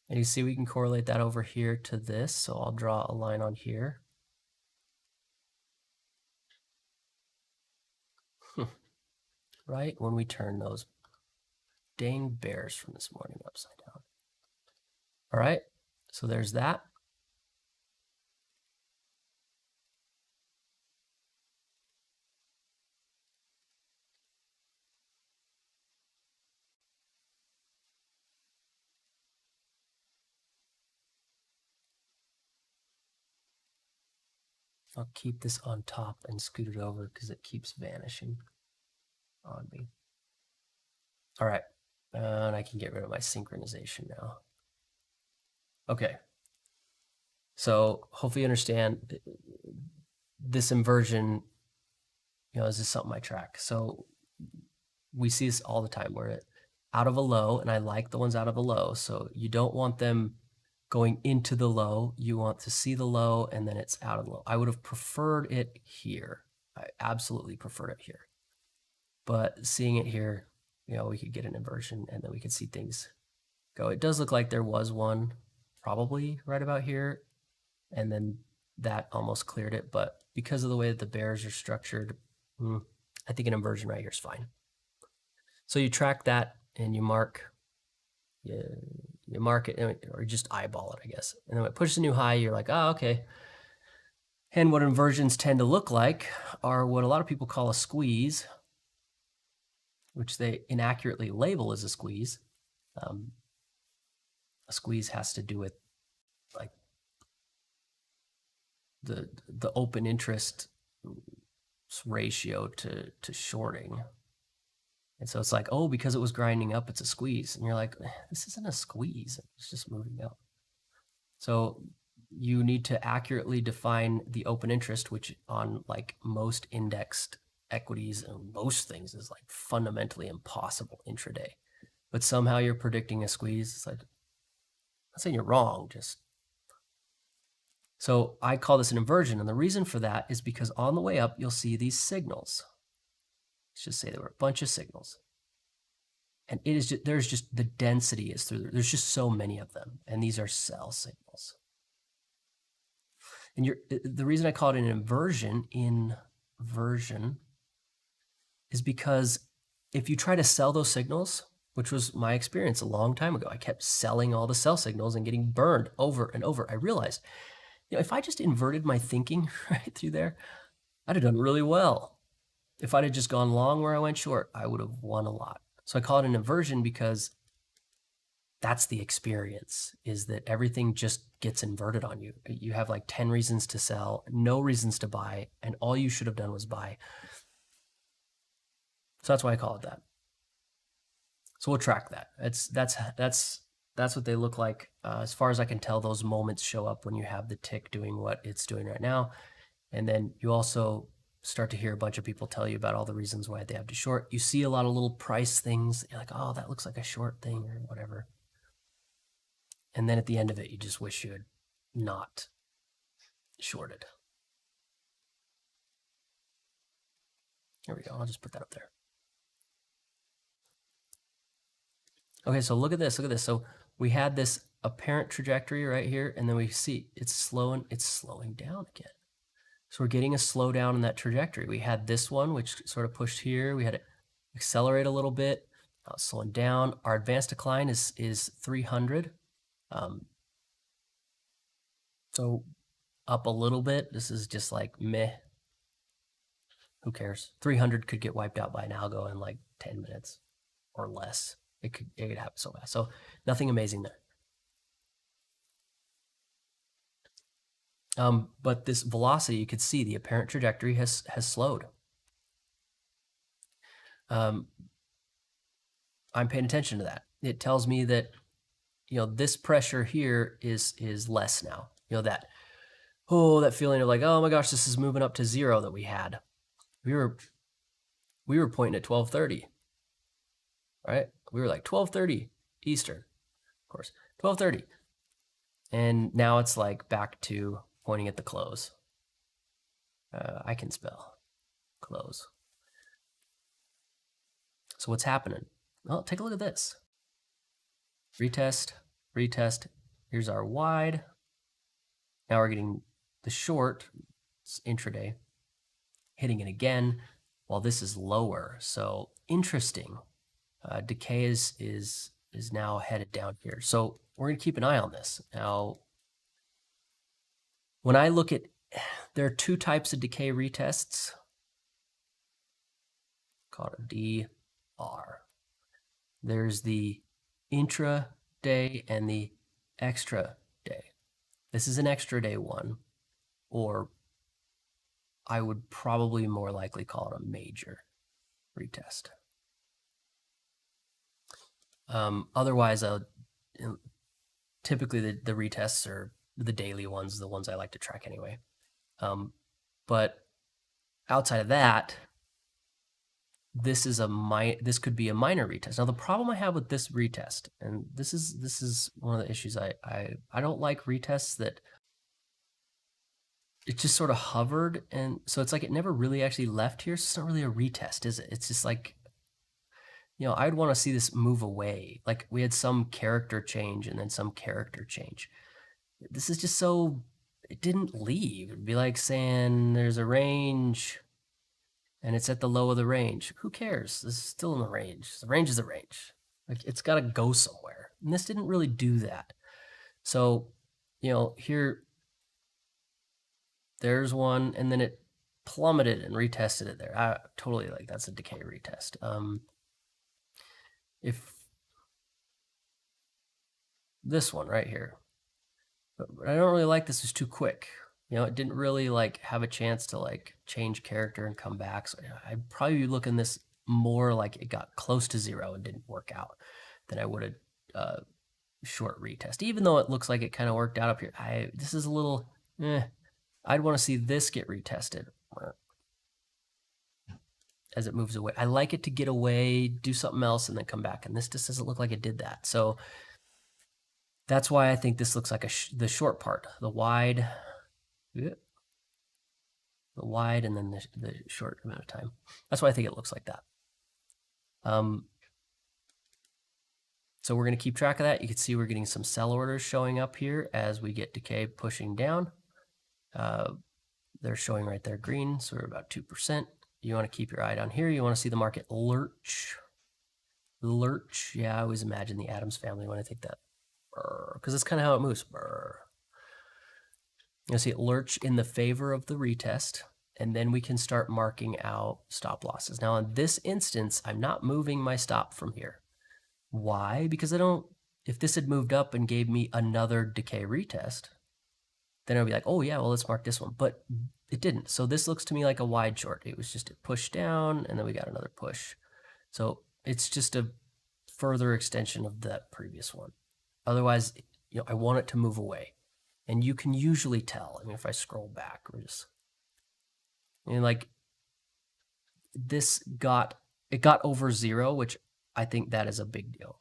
And you see we can correlate that over here to this. So I'll draw a line on here. Right when we turn those dang bears from this morning upside down. All right, so there's that. I'll keep this on top and scoot it over because it keeps vanishing on me. All right, and I can get rid of my synchronization now. Okay, so hopefully you understand this inversion, you know, is this something I track? So we see this all the time where it out of a low, and I like the ones out of a low. So you don't want them going into the low. You want to see the low and then it's out of the low. I would have preferred it here. I absolutely preferred it here. But seeing it here, you know, we could get an inversion and then we could see things go. It does look like there was one probably right about here, and then that almost cleared it. But because of the way that the bears are structured, I think an inversion right here is fine. So you track that and you mark it, or just eyeball it, I guess. And then when it pushes a new high, you're like, oh, okay. And what inversions tend to look like are what a lot of people call a squeeze, which they inaccurately label as a squeeze. A squeeze has to do with like the open interest ratio to shorting. And so it's like, oh, because it was grinding up, it's a squeeze. And you're like, this isn't a squeeze. It's just moving up. So you need to accurately define the open interest, which on like most indexed equities and most things is like fundamentally impossible intraday. But somehow you're predicting a squeeze. It's like, I'm not saying you're wrong, just. So I call this an inversion. And the reason for that is because on the way up, you'll see these signals. Let's just say there were a bunch of signals. And it is just, there's just, the density is through, there's just so many of them. And these are sell signals. And the reason I call it an inversion is because if you try to sell those signals, which was my experience a long time ago, I kept selling all the sell signals and getting burned over and over. I realized, if I just inverted my thinking right through there, I'd have done really well. If I'd have just gone long where I went short, I would have won a lot. So I call it an inversion because that's the experience, is that everything just gets inverted on you. You have like 10 reasons to sell, no reasons to buy, and all you should have done was buy. So that's why I call it that. So we'll track that. That's what they look like. As far as I can tell, those moments show up when you have the tick doing what it's doing right now. And then you also start to hear a bunch of people tell you about all the reasons why they have to short. You see a lot of little price things. You're like, oh, that looks like a short thing or whatever. And then at the end of it, you just wish you had not shorted. Here we go. I'll just put that up there. Okay, so look at this. Look at this. So we had this apparent trajectory right here, and then we see it's slowing down again. So we're getting a slowdown in that trajectory. We had this one, which sort of pushed here. We had it accelerate a little bit. Now it's slowing down. Our advanced decline is 300. So up a little bit. This is just like meh. Who cares? 300 could get wiped out by an algo in like 10 minutes or less. It could happen so fast. So nothing amazing there. But this velocity, you could see the apparent trajectory has slowed. I'm paying attention to that. It tells me that, this pressure here is less now. That feeling of like, oh my gosh, this is moving up to zero that we had. We were pointing at 12:30, right? We were like 12:30 Eastern, of course, 12:30. And now it's like back to pointing at the close. I can spell close. So what's happening? Well, take a look at this. Retest, retest. Here's our wide. Now we're getting the short, it's intraday, hitting it again while this is lower. So interesting. Decay is now headed down here. So we're going to keep an eye on this. Now, when I look at, there are two types of decay retests, called a DR. There's the intraday and the extra day. This is an extra day one, or I would probably more likely call it a major retest. Otherwise, typically the retests are the daily ones, the ones I like to track anyway. But outside of that, this could be a minor retest. Now the problem I have with this retest, and this is one of the issues I don't like retests that it just sort of hovered, and so it's like it never really actually left here. So it's not really a retest, is it? It's just like, I'd want to see this move away. Like we had some character change and then some character change. This is just so, it didn't leave. It'd be like saying there's a range and it's at the low of the range. Who cares? This is still in the range. The range is the range. Like, it's got to go somewhere. And this didn't really do that. So, you know, here, there's one, and then it plummeted and retested it there. I totally, like, that's a decay retest. If this one right here, but I don't really like this. It's too quick. You know, it didn't really like have a chance to like change character and come back. So I'd probably be looking this more like it got close to 0 and didn't work out than I would have short retest. Even though it looks like it kind of worked out up here, this is a little, I'd want to see this get retested as it moves away. I like it to get away, do something else, and then come back. And this just doesn't look like it did that. So that's why I think this looks like the short part, the wide, and then the short amount of time. That's why I think it looks like that. So we're going to keep track of that. You can see we're getting some sell orders showing up here as we get decay pushing down. They're showing right there green, so we're about 2%. You want to keep your eye down here. You want to see the market lurch. Lurch. Yeah, I always imagine the Addams family when I think that. Because that's kind of how it moves. You'll see it lurch in the favor of the retest, and then we can start marking out stop losses. Now, in this instance, I'm not moving my stop from here. Why? Because if this had moved up and gave me another decay retest, then I'd be like, oh yeah, well, let's mark this one. But it didn't. So this looks to me like a wide short. It was just a push down, and then we got another push. So it's just a further extension of that previous one. Otherwise, you know, I want it to move away. And you can usually tell. I mean, if I scroll back, we're just, I mean, like, it got over 0, which I think that is a big deal.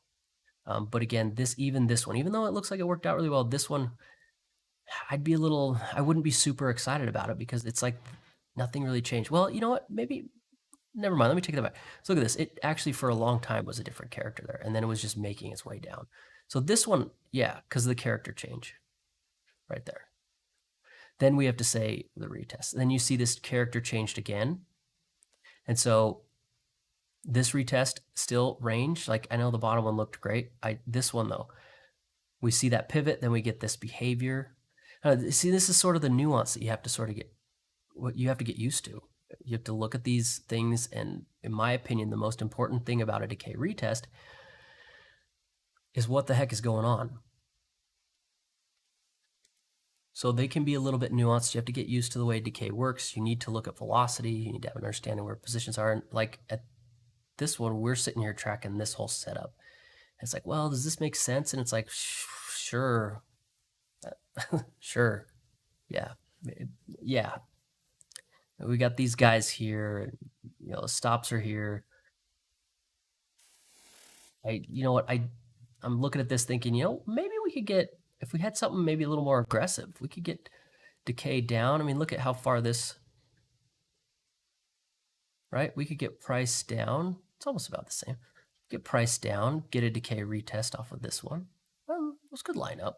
But again, even this one, even though it looks like it worked out really well, this one, I wouldn't be super excited about it because it's like nothing really changed. Well, you know what? Maybe, never mind. Let me take that back. So look at this. It actually for a long time was a different character there, and then it was just making its way down. So this one, yeah, because of the character change right there. Then we have to say the retest. Then you see this character changed again. And so this retest still range. Like, I know the bottom one looked great. This one though, we see that pivot, then we get this behavior. See, this is sort of the nuance that you have to sort of get used to. You have to look at these things, and in my opinion, the most important thing about a decay retest is what the heck is going on. So they can be a little bit nuanced. You have to get used to the way decay works. You need to look at velocity. You need to have an understanding where positions are. And like at this one, we're sitting here tracking this whole setup. It's like, well, does this make sense? And it's like, sure. Sure. Yeah. Yeah. We got these guys here. You know, the stops are here. You know what? I'm looking at this thinking, you know, maybe we could get, if we had something maybe a little more aggressive, we could get decay down. I mean, look at how far this, right? We could get price down. It's almost about the same. Get price down, get a decay retest off of this one. Well, it was a good lineup.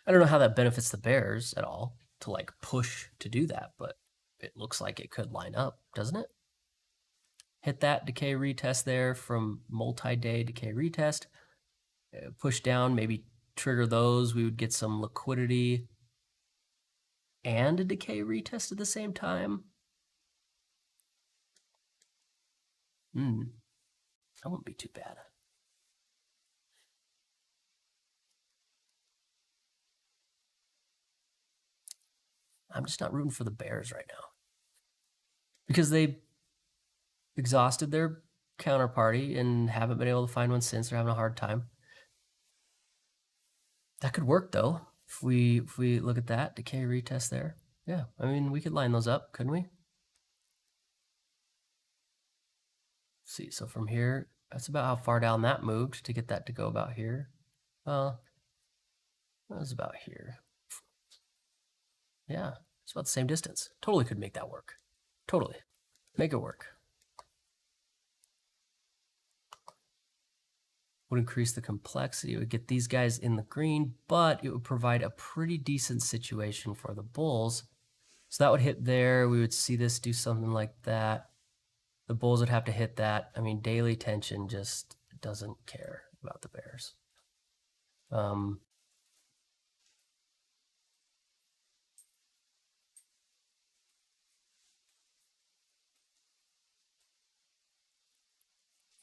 I don't know how that benefits the bears at all to like push to do that, but it looks like it could line up, doesn't it? Hit that decay retest there from multi-day decay retest. Push down, maybe trigger those. We would get some liquidity and a decay retest at the same time. That wouldn't be too bad. I'm just not rooting for the bears right now because they exhausted their counterparty and haven't been able to find one since. They're having a hard time. That could work though. If we look at that decay retest there. Yeah, I mean, we could line those up, couldn't we? See, so from here, that's about how far down that moved to get that to go about here. Well, that was about here. Yeah, it's about the same distance. Totally could make that work. Totally. Make it work. Would increase the complexity. It would get these guys in the green, but it would provide a pretty decent situation for the bulls. So that would hit there. We would see this do something like that. The bulls would have to hit that. I mean, daily tension just doesn't care about the bears.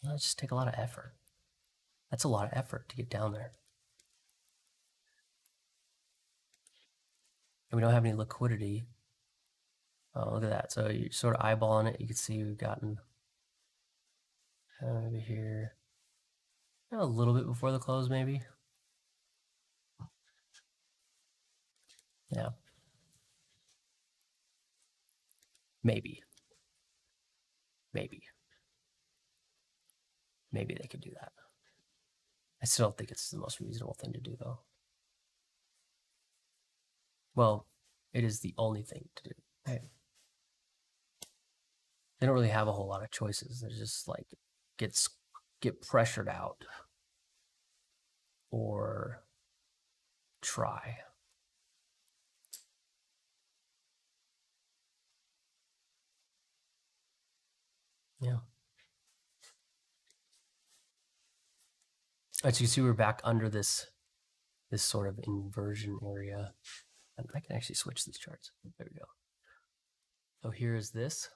It just take a lot of effort. That's a lot of effort to get down there. And we don't have any liquidity. Oh, look at that. So you're sort of eyeballing it. You can see we've gotten maybe here a little bit before the close, maybe. Yeah. Maybe. Maybe they could do that. I still don't think it's the most reasonable thing to do, though. Well, it is the only thing to do. Hey. They don't really have a whole lot of choices. They're just like get pressured out or try. Yeah. As you see, we're back under this sort of inversion area. And I can actually switch these charts. There we go. So here is this.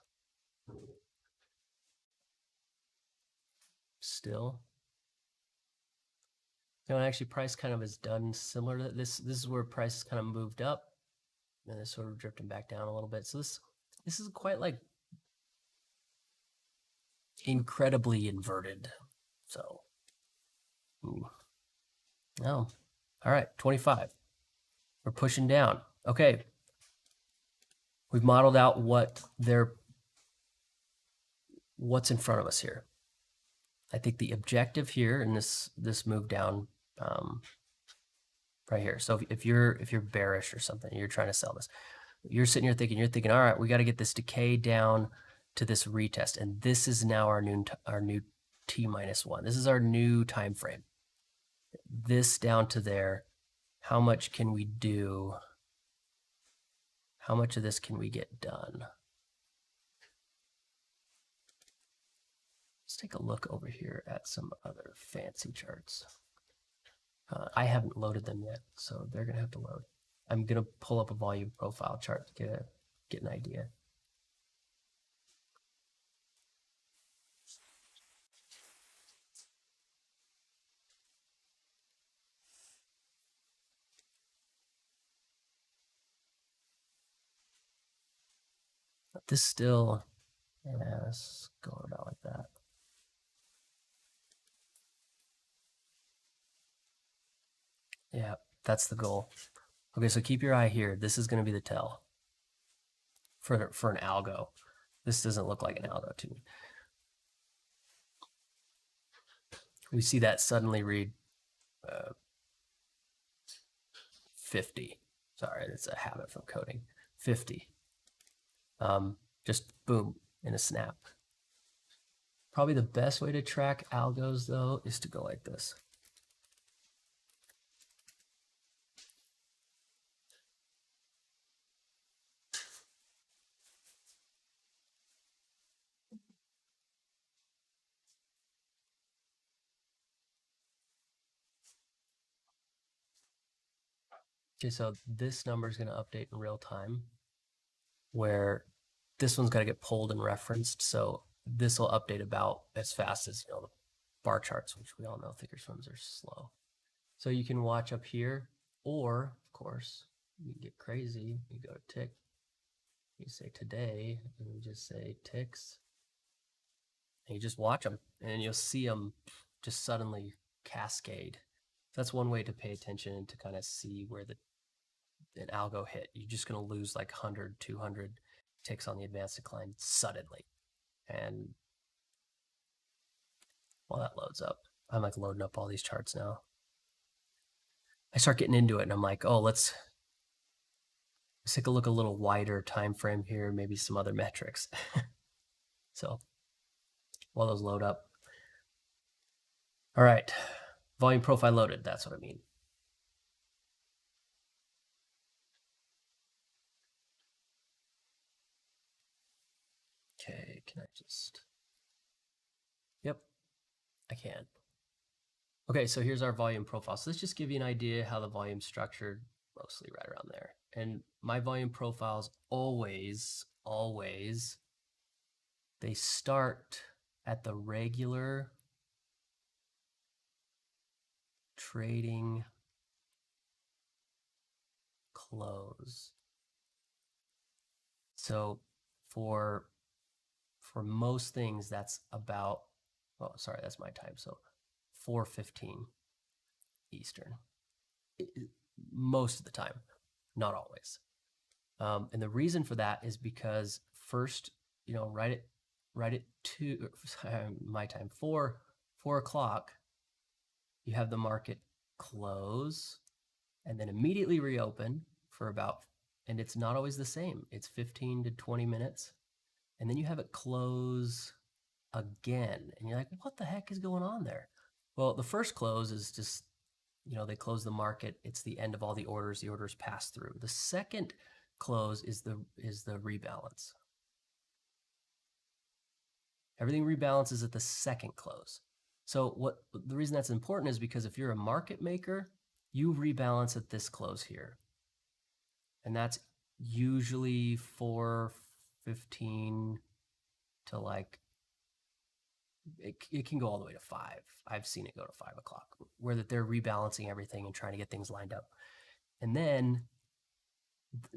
Still. You know, actually price kind of is done similar to this. This is where price kind of moved up and it's sort of drifting back down a little bit. So this is quite like incredibly inverted. So, ooh. Oh, all right, 25. We're pushing down. Okay. We've modeled out what's in front of us here. I think the objective here in this move down right here. So if you're bearish or something, you're trying to sell this, you're sitting here thinking, all right, we got to get this decay down to this retest, and this is now our new T-1. This is our new time frame. This down to there. How much can we do? How much of this can we get done? Let's take a look over here at some other fancy charts. I haven't loaded them yet, so they're going to have to load. I'm going to pull up a volume profile chart to get an idea. This still is going about like that. Yeah, that's the goal. Okay, so keep your eye here. This is going to be the tell for an algo. This doesn't look like an algo to me. We see that suddenly read 50. Sorry, it's a habit from coding. 50. Just boom, in a snap. Probably the best way to track algos, though, is to go like this. Okay, so this number is going to update in real time, where this one's got to get pulled and referenced. So this will update about as fast as, the bar charts, which we all know thinkorswims are slow. So you can watch up here, or of course, you can get crazy. You go to tick, you say today, and you just say ticks, and you just watch them, and you'll see them just suddenly cascade. That's one way to pay attention and to kind of see where an algo hit. You're just going to lose like 100, 200 ticks on the advanced decline suddenly. And while that loads up, I'm like loading up all these charts now. I start getting into it and I'm like, oh, let's take a look a little wider time frame here, maybe some other metrics. So while those load up. All right, volume profile loaded, that's what I mean. Okay, can I just I can. Okay, so here's our volume profile. So let's just give you an idea how the volume's structured, mostly right around there. And my volume profiles always, they start at the regular trading close. So for most things, that's about, oh, sorry, that's my time. So 4:15 Eastern, most of the time, not always. And the reason for that is because first, right at my time, 4 o'clock, you have the market close and then immediately reopen for about, and it's not always the same. It's 15 to 20 minutes. And then you have it close again. And you're like, what the heck is going on there? Well, the first close is just, they close the market. It's the end of all the orders. The orders pass through. The second close is the rebalance. Everything rebalances at the second close. So the reason that's important is because if you're a market maker, you rebalance at this close here. And that's usually 4:15 to like, it can go all the way to 5. I've seen it go to 5 o'clock, where that they're rebalancing everything and trying to get things lined up. And then,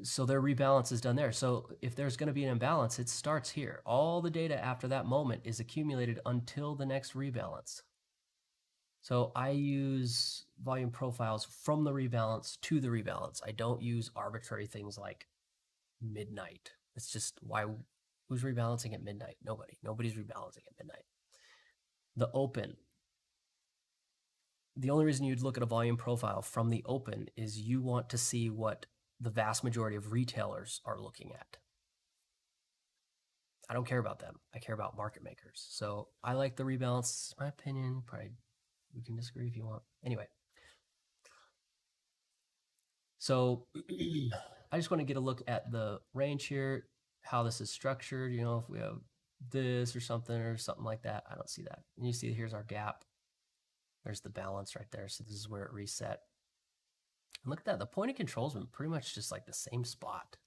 so their rebalance is done there. So if there's going to be an imbalance, it starts here. All the data after that moment is accumulated until the next rebalance. So I use volume profiles from the rebalance to the rebalance. I don't use arbitrary things like midnight. It's just, who's rebalancing at midnight? Nobody's rebalancing at midnight. The open. The only reason you'd look at a volume profile from the open is you want to see what the vast majority of retailers are looking at. I don't care about them. I care about market makers. So I like the rebalance. My opinion, probably we can disagree if you want. Anyway. So I just want to get a look at the range here, how this is structured. If we have this or something like that, I don't see that. And you see here's our gap. There's the balance right there. So this is where it reset. And look at that. The point of control has been pretty much just like the same spot.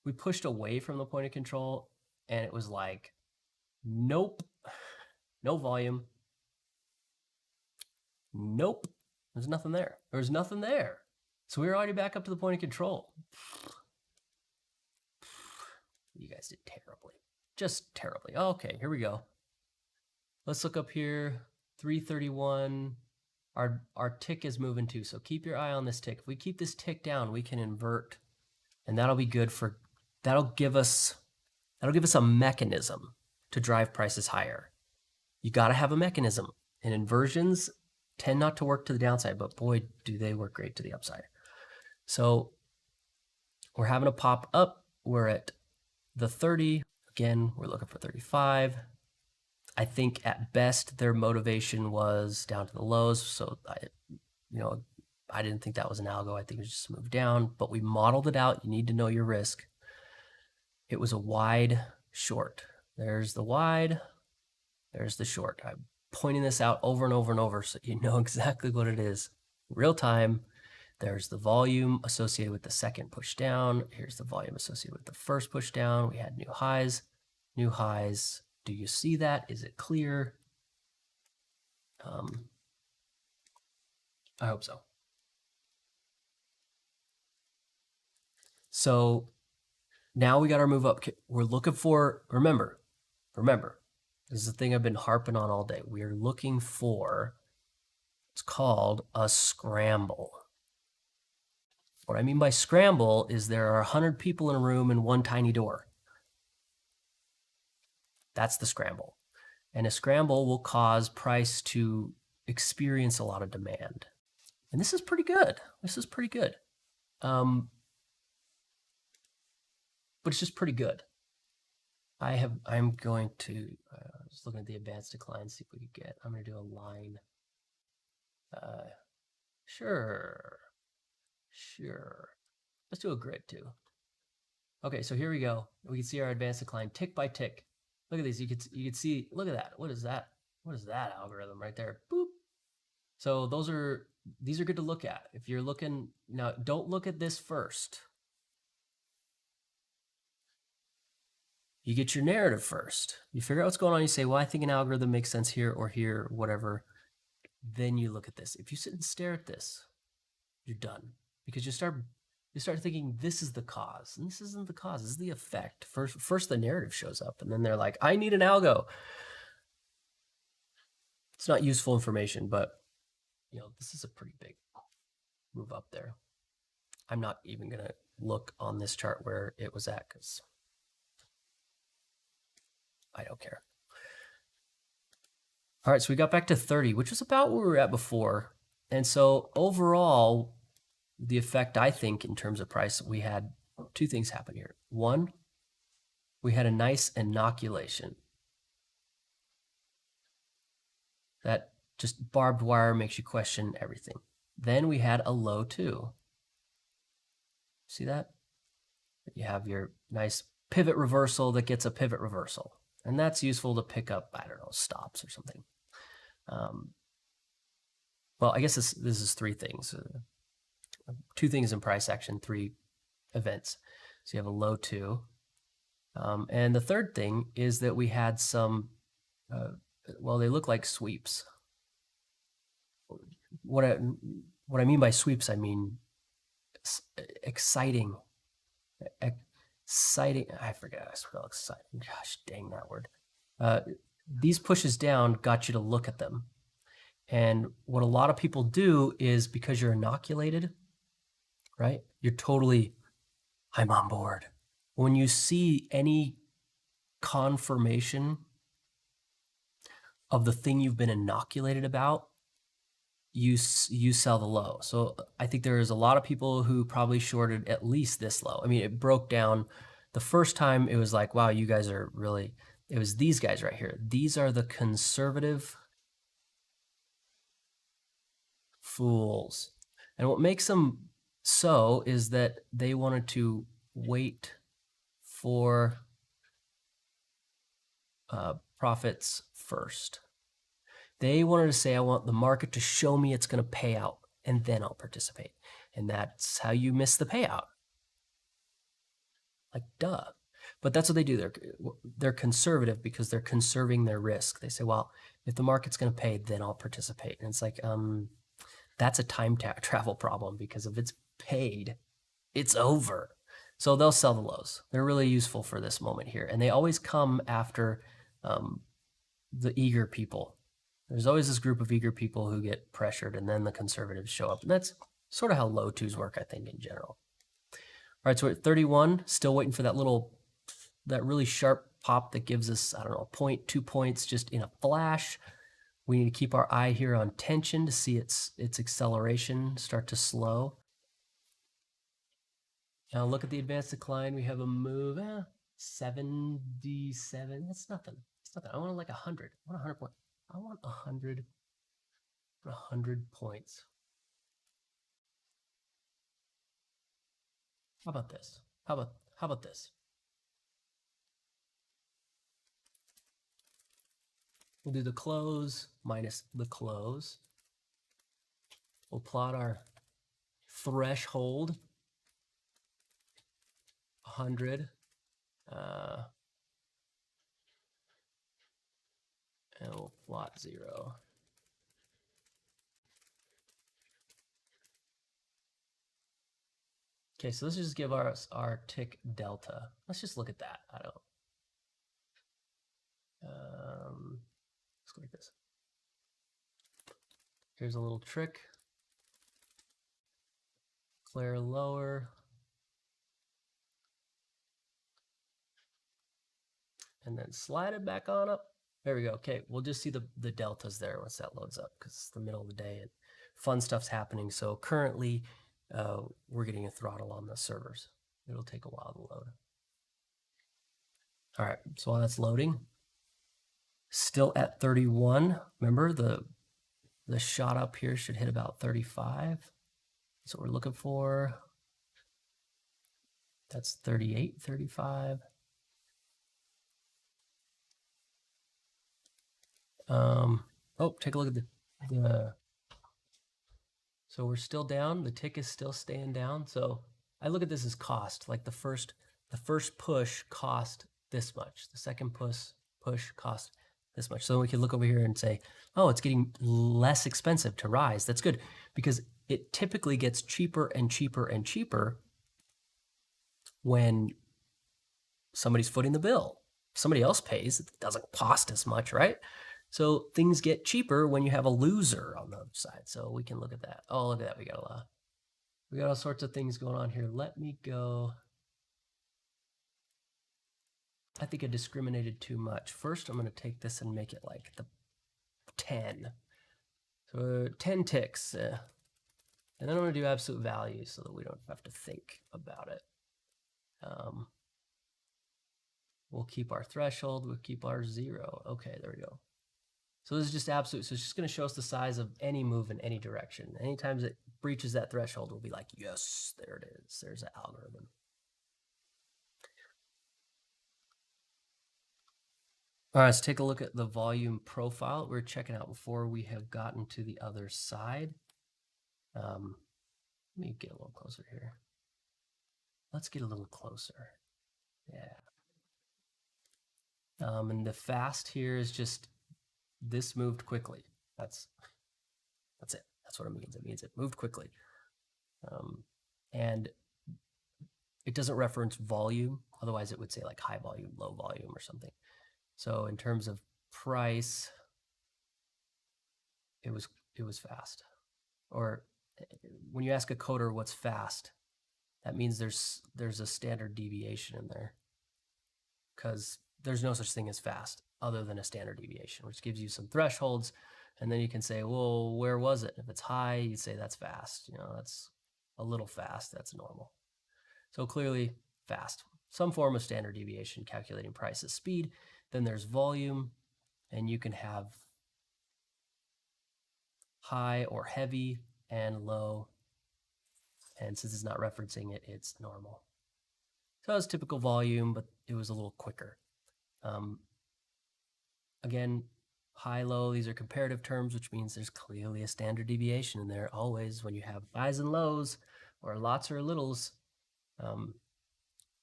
We pushed away from the point of control and it was like, nope, no volume. Nope, there's nothing there. There's nothing there. So we were already back up to the point of control. You guys did terribly. Just terribly. Okay, here we go. Let's look up here. 331. Our tick is moving too, so keep your eye on this tick. If we keep this tick down, we can invert, and that'll be good for, that'll give us a mechanism to drive prices higher. You got to have a mechanism, and inversions tend not to work to the downside, but boy, do they work great to the upside. So we're having a pop up. We're at the 30. Again, we're looking for 35. I think at best their motivation was down to the lows. So I didn't think that was an algo. I think it was just a move down, but we modeled it out. You need to know your risk. It was a wide short. There's the wide, there's the short. I'm pointing this out over and over and over so you know exactly what it is. Real time. There's the volume associated with the second push down. Here's the volume associated with the first push down. We had new highs, new highs. Do you see that? Is it clear? I hope so. So now we got our move up. We're looking for, remember, this is the thing I've been harping on all day. We are looking for, it's called a scramble. What I mean by scramble is there are 100 people in a room and one tiny door. That's the scramble. And a scramble will cause price to experience a lot of demand. And this is pretty good. This is pretty good. But it's just pretty good. I'm going to, just looking at the advanced decline, see if we could get, I'm going to do a line. Sure. Let's do a grid too. Okay, so here we go. We can see our advanced decline tick by tick. Look at these. You could see, look at that. What is that? What is that algorithm right there? Boop. So these are good to look at. If you're looking, now don't look at this first. You get your narrative first. You figure out what's going on. You say, well, I think an algorithm makes sense here or here, whatever. Then you look at this. If you sit and stare at this, you're done, because you start thinking this is the cause, and this isn't the cause. This is the effect. First the narrative shows up, and then they're like, I need an algo. It's not useful information, but this is a pretty big move up there. I'm not even gonna look on this chart where it was at because I don't care. All right, so we got back to 30, which was about where we were at before. And so overall, the effect, I think, in terms of price, we had two things happen here. One, we had a nice inoculation. That just barbed wire makes you question everything. Then we had a low too. See that? You have your nice pivot reversal that gets a pivot reversal. And that's useful to pick up, I don't know, stops or something. Well, I guess this is three things. Two things in price action, three events. So you have a low two. And the third thing is that we had some, well, they look like sweeps. What I mean by sweeps, I mean exciting. Exciting, I forget, I spell exciting. Gosh, dang that word. These pushes down got you to look at them. And what a lot of people do is, because you're inoculated, right? You're totally, I'm on board. When you see any confirmation of the thing you've been inoculated about, you sell the low. So I think there is a lot of people who probably shorted at least this low. I mean, it broke down. The first time it was like, wow, you guys are really, it was these guys right here. These are the conservative fools. And what makes them so is that they wanted to wait for profits first. They wanted to say, I want the market to show me it's going to pay out, and then I'll participate. And that's how you miss the payout. Like, duh. But that's what they do. They're conservative because they're conserving their risk. They say, well, if the market's going to pay, then I'll participate. And it's like, that's a time travel problem, because if it's paid, it's over. So they'll sell the lows. They're really useful for this moment here. And they always come after the eager people. There's always this group of eager people who get pressured, and then the conservatives show up. And that's sort of how low twos work, I think, in general. All right, so we're at 31, still waiting for that really sharp pop that gives us, I don't know, a point, 2 points just in a flash. We need to keep our eye here on tension to see its acceleration start to slow. Now look at the advanced decline. We have a move, 77. That's nothing. It's nothing. I want like 100. I want 100 points. I want 100 points. How about this? How about this? We'll do the close minus the close. We'll plot our threshold, 100. And we'll plot 0. Okay, so let's just give us our tick delta. Let's just look at that. Let's go like this. Here's a little trick. Clear lower. And then slide it back on up. There we go. Okay, we'll just see the deltas there once that loads up, because it's the middle of the day and fun stuff's happening. So currently, we're getting a throttle on the servers. It'll take a while to load. All right, so while that's loading, still at 31. Remember, the shot up here should hit about 35. That's what we're looking for. That's 38, 35. Oh, take a look at the so we're still down. The tick is still staying down. So I look at this as cost. Like the first push cost this much. The second push cost this much. So we can look over here and say, oh, it's getting less expensive to rise. That's good because it typically gets cheaper and cheaper and cheaper when somebody's footing the bill. If somebody else pays, it doesn't cost as much, right? So things get cheaper when you have a loser on the other side. So we can look at that. Oh, look at that. We got all sorts of things going on here. Let me go. I think I discriminated too much. First, I'm going to take this and make it like the 10. So 10 ticks. And then I'm going to do absolute value so that we don't have to think about it. We'll keep our threshold. We'll keep our 0. Okay, there we go. So this is just absolute. So it's just going to show us the size of any move in any direction. Anytime it breaches that threshold, we'll be like, yes, there it is. There's the algorithm. All right, let's take a look at the volume profile we're checking out before we have gotten to the other side. Let me get a little closer here. Let's get a little closer. Yeah. And the fast here is just this moved quickly. That's it. That's what it means. It means it moved quickly. And it doesn't reference volume. Otherwise, it would say like high volume, low volume or something. So in terms of price, it was fast. Or when you ask a coder what's fast, that means there's a standard deviation in there, because there's no such thing as fast other than a standard deviation, which gives you some thresholds. And then you can say, well, where was it? If it's high, you say that's fast. You know, that's a little fast. That's normal. So clearly fast. Some form of standard deviation calculating price as speed. Then there's volume, and you can have high or heavy and low. And since it's not referencing it, it's normal. So it's typical volume, but it was a little quicker. Again, high, low, these are comparative terms, which means there's clearly a standard deviation in there. Always when you have highs and lows or lots or littles,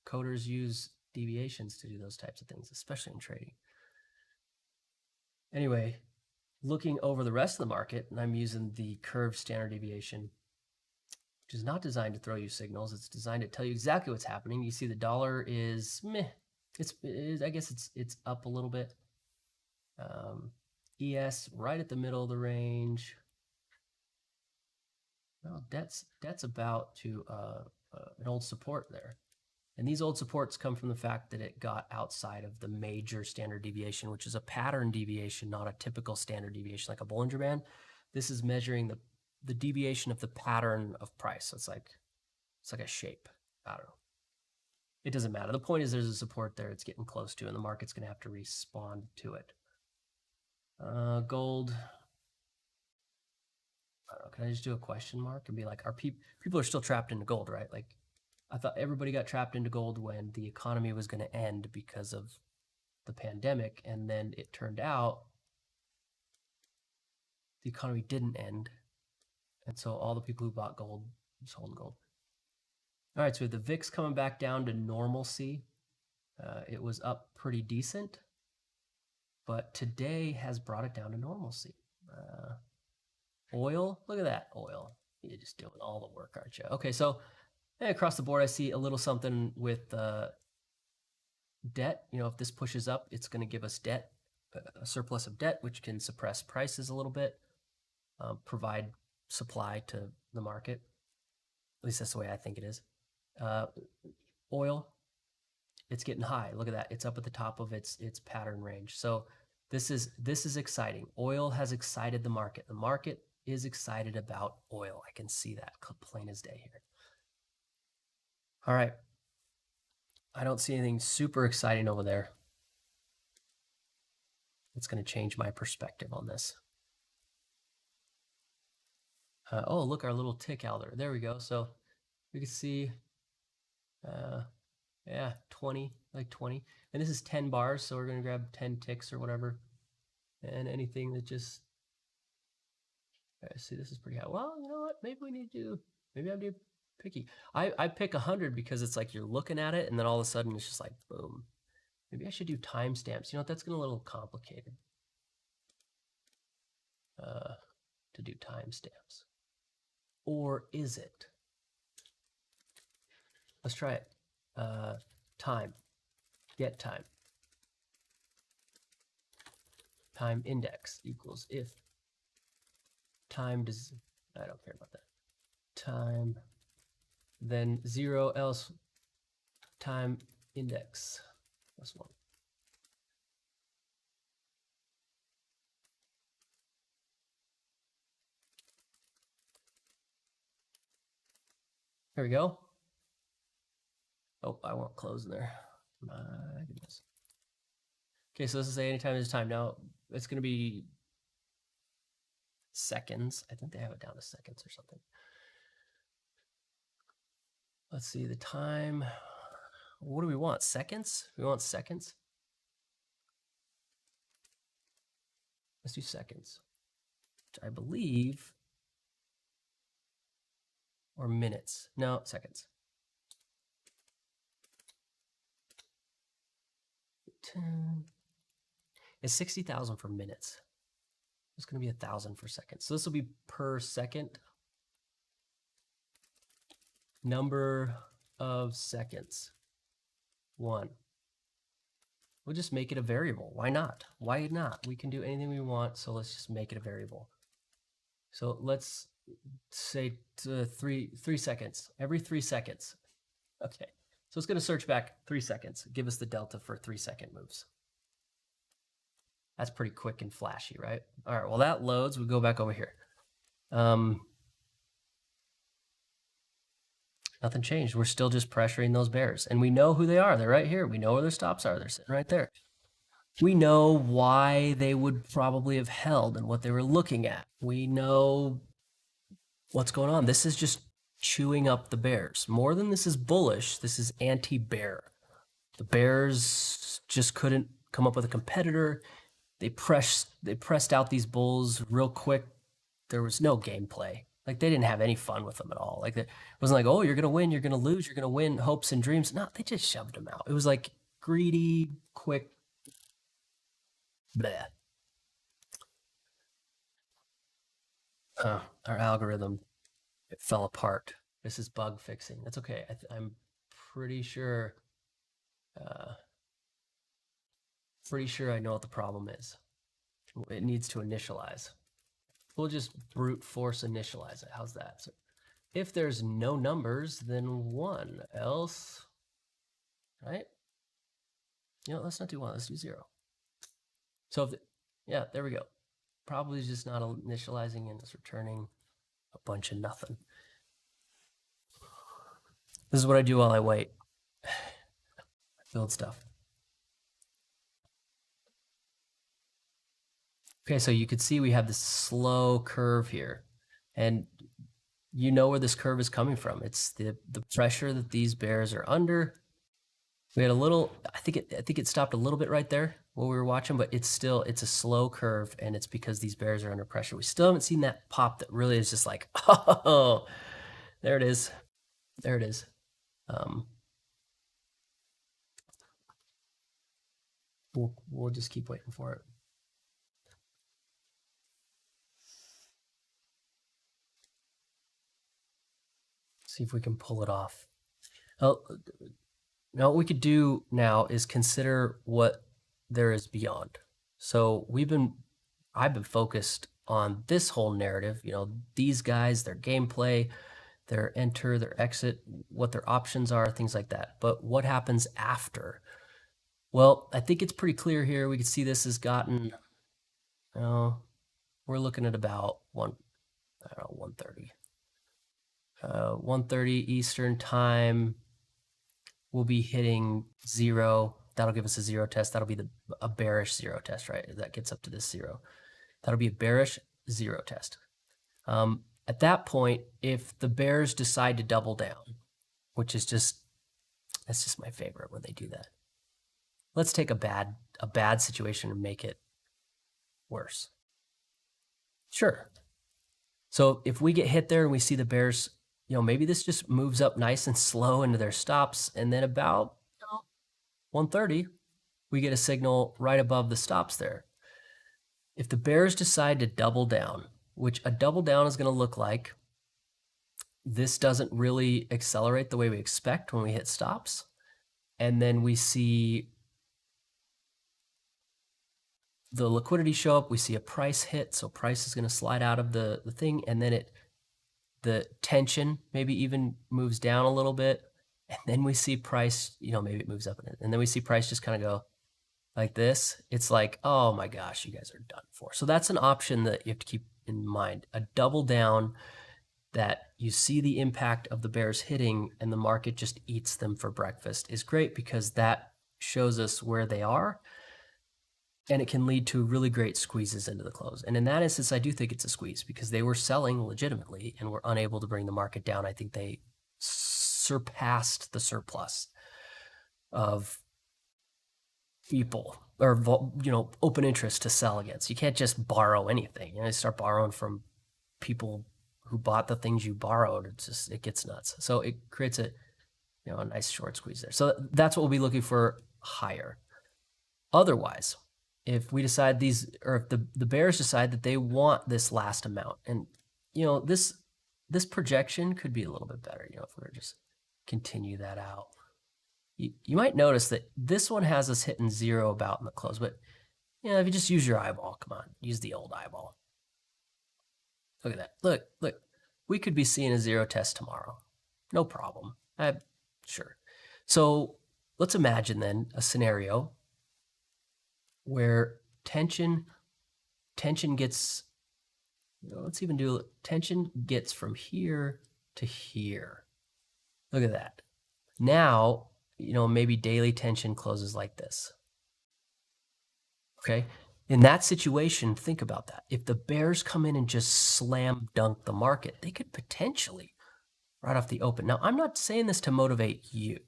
coders use deviations to do those types of things, especially in trading. Anyway, looking over the rest of the market, and I'm using the curved standard deviation, which is not designed to throw you signals. It's designed to tell you exactly what's happening. You see the dollar is meh. I guess it's up a little bit. ES right at the middle of the range. Well, debt's about to an old support there. And these old supports come from the fact that it got outside of the major standard deviation, which is a pattern deviation, not a typical standard deviation like a Bollinger Band. This is measuring the deviation of the pattern of price. So it's like a shape. I don't know. It doesn't matter. The point is there's a support there it's getting close to, and the market's going to have to respond to it. Gold. I don't know. Can I just do a question mark and be like, people are still trapped into gold, right? Like, I thought everybody got trapped into gold when the economy was going to end because of the pandemic, and then it turned out the economy didn't end, and so all the people who bought gold sold gold. All right, so the VIX coming back down to normalcy. It was up pretty decent, but today has brought it down to normalcy. Oil, look at that, oil. You're just doing all the work, aren't you? Okay, so across the board, I see a little something with debt. You know, if this pushes up, it's going to give us debt, a surplus of debt, which can suppress prices a little bit, provide supply to the market. At least that's the way I think it is. Oil, it's getting high. Look at that. It's up at the top of its pattern range. So this is exciting. Oil has excited the market. The market is excited about oil. I can see that plain as day here. All right. I don't see anything super exciting over there. It's going to change my perspective on this. Oh, look, our little tick elder. There we go. So we can see, yeah, 20, like 20. And this is 10 bars, so we're going to grab 10 ticks or whatever. And anything that just, I see this is pretty high. Well, you know what? Maybe we need to, maybe I'm too picky. I pick 100 because it's like you're looking at it and then all of a sudden it's just like, boom. Maybe I should do timestamps. You know what? That's getting a little complicated to do timestamps. Or is it? Let's try it. Time. Get time. Time index equals if time does, I don't care about that. Time, then 0 else time index plus 1. There we go. Oh, I won't close in there. My goodness. Okay, so this is anytime there's time. Now it's going to be seconds. I think they have it down to seconds or something. Let's see the time. What do we want? Seconds? We want seconds? Let's do seconds, which I believe, or minutes. No, seconds. 10. It's 60,000 for minutes. It's going to be 1,000 for seconds. So this will be per second. Number of seconds. 1. We'll just make it a variable. Why not? Why not? We can do anything we want, so let's just make it a variable. So let's say 3 seconds. Every 3 seconds. Okay. So it's going to search back 3 seconds. Give us the delta for 3-second moves. That's pretty quick and flashy, right? All right, well, that loads. We go back over here. Nothing changed. We're still just pressuring those bears. And we know who they are. They're right here. We know where their stops are. They're sitting right there. We know why they would probably have held and what they were looking at. We know what's going on. This is just chewing up the bears. More than this is bullish, this is anti-bear. The bears just couldn't come up with a competitor. They pressed out these bulls real quick. There was no gameplay. Like, they didn't have any fun with them at all. Like, it wasn't like, oh, you're going to win, you're going to lose, you're going to win, hopes and dreams. No, they just shoved them out. It was like greedy, quick, bleh. Our algorithm, it fell apart. This is bug fixing. That's okay. I'm pretty sure I know what the problem is. It needs to initialize. We'll just brute force initialize it. How's that? So if there's no numbers, then 1. Else, right? You know, let's not do 1. Let's do 0. So, yeah, there we go. Probably just not initializing and it's returning a bunch of nothing. This is what I do while I wait. I build stuff. Okay, so you could see we have this slow curve here. And you know where this curve is coming from. It's the pressure that these bears are under. We had a little, I think it stopped a little bit right there while we were watching, but it's a slow curve, and it's because these bears are under pressure. We still haven't seen that pop that really is just like, oh, there it is. There it is. We'll just keep waiting for it. See if we can pull it off. Oh, now what we could do now is consider what there is beyond. So I've been focused on this whole narrative, you know, these guys, their gameplay, their enter, their exit, what their options are, things like that. But what happens after? Well, I think it's pretty clear here. We can see this has gotten, we're looking at about 1:30. 1:30 Eastern time. We'll be hitting 0. That'll give us a 0 test. That'll be a bearish 0 test, right? That gets up to this 0. That'll be a bearish 0 test. At that point, if the bears decide to double down, which is that's just my favorite when they do that. Let's take a bad situation and make it worse. Sure. So if we get hit there and we see the bears, maybe this just moves up nice and slow into their stops, and then about 130, we get a signal right above the stops there. If the bears decide to double down, which a double down is going to look like, this doesn't really accelerate the way we expect when we hit stops. And then we see the liquidity show up, we see a price hit, so price is going to slide out of the thing, and then the tension maybe even moves down a little bit, and then we see price, maybe it moves up, and then we see price just kind of go like this. It's like, oh my gosh, you guys are done for. So that's an option that you have to keep in mind. A double down that you see the impact of the bears hitting and the market just eats them for breakfast is great, because that shows us where they are, and it can lead to really great squeezes into the close. And in that instance, I do think it's a squeeze, because they were selling legitimately and were unable to bring the market down. I think they surpassed the surplus of people, or open interest to sell against. You can't just borrow anything. You start borrowing from people who bought the things you borrowed. It gets nuts. So it creates a nice short squeeze there. So that's what we'll be looking for higher. Otherwise, if we decide if the bears decide that they want this last amount, and this projection could be a little bit better, if we were just continue that out. You might notice that this one has us hitting 0 about in the close, but if you just use your eyeball, come on, use the old eyeball. Look at that. Look, we could be seeing a 0 test tomorrow. No problem. Sure. So let's imagine then a scenario where tension gets, tension gets from here to here. Look at that. Now, maybe daily tension closes like this. Okay. In that situation, think about that. If the bears come in and just slam dunk the market, they could potentially right off the open. Now, I'm not saying this to motivate you.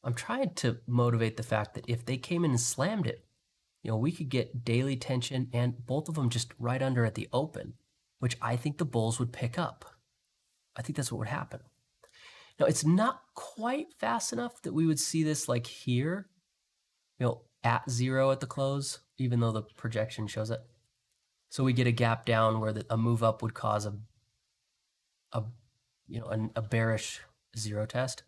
I'm trying to motivate the fact that if they came in and slammed it, we could get daily tension and both of them just right under at the open, which I think the bulls would pick up. I think that's what would happen. Now, it's not quite fast enough that we would see this like here, at 0 at the close, even though the projection shows it. So we get a gap down where a move up would cause a bearish 0 test.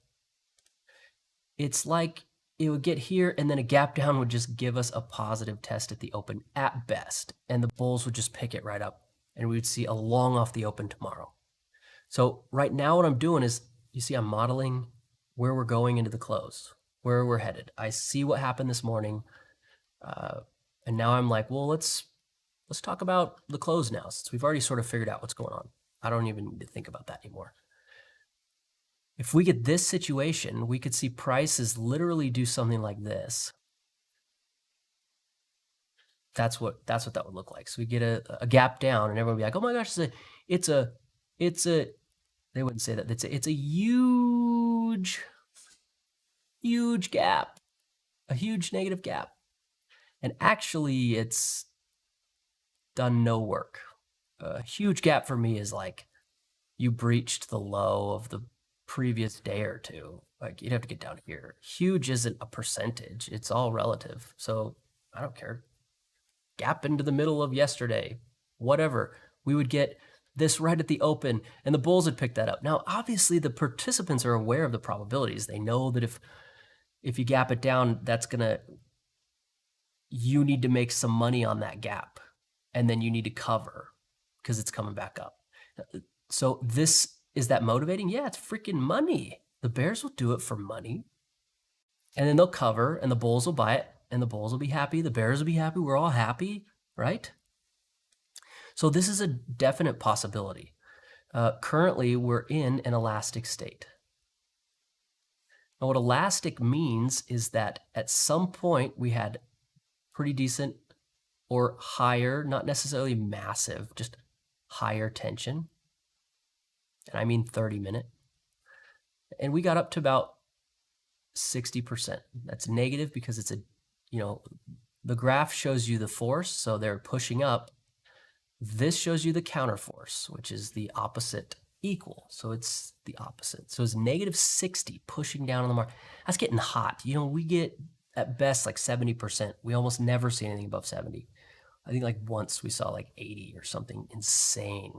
It's like it would get here, and then a gap down would just give us a positive test at the open at best, and the bulls would just pick it right up, and we would see a long off the open tomorrow. So right now what I'm doing is, you see I'm modeling where we're going into the close, where we're headed. I see what happened this morning, and now I'm like, well, let's talk about the close now, since we've already sort of figured out what's going on. I don't even need to think about that anymore. If we get this situation, we could see prices literally do something like this. That's what that would look like. So we get a gap down, and everyone would be like, oh my gosh, it's a they wouldn't say that. It's a huge gap, a huge negative gap. And actually, it's done no work. A huge gap for me is like you breached the low of the previous day or two. Like, you'd have to get down here. Huge isn't a percentage. It's all relative. So I don't care. Gap into the middle of yesterday, whatever. We would get this right at the open, and the bulls would pick that up. Now, obviously, the participants are aware of the probabilities. They know that if you gap it down, you need to make some money on that gap, and then you need to cover because it's coming back up. So is that motivating? Yeah, it's freaking money. The bears will do it for money, and then they'll cover, and the bulls will buy it, and the bulls will be happy. The bears will be happy. We're all happy, right? So this is a definite possibility. Currently, we're in an elastic state. Now, what elastic means is that at some point we had pretty decent or higher, not necessarily massive, just higher tension. And I mean 30-minute. And we got up to about 60%. That's negative because it's the graph shows you the force, so they're pushing up. This shows you the counterforce, which is the opposite equal. So it's the opposite. So it's negative 60 pushing down on the market. That's getting hot. You know, we get at best like 70%. We almost never see anything above 70. I think like once we saw like 80 or something insane.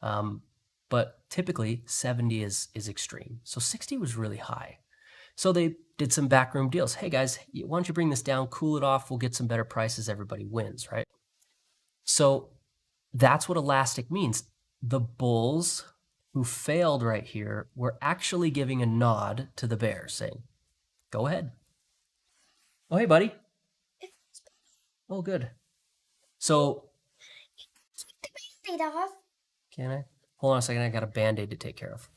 But typically 70 is extreme. So 60 was really high. So they did some backroom deals. Hey guys, why don't you bring this down, cool it off, we'll get some better prices, everybody wins, right? So that's what elastic means. The bulls who failed right here were actually giving a nod to the bears, saying, go ahead. Oh, hey, buddy. Oh, good. So, take the Band-Aid off. Can I? Hold on a second, I got a Band-Aid to take care of.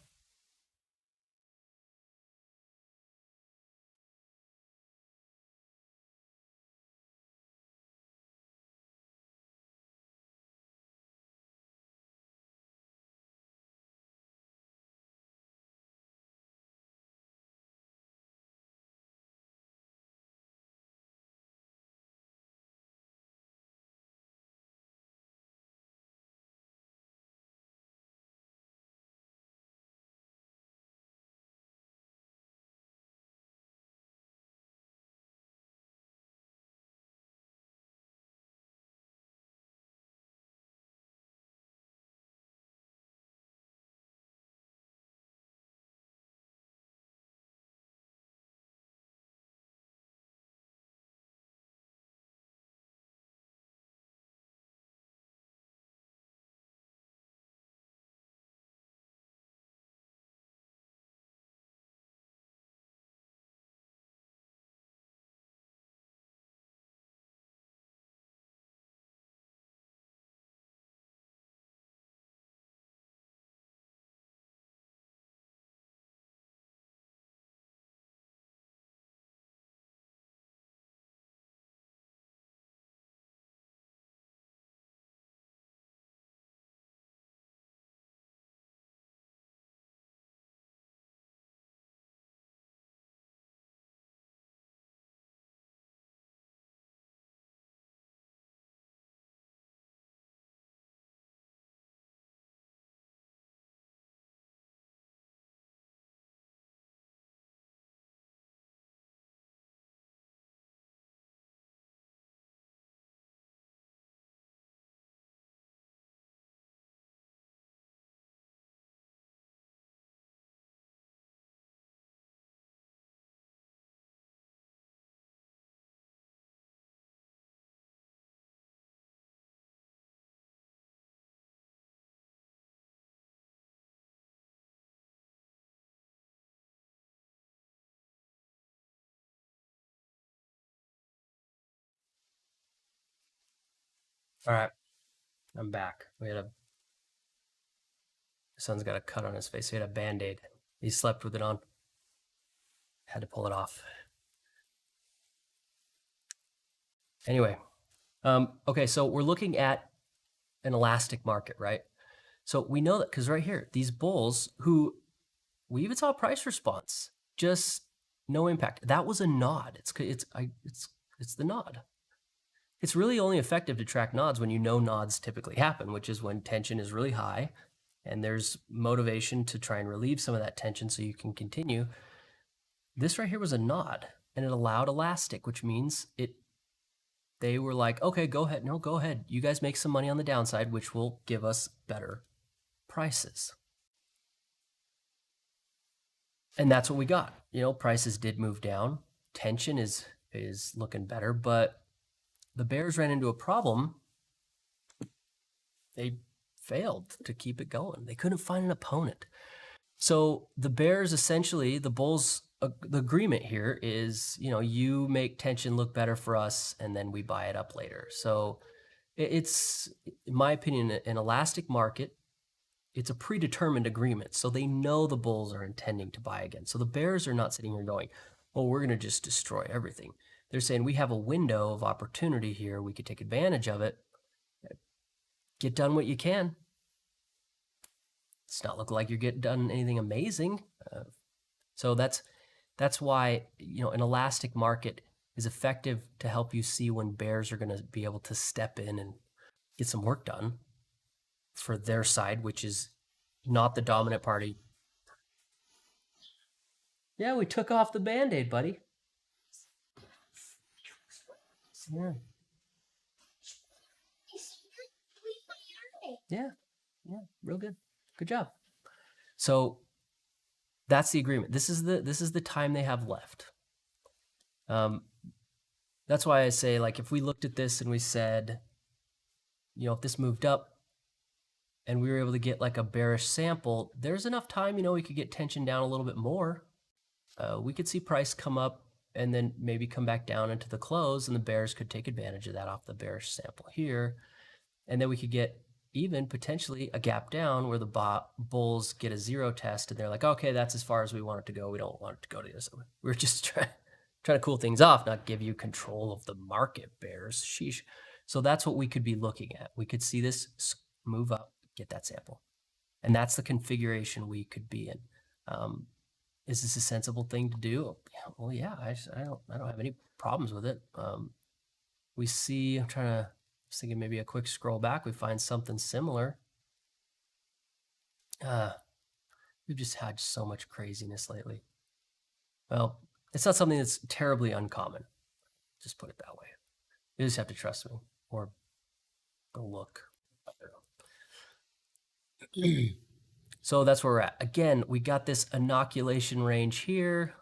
All right, I'm back. The son's got a cut on his face. He had a Band-Aid. He slept with it on. Had to pull it off. Anyway, okay, so we're looking at an elastic market, right? So we know that because right here, these bulls who we even saw a price response, just no impact. That was a nod. It's the nod. It's really only effective to track nods when you know nods typically happen, which is when tension is really high and there's motivation to try and relieve some of that tension so you can continue. This right here was a nod, and it allowed elastic, which means they were like, okay, go ahead. No, go ahead. You guys make some money on the downside, which will give us better prices. And that's what we got. You know, prices did move down. Tension is looking better, but the bears ran into a problem. They failed to keep it going. They couldn't find an opponent. So the bears essentially, the bulls, the agreement here is, you know, you make tension look better for us and then we buy it up later. So it's, in my opinion, an elastic market. It's a predetermined agreement. So they know the bulls are intending to buy again. So the bears are not sitting here going, well, we're going to just destroy everything. They're saying we have a window of opportunity here. We could take advantage of it. Get done what you can. It's not looking like you're getting done anything amazing. So that's why, you know, an elastic market is effective to help you see when bears are going to be able to step in and get some work done for their side, which is not the dominant party. Yeah, we took off the Band-Aid, buddy. Yeah. Yeah, real good. Good job. So that's the agreement. This is the time they have left. That's why I say, like, if we looked at this and we said, you know, if this moved up and we were able to get like a bearish sample, there's enough time, you know, we could get tension down a little bit more. We could see price come up and then maybe come back down into the close, and the bears could take advantage of that off the bearish sample here. And then we could get even potentially a gap down where the bulls get a zero test and they're like, okay, that's as far as we want it to go. We don't want it to go to this. We're just trying to cool things off, not give you control of the market, bears. Sheesh. So that's what we could be looking at. We could see this move up, get that sample. And that's the configuration we could be in. Is this a sensible thing to do? Well, yeah, I don't have any problems with it. We see, I'm thinking maybe a quick scroll back, we find something similar. We've just had so much craziness lately. Well, it's not something that's terribly uncommon. Just put it that way. You just have to trust me or go look. So that's where we're at. Again, we got this inoculation range here.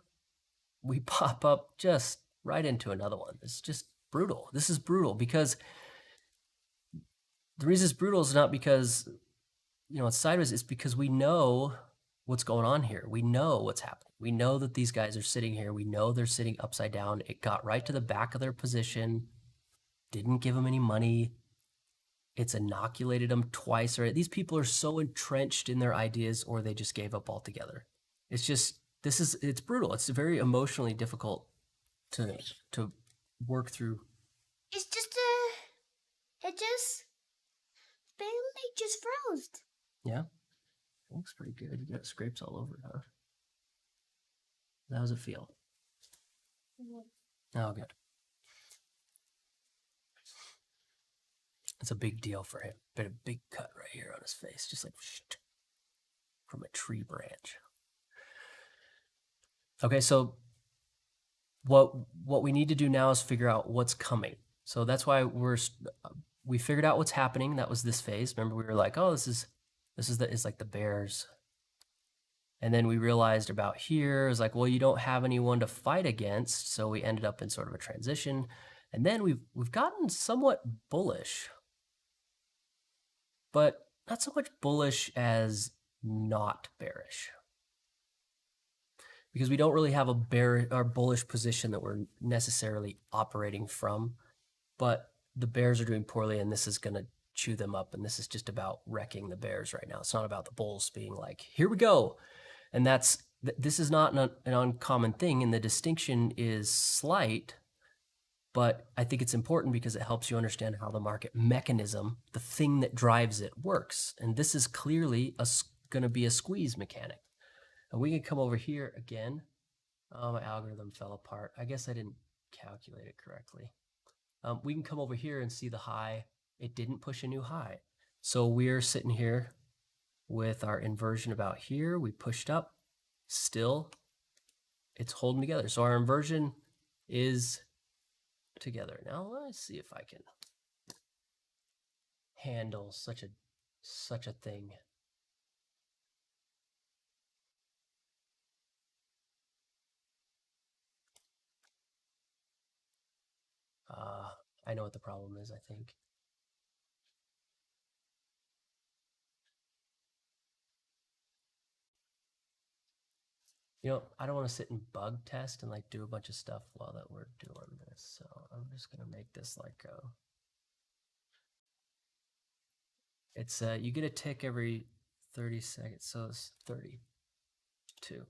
We pop up just right into another one. It's just brutal. This is brutal because the reason it's brutal is not because, you know, it's sideways. It's because we know what's going on here. We know what's happening. We know that these guys are sitting here. We know they're sitting upside down. It got right to the back of their position. Didn't give them any money. It's inoculated them twice. Right? These people are so entrenched in their ideas, or they just gave up altogether. It's just, it's brutal. It's very emotionally difficult to work through. It's just barely just froze. Yeah, looks pretty good. You got scrapes all over it, huh? How does it feel? Oh, good. It's a big deal for him. But a big cut right here on his face, just like from a tree branch. Okay, so what we need to do now is figure out what's coming. So that's why we figured out what's happening. That was this phase. Remember, we were like, oh, this is like the bears. And then we realized about here is like, well, you don't have anyone to fight against. So we ended up in sort of a transition. And then we've gotten somewhat bullish, but not so much bullish as not bearish. Because we don't really have a bear or bullish position that we're necessarily operating from, but the bears are doing poorly and this is going to chew them up, and this is just about wrecking the bears right now. It's not about the bulls being like, here we go. And this is not an uncommon thing, and the distinction is slight, but I think it's important because it helps you understand how the market mechanism, the thing that drives it, works. And this is clearly going to be a squeeze mechanic. And we can come over here again. Oh, my algorithm fell apart. I guess I didn't calculate it correctly. We can come over here and see the high. It didn't push a new high. So we're sitting here with our inversion about here. We pushed up. Still, it's holding together. So our inversion is together. Now let's see if I can handle such a thing. I know what the problem is, I think. You know, I don't want to sit and bug test and like do a bunch of stuff while that we're doing this. So I'm just going to make this like it's you get a tick every 30 seconds. So it's 32.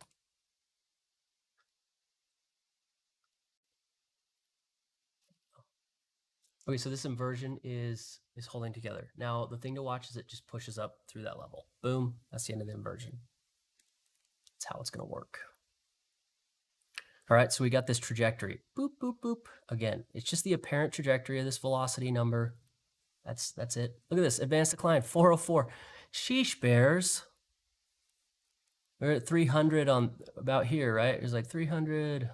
Okay, so this inversion is holding together. Now, the thing to watch is it just pushes up through that level. Boom, that's the end of the inversion. That's how it's going to work. All right, so we got this trajectory. Boop, boop, boop. Again, it's just the apparent trajectory of this velocity number. That's it. Look at this, advanced decline, 404. Sheesh, bears. We're at 300 on about here, right? It's like 300.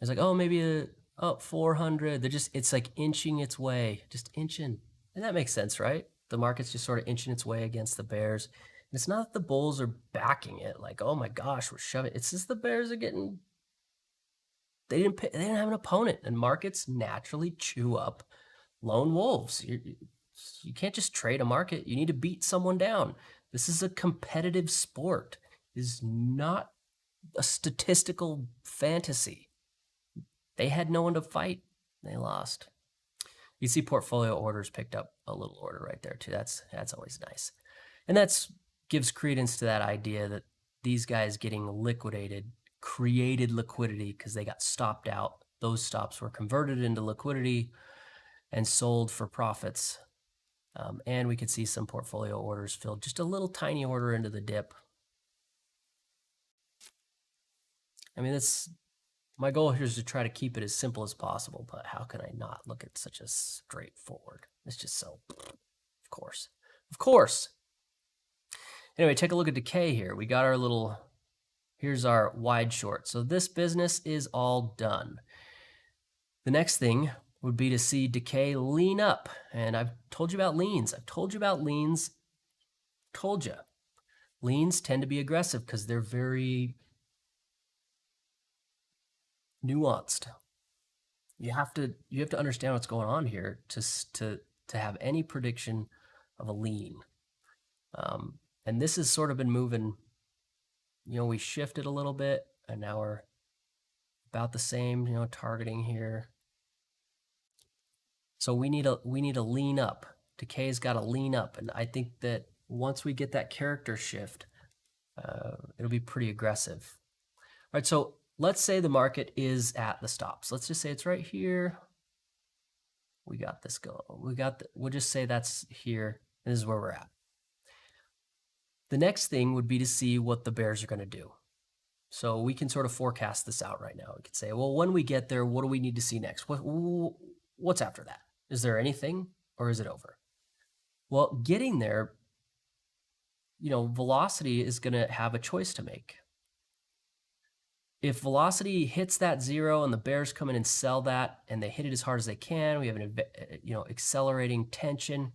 It's like, oh, maybe 400. It's like inching its way, just inching. And that makes sense, right? The market's just sort of inching its way against the bears. And it's not that the bulls are backing it, like, oh my gosh, we're shoving. It's just the bears are getting, they didn't have an opponent, and markets naturally chew up lone wolves. You can't just trade a market. You need to beat someone down. This is a competitive sport. It is not a statistical fantasy. They had no one to fight. They lost. You see portfolio orders picked up a little order right there too. That's always nice. And that's gives credence to that idea that these guys getting liquidated created liquidity because they got stopped out. Those stops were converted into liquidity and sold for profits. And we could see some portfolio orders filled, just a little tiny order into the dip. I mean, my goal here is to try to keep it as simple as possible, but how can I not look at such a straightforward? It's just so, of course. Anyway, take a look at decay here. We got our little, here's our wide short. So this business is all done. The next thing would be to see decay lean up. And I've told you about leans. Told you. Leans tend to be aggressive because they're very nuanced. You have to understand what's going on here to have any prediction of a lean. And this has sort of been moving, we shifted a little bit and now we're about the same, targeting here. So we need a lean up. Decay's got to lean up. And I think that once we get that character shift, it'll be pretty aggressive. All right, so let's say the market is at the stops. Let's just say it's right here. We got this going. We'll just say that's here. This is where we're at. The next thing would be to see what the bears are going to do. So we can sort of forecast this out right now. We could say, well, when we get there, what do we need to see next? What's after that? Is there anything or is it over? Well, getting there, velocity is going to have a choice to make. If velocity hits that zero and the bears come in and sell that and they hit it as hard as they can, we have an accelerating tension,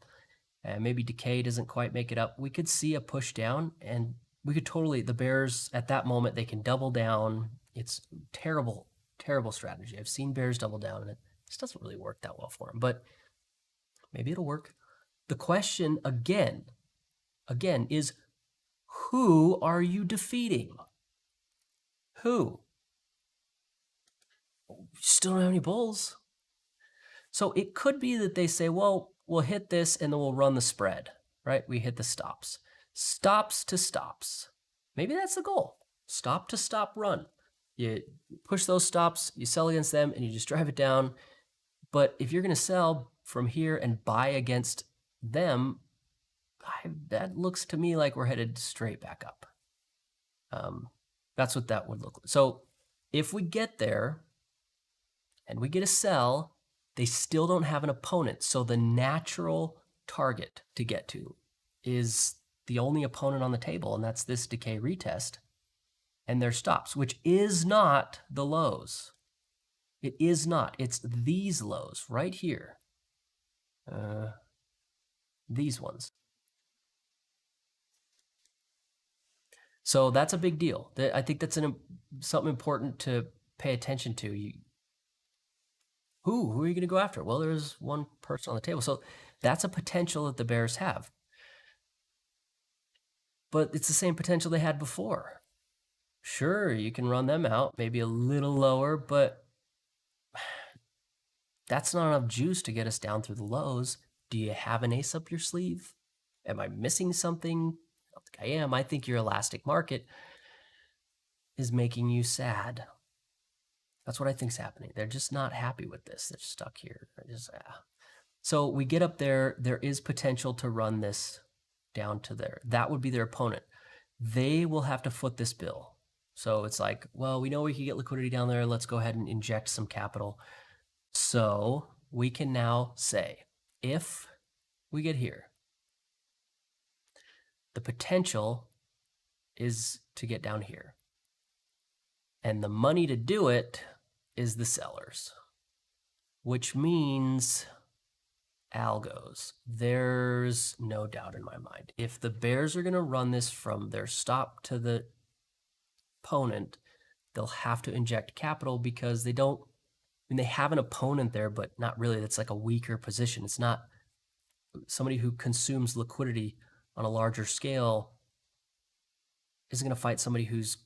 and maybe decay doesn't quite make it up, we could see a push down, and we could the bears at that moment, they can double down. It's terrible strategy. I've seen bears double down and it just doesn't really work that well for them, but maybe it'll work. The question again is, who are you defeating? Who? Still don't have any bulls. So it could be that they say, well, we'll hit this and then we'll run the spread, right? We hit the stops. Stops to stops. Maybe that's the goal. Stop to stop run. You push those stops, you sell against them, and you just drive it down. But if you're going to sell from here and buy against them, that looks to me like we're headed straight back up. That's what that would look like. So if we get there and we get a sell, they still don't have an opponent. So the natural target to get to is the only opponent on the table, and that's this decay retest and their stops, which is not the lows. It is not. It's these lows right here. These ones. So that's a big deal. I think that's something important to pay attention to. Who are you going to go after? Well, there's one person on the table. So that's a potential that the bears have. But it's the same potential they had before. Sure, you can run them out, maybe a little lower, but that's not enough juice to get us down through the lows. Do you have an ace up your sleeve? Am I missing something? I don't think I am. I think your elastic market is making you sad. That's what I think's happening. They're just not happy with this. They're stuck here. So we get up there. There is potential to run this down to there. That would be their opponent. They will have to foot this bill. So it's like, well, we know we can get liquidity down there. Let's go ahead and inject some capital. So we can now say, if we get here, the potential is to get down here. And the money to do it is the sellers, which means algos. There's no doubt in my mind. If the bears are going to run this from their stop to the opponent, they'll have to inject capital because they don't, I mean, they have an opponent there, but not really. That's like a weaker position. It's not somebody who consumes liquidity on a larger scale isn't going to fight somebody who's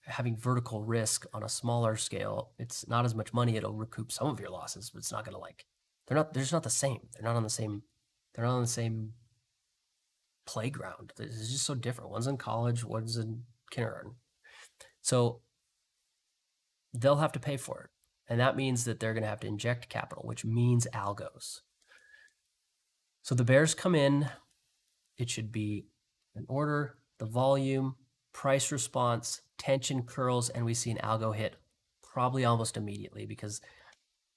having vertical risk on a smaller scale. It's not as much money. It'll recoup some of your losses, but it's not going to they're just not the same. They're not on the same playground. It's just so different. One's in college, one's in kindergarten. So they'll have to pay for it. And that means that they're going to have to inject capital, which means algos. So the bears come in. It should be an order, the volume, price response, tension curls, and we see an algo hit probably almost immediately, because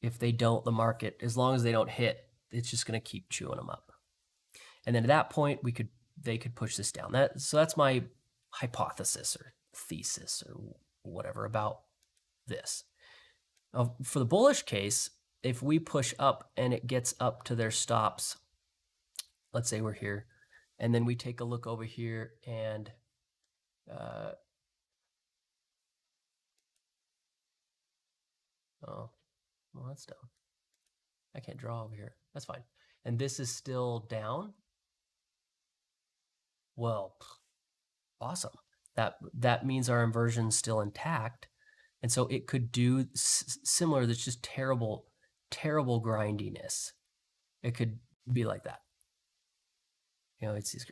if they don't, the market, as long as they don't hit, it's just going to keep chewing them up. And then at that point, they could push this down. So that's my hypothesis or thesis or whatever about this. For the bullish case, if we push up and it gets up to their stops, let's say we're here, and then we take a look over here and oh, well, that's down. I can't draw over here. That's fine. And this is still down. Well, awesome. That means our inversion's still intact. And so it could do similar. That's just terrible, terrible grindiness. It could be like that. You know, it's these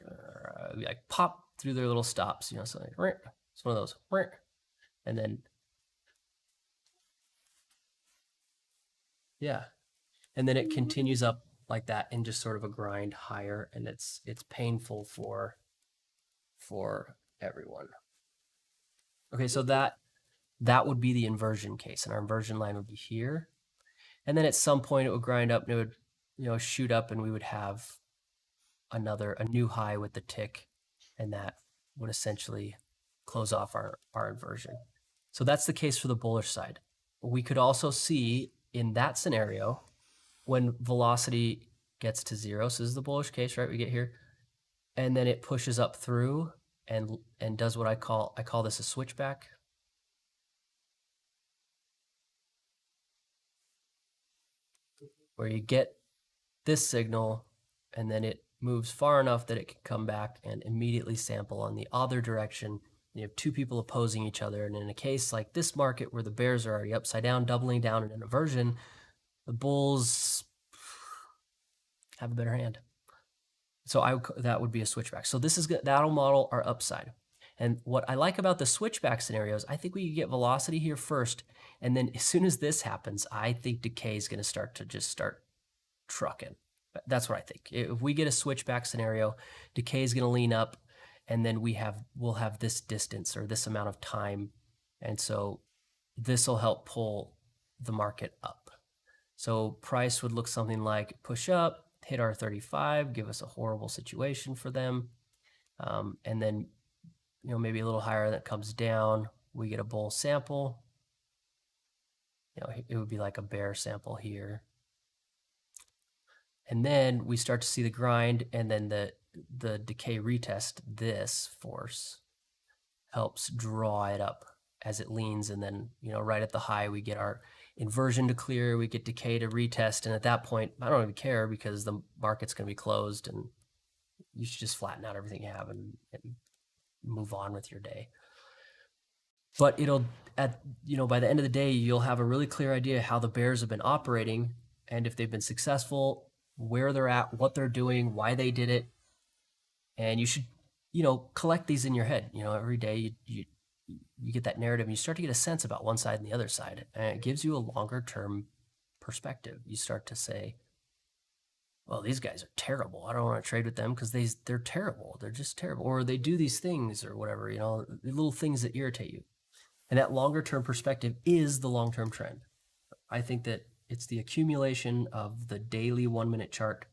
like pop through their little stops. You know, so like, it's one of those, and then yeah, and then it continues up like that in just sort of a grind higher, and it's painful for everyone. Okay, so that would be the inversion case, and our inversion line would be here, and then at some point it would grind up and it would, you know, shoot up, and we would have a new high with the tick, and that would essentially close off our inversion. So that's the case for the bullish side. We could also see in that scenario when velocity gets to 0, so this is the bullish case, right? We get here, and then it pushes up through and does what I call this a switchback. Where you get this signal and then it moves far enough that it can come back and immediately sample on the other direction. You have two people opposing each other, and in a case like this market where the bears are already upside down, doubling down in an inversion, the bulls have a better hand. So that would be a switchback. So this is good. That'll model our upside. And what I like about the switchback scenarios, I think we get velocity here first, and then as soon as this happens, I think decay is going to start trucking. That's what I think. If we get a switchback scenario, decay is going to lean up, and then we'll have this distance or this amount of time, and so this will help pull the market up. So price would look something like push up, hit our 35, give us a horrible situation for them, and then, you know, maybe a little higher that comes down, we get a bull sample. You know, it would be like a bear sample here. And then we start to see the grind, and then the decay retest, this force helps draw it up as it leans, and then, you know, right at the high we get our inversion to clear, we get decay to retest, and at that point I don't even care because the market's going to be closed and you should just flatten out everything you have and move on with your day. But it'll, by the end of the day, you'll have a really clear idea how the bears have been operating, and if they've been successful, where they're at, what they're doing, why they did it. And you should, collect these in your head. Every day you get that narrative, and you start to get a sense about one side and the other side, and it gives you a longer term perspective. You start to say, well, these guys are terrible. I don't want to trade with them because they're terrible. They're just terrible. Or they do these things or whatever, little things that irritate you. And that longer term perspective is the long term trend. I think that it's the accumulation of the daily 1 minute chart.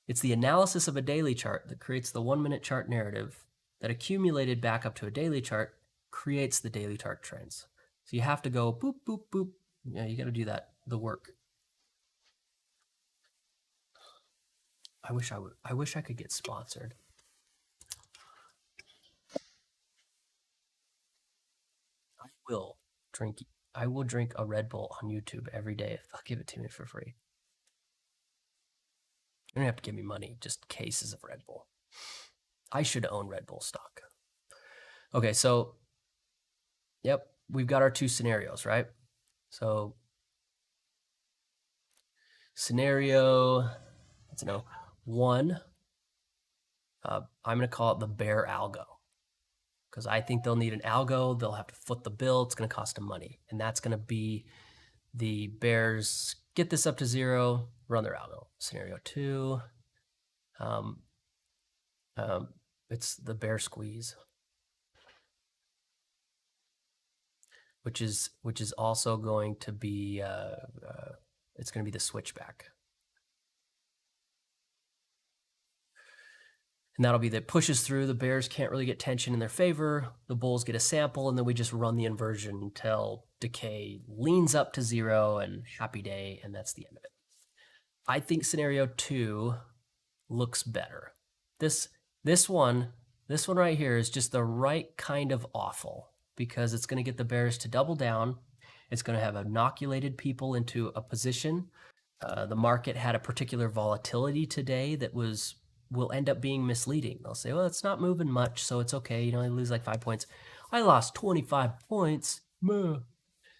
It's the analysis of a daily chart that creates the 1 minute chart narrative that accumulated back up to a daily chart creates the daily chart trends. So you have to go boop, boop, boop. Yeah, you got to do that, the work. I wish I could get sponsored. I will drink a Red Bull on YouTube every day if they'll give it to me for free. You don't have to give me money, just cases of Red Bull. I should own Red Bull stock. Okay, so yep, we've got our two scenarios, right? So scenario, let's know, one, I'm going to call it the bear algo because I think they'll need an algo. They'll have to foot the bill. It's going to cost them money. And that's going to be the bears get this up to 0, run their algo. Scenario 2, it's the bear squeeze, which is also going to be it's going to be the switchback. And that'll be that pushes through. The bears can't really get tension in their favor. The bulls get a sample, and then we just run the inversion until decay leans up to 0 and happy day, and that's the end of it. I think scenario 2 looks better. This one right here is just the right kind of awful because it's going to get the bears to double down. It's going to have inoculated people into a position. The market had a particular volatility today that will end up being misleading. They'll say, well, it's not moving much, so it's okay. I lose like 5 points. I lost 25 points. Meh.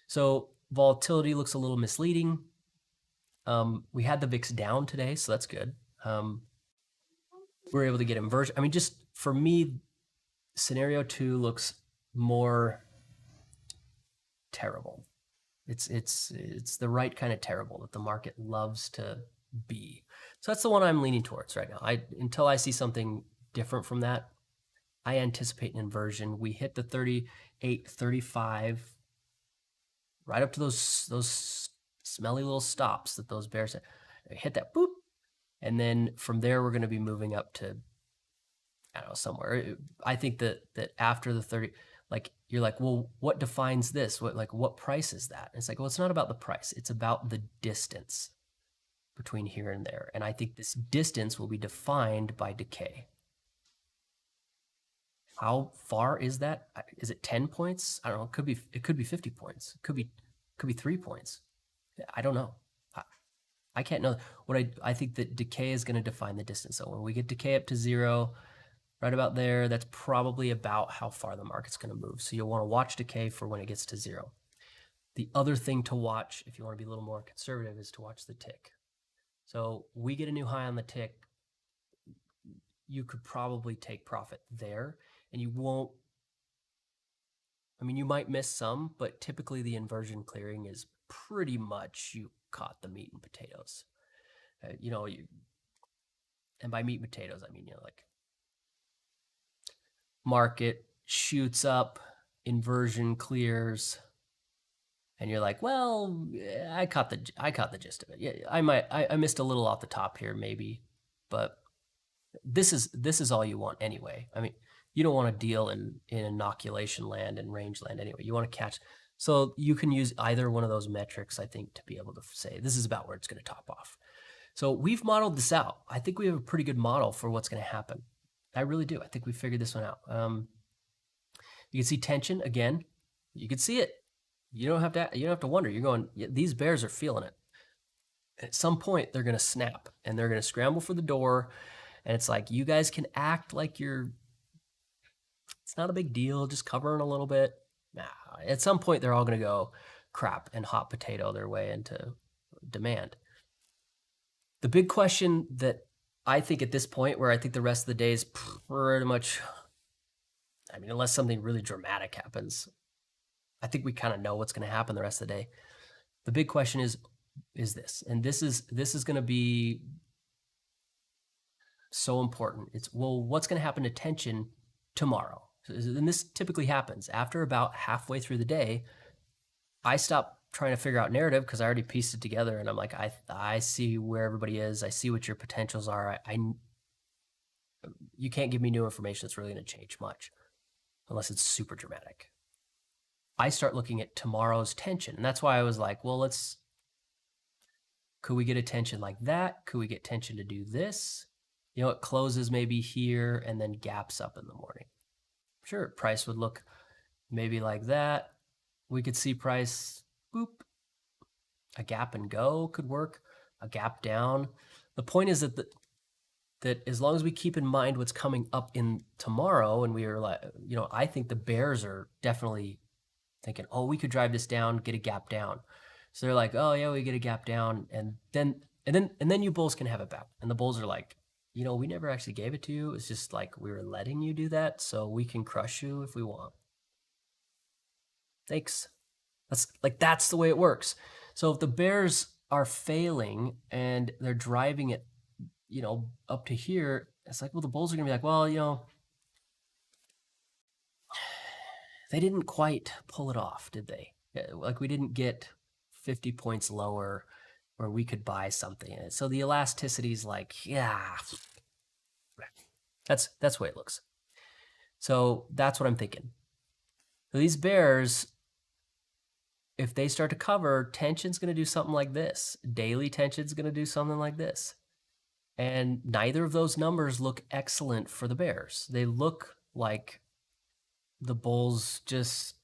So volatility looks a little misleading. We had the VIX down today, so that's good. We're able to get inversion. I mean, just for me, scenario 2 looks more terrible. It's the right kind of terrible that the market loves to be. So that's the one I'm leaning towards right now. Until I see something different from that, I anticipate an inversion. We hit the 38, 35, right up to those smelly little stops that those bears hit that boop. And then from there, we're going to be moving up to, I don't know, somewhere. I think that after the 30, like, you're like, well, what defines this? What price is that? And it's like, well, it's not about the price. It's about the distance between here and there. And I think this distance will be defined by decay. How far is that? Is it 10 points? I don't know. It could be 50 points. It could be 3 points. I don't know. I can't know. I think that decay is going to define the distance. So when we get decay up to 0, right about there, that's probably about how far the market's going to move. So you'll want to watch decay for when it gets to 0. The other thing to watch, if you want to be a little more conservative, is to watch the tick. So we get a new high on the tick. You could probably take profit there, and you won't. I mean, you might miss some, but typically the inversion clearing is pretty much you caught the meat and potatoes. And by meat and potatoes, I mean, like market shoots up, inversion clears, and you're like, well, I caught the gist of it. Yeah, I missed a little off the top here, maybe, but this is all you want anyway. I mean, you don't want to deal in inoculation land and range land anyway. You want to catch. So you can use either one of those metrics, I think, to be able to say this is about where it's going to top off. So we've modeled this out. I think we have a pretty good model for what's going to happen. I really do. I think we figured this one out. You can see tension again. You can see it. You don't have to wonder. You're going, yeah, these bears are feeling it. At some point, they're going to snap and they're going to scramble for the door. And it's like, you guys can act like it's not a big deal, just covering a little bit. Nah, at some point, they're all going to go crap and hot potato their way into demand. The big question that I think at this point, where I think the rest of the day is pretty much, I mean, unless something really dramatic happens, I think we kind of know what's going to happen the rest of the day. The big question is this, and this is going to be so important. It's, well, what's going to happen to tension tomorrow? And this typically happens after about halfway through the day. I stop trying to figure out narrative because I already pieced it together, and I'm like, I see where everybody is. I see what your potentials are. You can't give me new information that's really going to change much unless it's super dramatic. I start looking at tomorrow's tension, and that's why I was like, well, could we get a tension like that? Could we get tension to do this? You know, it closes maybe here and then gaps up in the morning. Sure, price would look maybe like that. We could see price, boop, a gap and go could work, a gap down. The point is that as long as we keep in mind what's coming up in tomorrow, and we are like, you know, I think the bears are definitely thinking, oh, we could drive this down, get a gap down. So they're like, oh yeah, we get a gap down, and then you bulls can have it back. And the bulls are like, you know, we never actually gave it to you. It's just like we were letting you do that, so we can crush you if we want. Thanks. That's the way it works. So if the bears are failing and they're driving it, you know, up to here, it's like, well, the bulls are gonna be like, well, you know, they didn't quite pull it off, did they? Like, we didn't get 50 points lower where we could buy something. So the elasticity is like, yeah, that's the way it looks. So that's what I'm thinking. So these bears, if they start to cover, tension's going to do something like this. Daily tension's going to do something like this. And neither of those numbers look excellent for the bears. They look like the bulls just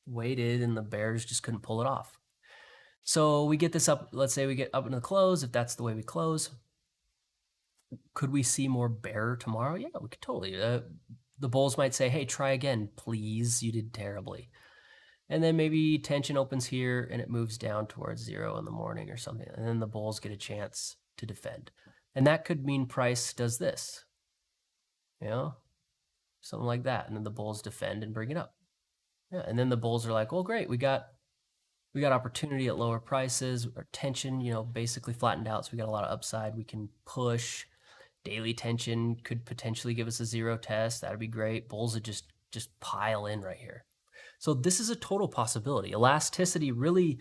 waited and the bears just couldn't pull it off. So we get this up, let's say we get up into the close, if that's the way we close. Could we see more bear tomorrow? Yeah, we could totally. The bulls might say, hey, try again, please. You did terribly. And then maybe tension opens here and it moves down towards 0 in the morning or something. And then the bulls get a chance to defend. And that could mean price does this, you know, something like that. And then the bulls defend and bring it up. Yeah, and then the bulls are like, well, great, we got opportunity at lower prices. Our tension, you know, basically flattened out, so we got a lot of upside. We can push. Daily tension could potentially give us a 0 test. That'd be great. Bulls would just pile in right here. So this is a total possibility. Elasticity really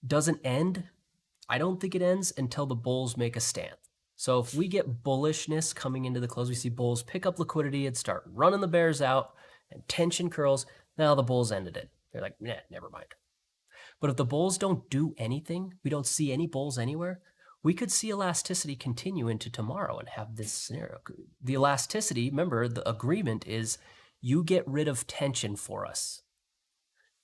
doesn't end. I don't think it ends until the bulls make a stand. So if we get bullishness coming into the close, we see bulls pick up liquidity and start running the bears out, and tension curls. Now the bulls ended it. They're like, nah, never mind. But if the bulls don't do anything, we don't see any bulls anywhere, we could see elasticity continue into tomorrow and have this scenario. The elasticity, remember, the agreement is you get rid of tension for us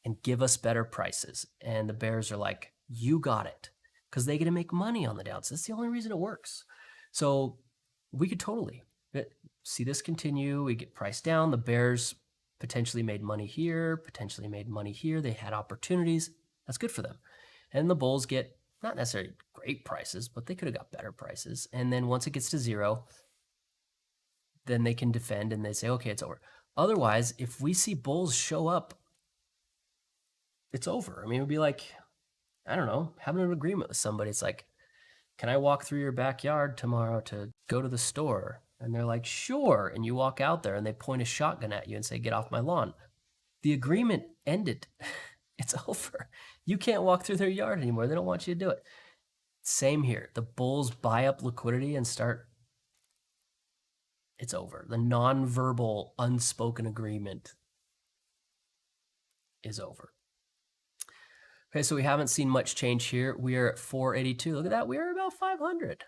and give us better prices. And the bears are like, you got it, because they get to make money on the downs. That's the only reason it works. So we could totally see this continue. We get priced down. The bears potentially made money here, potentially made money here. They had opportunities. That's good for them. And the bulls get not necessarily great prices, but they could have got better prices. And then once it gets to 0, then they can defend and they say, okay, it's over. Otherwise, if we see bulls show up, it's over. I mean, it would be like, I don't know, having an agreement with somebody. It's like, can I walk through your backyard tomorrow to go to the store? And they're like, sure. And you walk out there and they point a shotgun at you and say, get off my lawn. The agreement ended. It's over. You can't walk through their yard anymore. They don't want you to do it. Same here. The bulls buy up liquidity and start. It's over. The nonverbal, unspoken agreement is over. Okay, so we haven't seen much change here. We are at 482. Look at that. We are about 500.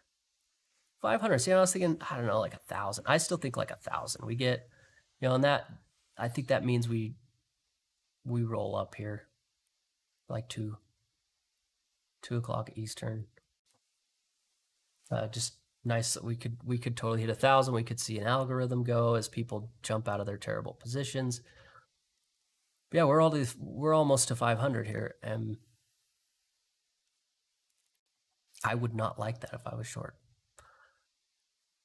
500. See, I was thinking, I don't know, like 1,000. I still think like 1,000. We get, you know, and that, I think that means we roll up here like 2 o'clock Eastern. Just nice that we could totally hit 1,000. We could see an algorithm go as people jump out of their terrible positions. But yeah, we're almost to 500 here, and I would not like that if I was short.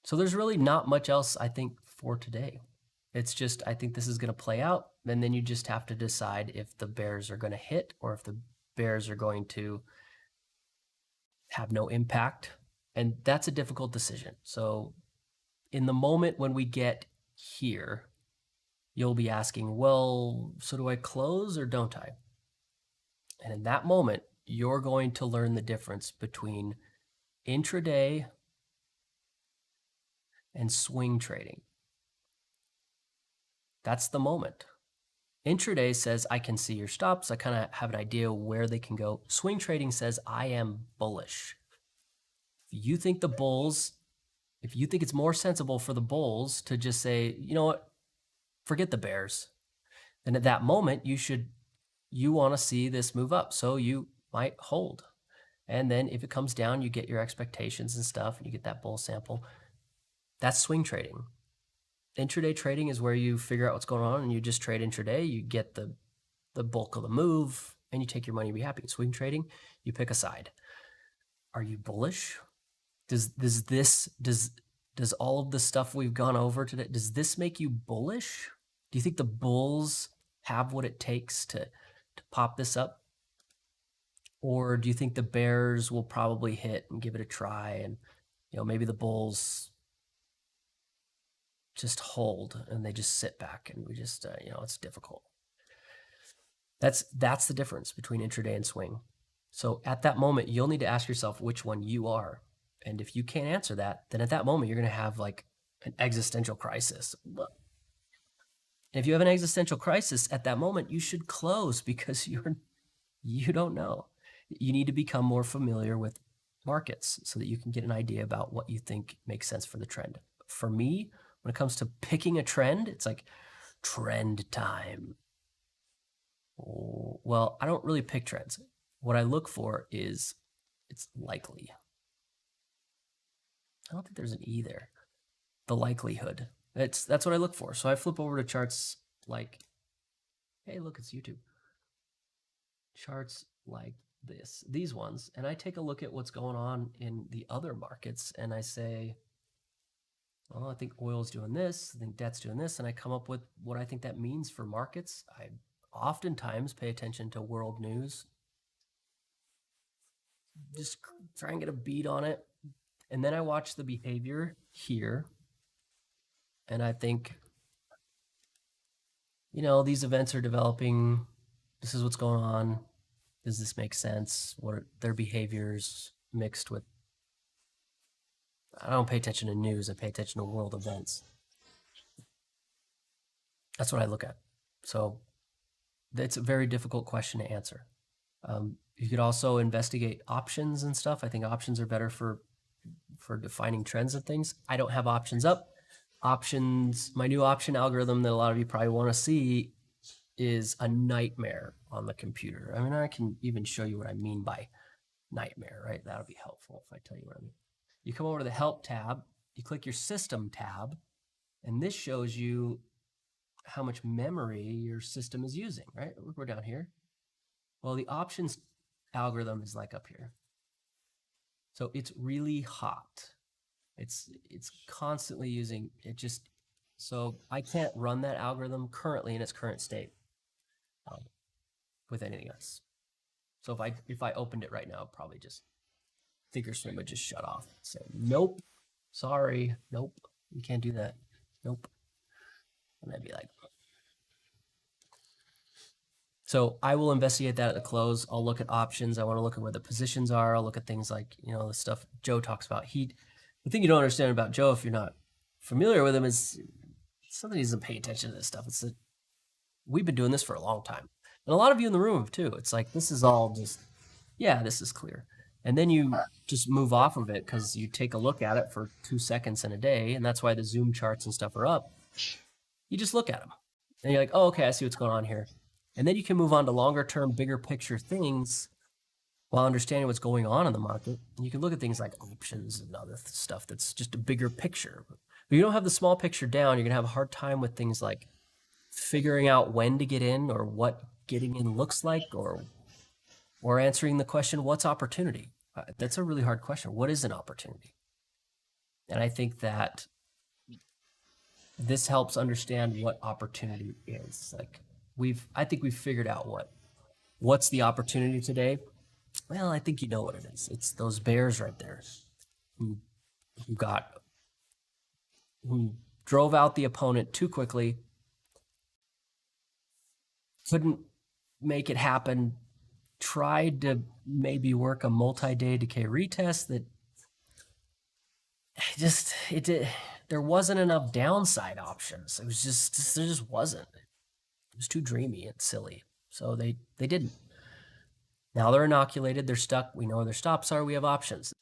So there's really not much else, I think, for today. It's just, I think this is going to play out, and then you just have to decide if the bears are going to hit or if the bears are going to have no impact. And that's a difficult decision. So in the moment when we get here, you'll be asking, well, so do I close or don't I? And in that moment, you're going to learn the difference between intraday and swing trading. That's the moment. Intraday says, I can see your stops. I kind of have an idea where they can go. Swing trading says, I am bullish. If you think the bulls, if you think it's more sensible for the bulls to just say, you know what, forget the bears, then at that moment, you want to see this move up. So you might hold. And then if it comes down, you get your expectations and stuff, and you get that bull sample. That's swing trading. Intraday trading is where you figure out what's going on and you just trade intraday. You get the bulk of the move and you take your money and be happy. Swing trading, you pick a side. Are you bullish? Does all of the stuff we've gone over today, does this make you bullish? Do you think the bulls have what it takes to pop this up? Or do you think the bears will probably hit and give it a try, and maybe the bulls just hold and they just sit back and we just it's difficult. That's the difference between intraday and swing. So at that moment, you'll need to ask yourself which one you are. And if you can't answer that, then at that moment, you're going to have like an existential crisis. If you have an existential crisis at that moment, you should close because you don't know. You need to become more familiar with markets so that you can get an idea about what you think makes sense for the trend. For me, when it comes to picking a trend, it's like trend time. Well, I don't really pick trends. What I look for is it's likely. I don't think there's an E there. The likelihood. That's what I look for. So I flip over to charts like, hey, look, it's YouTube. Charts like these ones, and I take a look at what's going on in the other markets, and I say, well, I think oil's doing this, I think debt's doing this, and I come up with what I think that means for markets. I oftentimes pay attention to world news, just try and get a beat on it, and then I watch the behavior here, and I think, these events are developing, this is what's going on, does this make sense? What are their behaviors mixed with, I don't pay attention to news, I pay attention to world events. That's what I look at. So that's a very difficult question to answer. You could also investigate options and stuff. I think options are better for defining trends and things. I don't have options up. Options, my new option algorithm that a lot of you probably want to see is a nightmare on the computer. I mean, I can even show you what I mean by nightmare, right? That'll be helpful if I tell you what I mean. You come over to the Help tab, you click your System tab, and this shows you how much memory your system is using, right? We're down here. Well, the options algorithm is like up here. So it's really hot. It's constantly using it. So I can't run that algorithm currently in its current state with anything else. So if I opened it right now, probably just Thinkorswim would just shut off. Say, nope, sorry, nope, you can't do that, nope. And I'd be like, so I will investigate that at the close. I'll look at options. I want to look at where the positions are. I'll look at things like, the stuff Joe talks about. The thing you don't understand about Joe, if you're not familiar with him, is somebody doesn't pay attention to this stuff. It's that we've been doing this for a long time. And a lot of you in the room too. It's like, this is all just, yeah, this is clear. And then you just move off of it because you take a look at it for 2 seconds in a day. And that's why the Zoom charts and stuff are up. You just look at them and you're like, oh, okay, I see what's going on here. And then you can move on to longer term, bigger picture things while understanding what's going on in the market. And you can look at things like options and other stuff that's just a bigger picture. But you don't have the small picture down, you're going to have a hard time with things like figuring out when to get in or what getting in looks like, or answering the question, what's opportunity? That's a really hard question. What is an opportunity? And I think that this helps understand what opportunity is. Like I think we've figured out what's the opportunity today. Well, I think you know what it is. It's those bears right there who got drove out the opponent too quickly, couldn't make it happen, tried to maybe work a multi-day decay retest that there wasn't enough downside options. It was there just wasn't. It was too dreamy and silly. So they didn't. Now they're inoculated, they're stuck, we know where their stops are, we have options.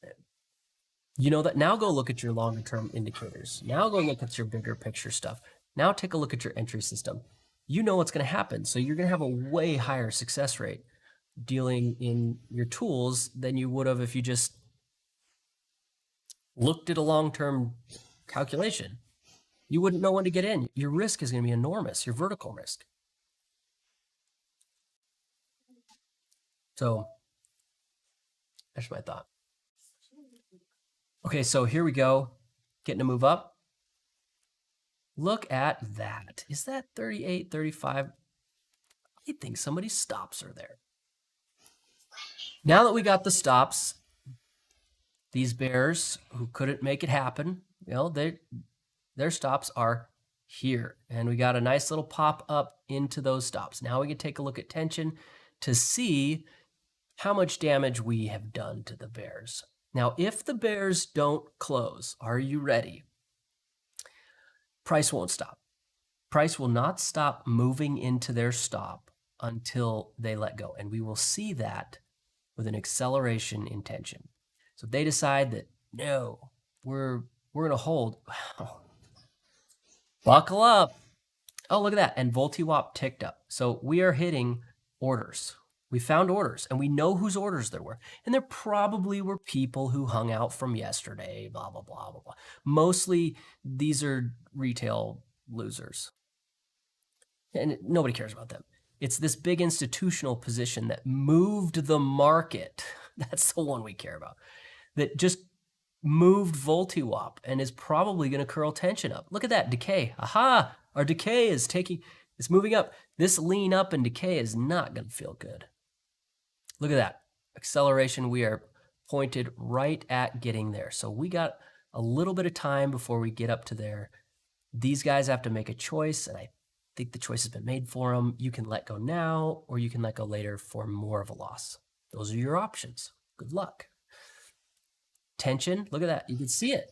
You know that. Now go look at your longer term indicators. Now go look at your bigger picture stuff. Now take a look at your entry system. You know what's going to happen. So you're going to have a way higher success rate dealing in your tools than you would have if you just looked at a long-term calculation. You wouldn't know when to get in. Your risk is going to be enormous, your vertical risk. So that's my thought. Okay, so here we go. Getting to move up. Look at that. Is that 38, 35? I think somebody's stops are there. Now that we got the stops, these bears who couldn't make it happen, you know, their stops are here. And we got a nice little pop up into those stops. Now we can take a look at tension to see how much damage we have done to the bears. Now, if the bears don't close, are you ready? Price won't stop. Price will not stop moving into their stop until they let go. And we will see that with an acceleration in tension. So if they decide that, no, we're going to hold. Buckle up. Oh, look at that. And VoltiWap ticked up. So we are hitting orders. We found orders, and we know whose orders there were. And there probably were people who hung out from yesterday, blah, blah, blah, blah, blah. Mostly, these are retail losers. And nobody cares about them. It's this big institutional position that moved the market. That's the one we care about. That just moved VoltiWap and is probably going to curl tension up. Look at that decay. Aha! Our decay is moving up. This lean up and decay is not going to feel good. Look at that. Acceleration, we are pointed right at getting there. So we got a little bit of time before we get up to there. These guys have to make a choice, and I think the choice has been made for them. You can let go now, or you can let go later for more of a loss. Those are your options. Good luck. Tension, look at that. You can see it.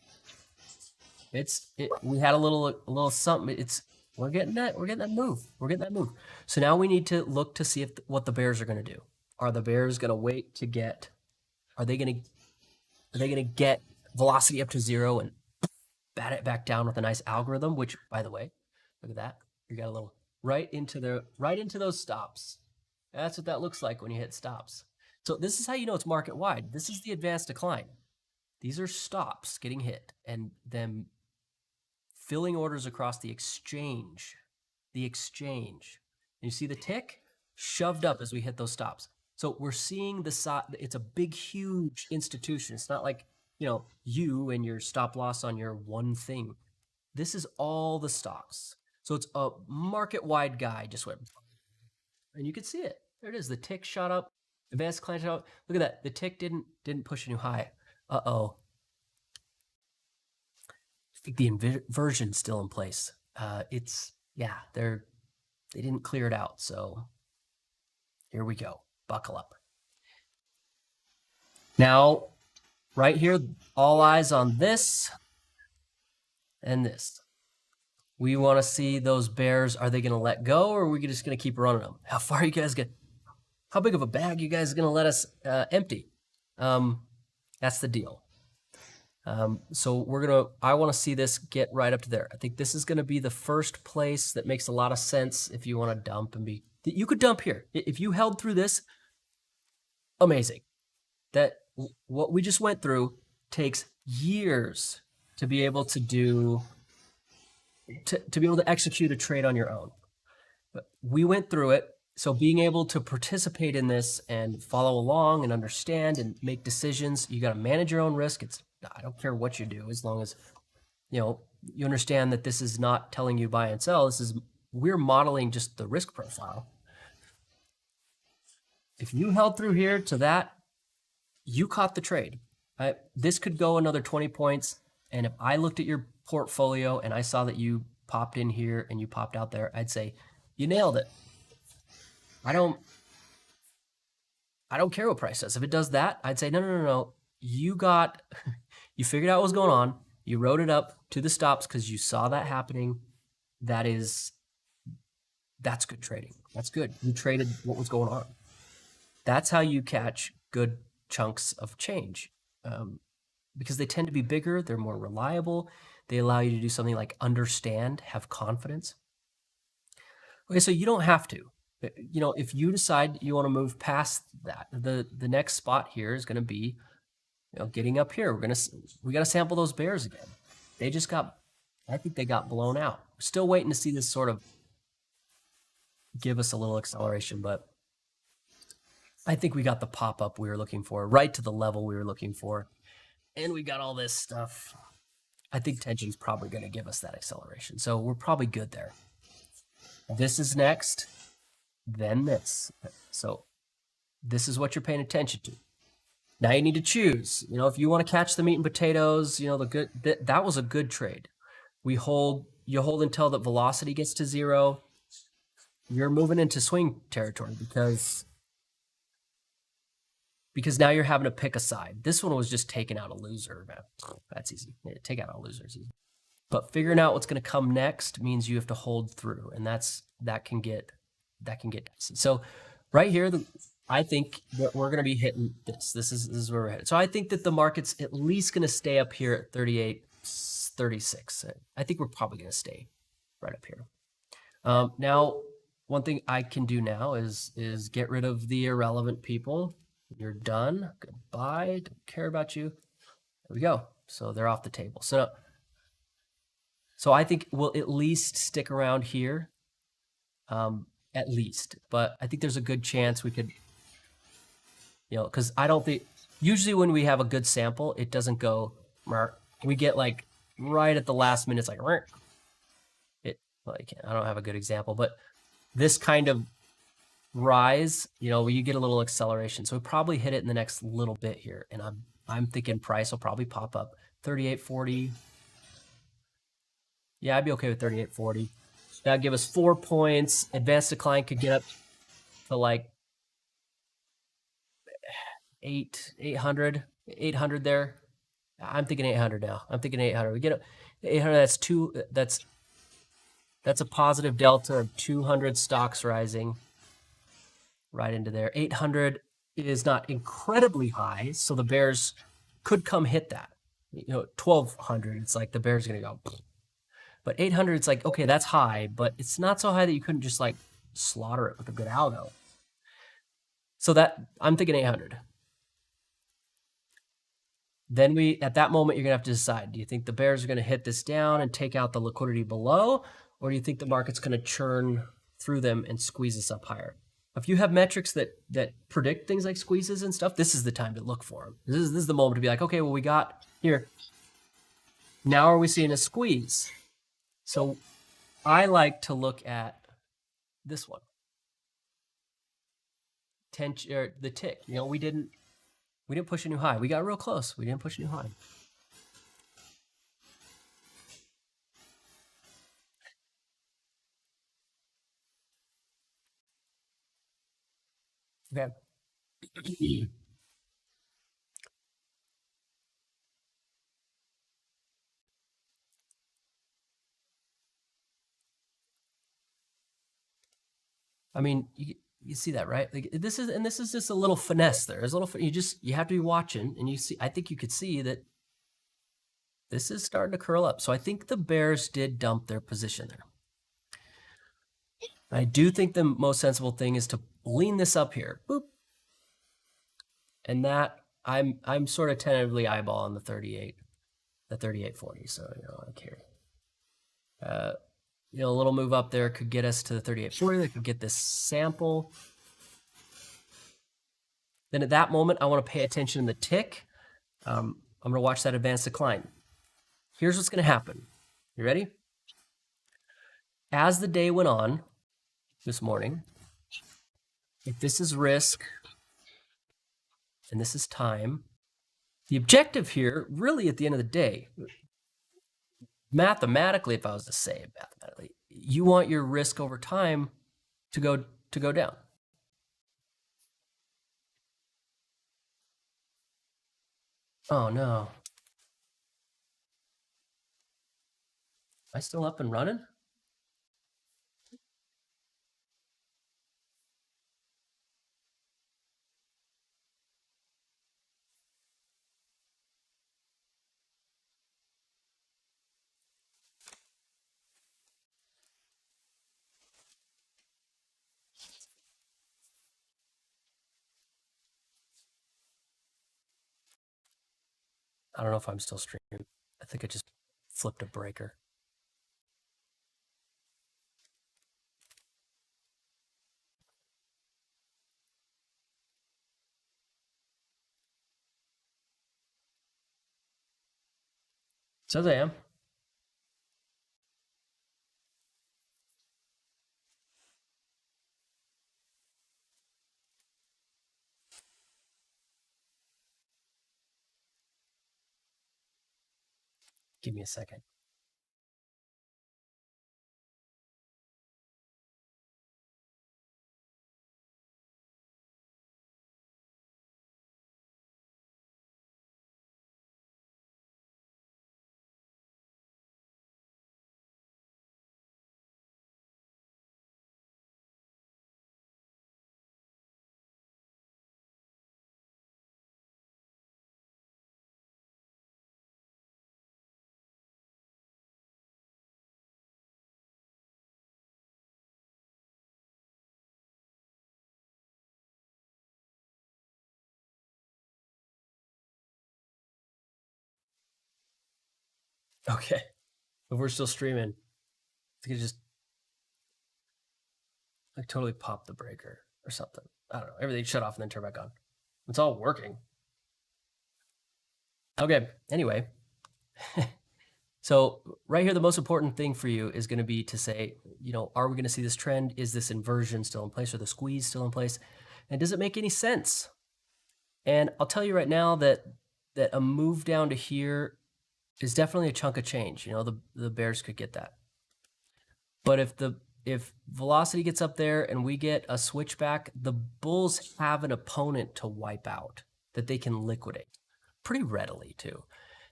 We had a little something. We're getting that move. We're getting that move. So now we need to look to see what the bears are going to do. Are the bears going to wait to get? Are they going to get velocity up to 0 and bat it back down with a nice algorithm? Which, by the way, look at that. You got a little right into those stops. That's what that looks like when you hit stops. So this is how you know it's market wide. This is the advanced decline. These are stops getting hit and them filling orders across the exchange. And you see the tick shoved up as we hit those stops. So we're seeing it's a big, huge institution. It's not like, you and your stop loss on your one thing. This is all the stocks. So it's a market-wide guy just went, and you can see it. There it is. The tick shot up. Advanced decline shot up. Look at that. The tick didn't push a new high. Uh-oh. I think the inversion's still in place. They didn't clear it out. So here we go. Buckle up. Now, right here, all eyes on this and this. We want to see those bears. Are they going to let go, or are we just going to keep running them? How far are you guys going? How big of a bag you guys are going to let us empty? That's the deal. So I want to see this get right up to there. I think this is going to be the first place that makes a lot of sense if you want to dump and you could dump here. If you held through this, amazing. That what we just went through takes years to be able to do, to be able to execute a trade on your own. But we went through it. So being able to participate in this and follow along and understand and make decisions, you got to manage your own risk. I don't care what you do, as long as you understand that this is not telling you buy and sell. We're modeling just the risk profile. If you held through here to that, you caught the trade. This could go another 20 points. And if I looked at your portfolio and I saw that you popped in here and you popped out there, I'd say, you nailed it. I don't care what price does. If it does that, I'd say, no. You figured out what was going on. You wrote it up to the stops because you saw that happening. That's good trading. That's good. You traded what was going on. That's how you catch good chunks of change, because they tend to be bigger. They're more reliable. They allow you to do something like understand, have confidence. Okay, so you don't have to. If you decide you want to move past that, the next spot here is going to be, getting up here. We got to sample those bears again. I think they got blown out. We're still waiting to see this sort of give us a little acceleration, but I think we got the pop-up we were looking for, right to the level we were looking for. And we got all this stuff. I think tension's probably going to give us that acceleration. So we're probably good there. This is next, then this. So this is what you're paying attention to. Now you need to choose. If you want to catch the meat and potatoes, that was a good trade. You hold until the velocity gets to 0. You're moving into swing territory because now you're having to pick a side. This one was just taking out a loser. That's easy. Take out a loser is easy. But figuring out what's going to come next means you have to hold through, and that can get dicey. So right here, I think that we're going to be hitting this. This is where we're headed. So I think that the market's at least going to stay up here at 38.36. I think we're probably going to stay right up here. Now, one thing I can do now is get rid of the irrelevant people. You're done. Goodbye. Don't care about you. There we go. So they're off the table. So I think we'll at least stick around here, at least. But I think there's a good chance we could, because I don't think, usually when we have a good sample, it doesn't go, we get like right at the last minute, it's like, I don't have a good example, but this kind of rise, where you get a little acceleration. So we probably hit it in the next little bit here. And I'm thinking price will probably pop up 38.40. Yeah, I'd be okay with 38.40. That'd give us 4 points. Advanced decline could get up to like 800 there. I'm thinking 800 now. I'm thinking 800. We get up 800. That's a positive delta of 200 stocks rising right into there. 800 is not incredibly high, so the bears could come hit that. 1200, it's like the bears are going to go. But 800, it's like, okay, that's high, but it's not so high that you couldn't just like slaughter it with a good algo. So I'm thinking 800. Then at that moment, you're going to have to decide, do you think the bears are going to hit this down and take out the liquidity below? Or do you think the market's going to churn through them and squeeze us up higher? If you have metrics that predict things like squeezes and stuff, this is the time to look for them. This is the moment to be like, okay, well, we got here. Now are we seeing a squeeze? So I like to look at this one. The tick. We didn't push a new high. We got real close. We didn't push a new high. Okay. I mean, you see that, right? Like this is just a little finesse there. There's a little, you have to be watching, and I think you could see that this is starting to curl up. So I think the bears did dump their position there. I do think the most sensible thing is to lean this up here. Boop. And that I'm sort of tentatively eyeballing the 38.40. So I care. A little move up there could get us to the 38.40. That could get this sample. Then at that moment, I want to pay attention to the tick. I'm going to watch that advanced decline. Here's what's going to happen. You ready? As the day went on this morning, if this is risk and this is time, the objective here, really at the end of the day, mathematically, if I was to say it mathematically, you want your risk over time to go down. Oh no. Am I still up and running? I don't know if I'm still streaming. I think I just flipped a breaker. Says I am. Give me a second. Okay. If we're still streaming, I think I just like totally popped the breaker or something. I don't know. Everything shut off and then turned back on. It's all working. Okay. Anyway. So right here, the most important thing for you is going to be to say, are we going to see this trend? Is this inversion still in place or the squeeze still in place? And does it make any sense? And I'll tell you right now that a move down to here is definitely a chunk of change. The bears could get that. But if velocity gets up there and we get a switchback, the bulls have an opponent to wipe out that they can liquidate pretty readily too.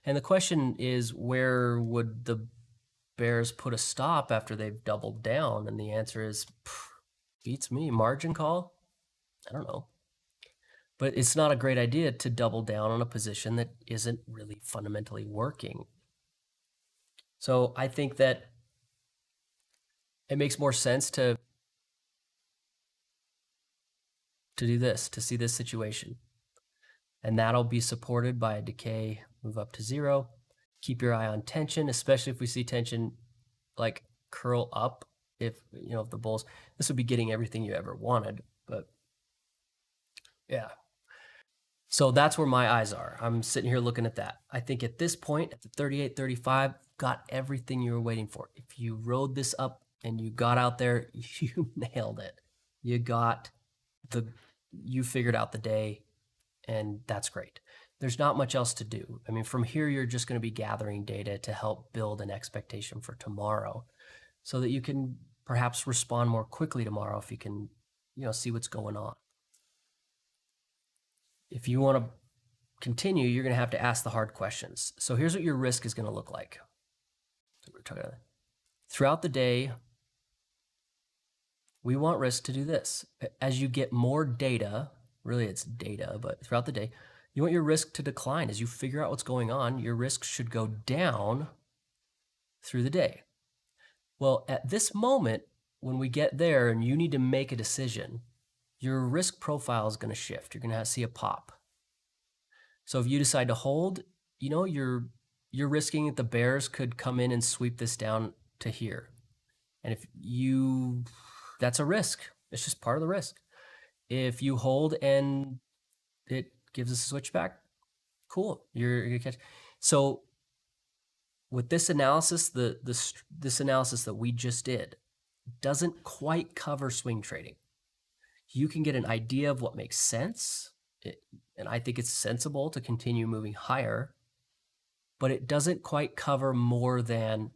And the question is, where would the bears put a stop after they've doubled down? And the answer is, beats me. Margin call? I don't know. But it's not a great idea to double down on a position that isn't really fundamentally working. So I think that it makes more sense to do this, to see this situation. And that'll be supported by a decay, move up to 0. Keep your eye on tension, especially if we see tension like curl up. If the bulls, this would be getting everything you ever wanted, but yeah. So that's where my eyes are. I'm sitting here looking at that. I think at this point, at the 38, 35, got everything you were waiting for. If you rode this up and you got out there, you nailed it. You figured out the day, and that's great. There's not much else to do. I mean, from here, you're just going to be gathering data to help build an expectation for tomorrow so that you can perhaps respond more quickly tomorrow if you can, see what's going on. If you want to continue, you're going to have to ask the hard questions. So here's what your risk is going to look like. Throughout the day, we want risk to do this. As you get more data, really it's data, but throughout the day, you want your risk to decline. As you figure out what's going on, your risk should go down through the day. Well, at this moment, when we get there and you need to make a decision, your risk profile is going to shift. You're going to see a pop. So if you decide to hold, you're risking that the bears could come in and sweep this down to here. And that's a risk. It's just part of the risk. If you hold and it gives us a switchback, cool. You're gonna catch. So with this analysis, this analysis that we just did doesn't quite cover swing trading. You can get an idea of what makes sense, and I think it's sensible to continue moving higher. but it doesn't quite cover more than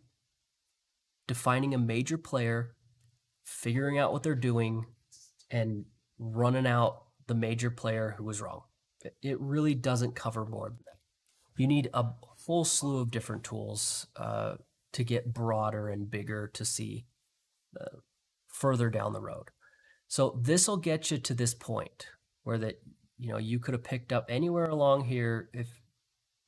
defining a major player, figuring out what they're doing, and running out the major player who was wrong. It really doesn't cover more than that. You need a whole slew of different tools to get broader and bigger to see further down the road. So this will get you to this point where that you could have picked up anywhere along here if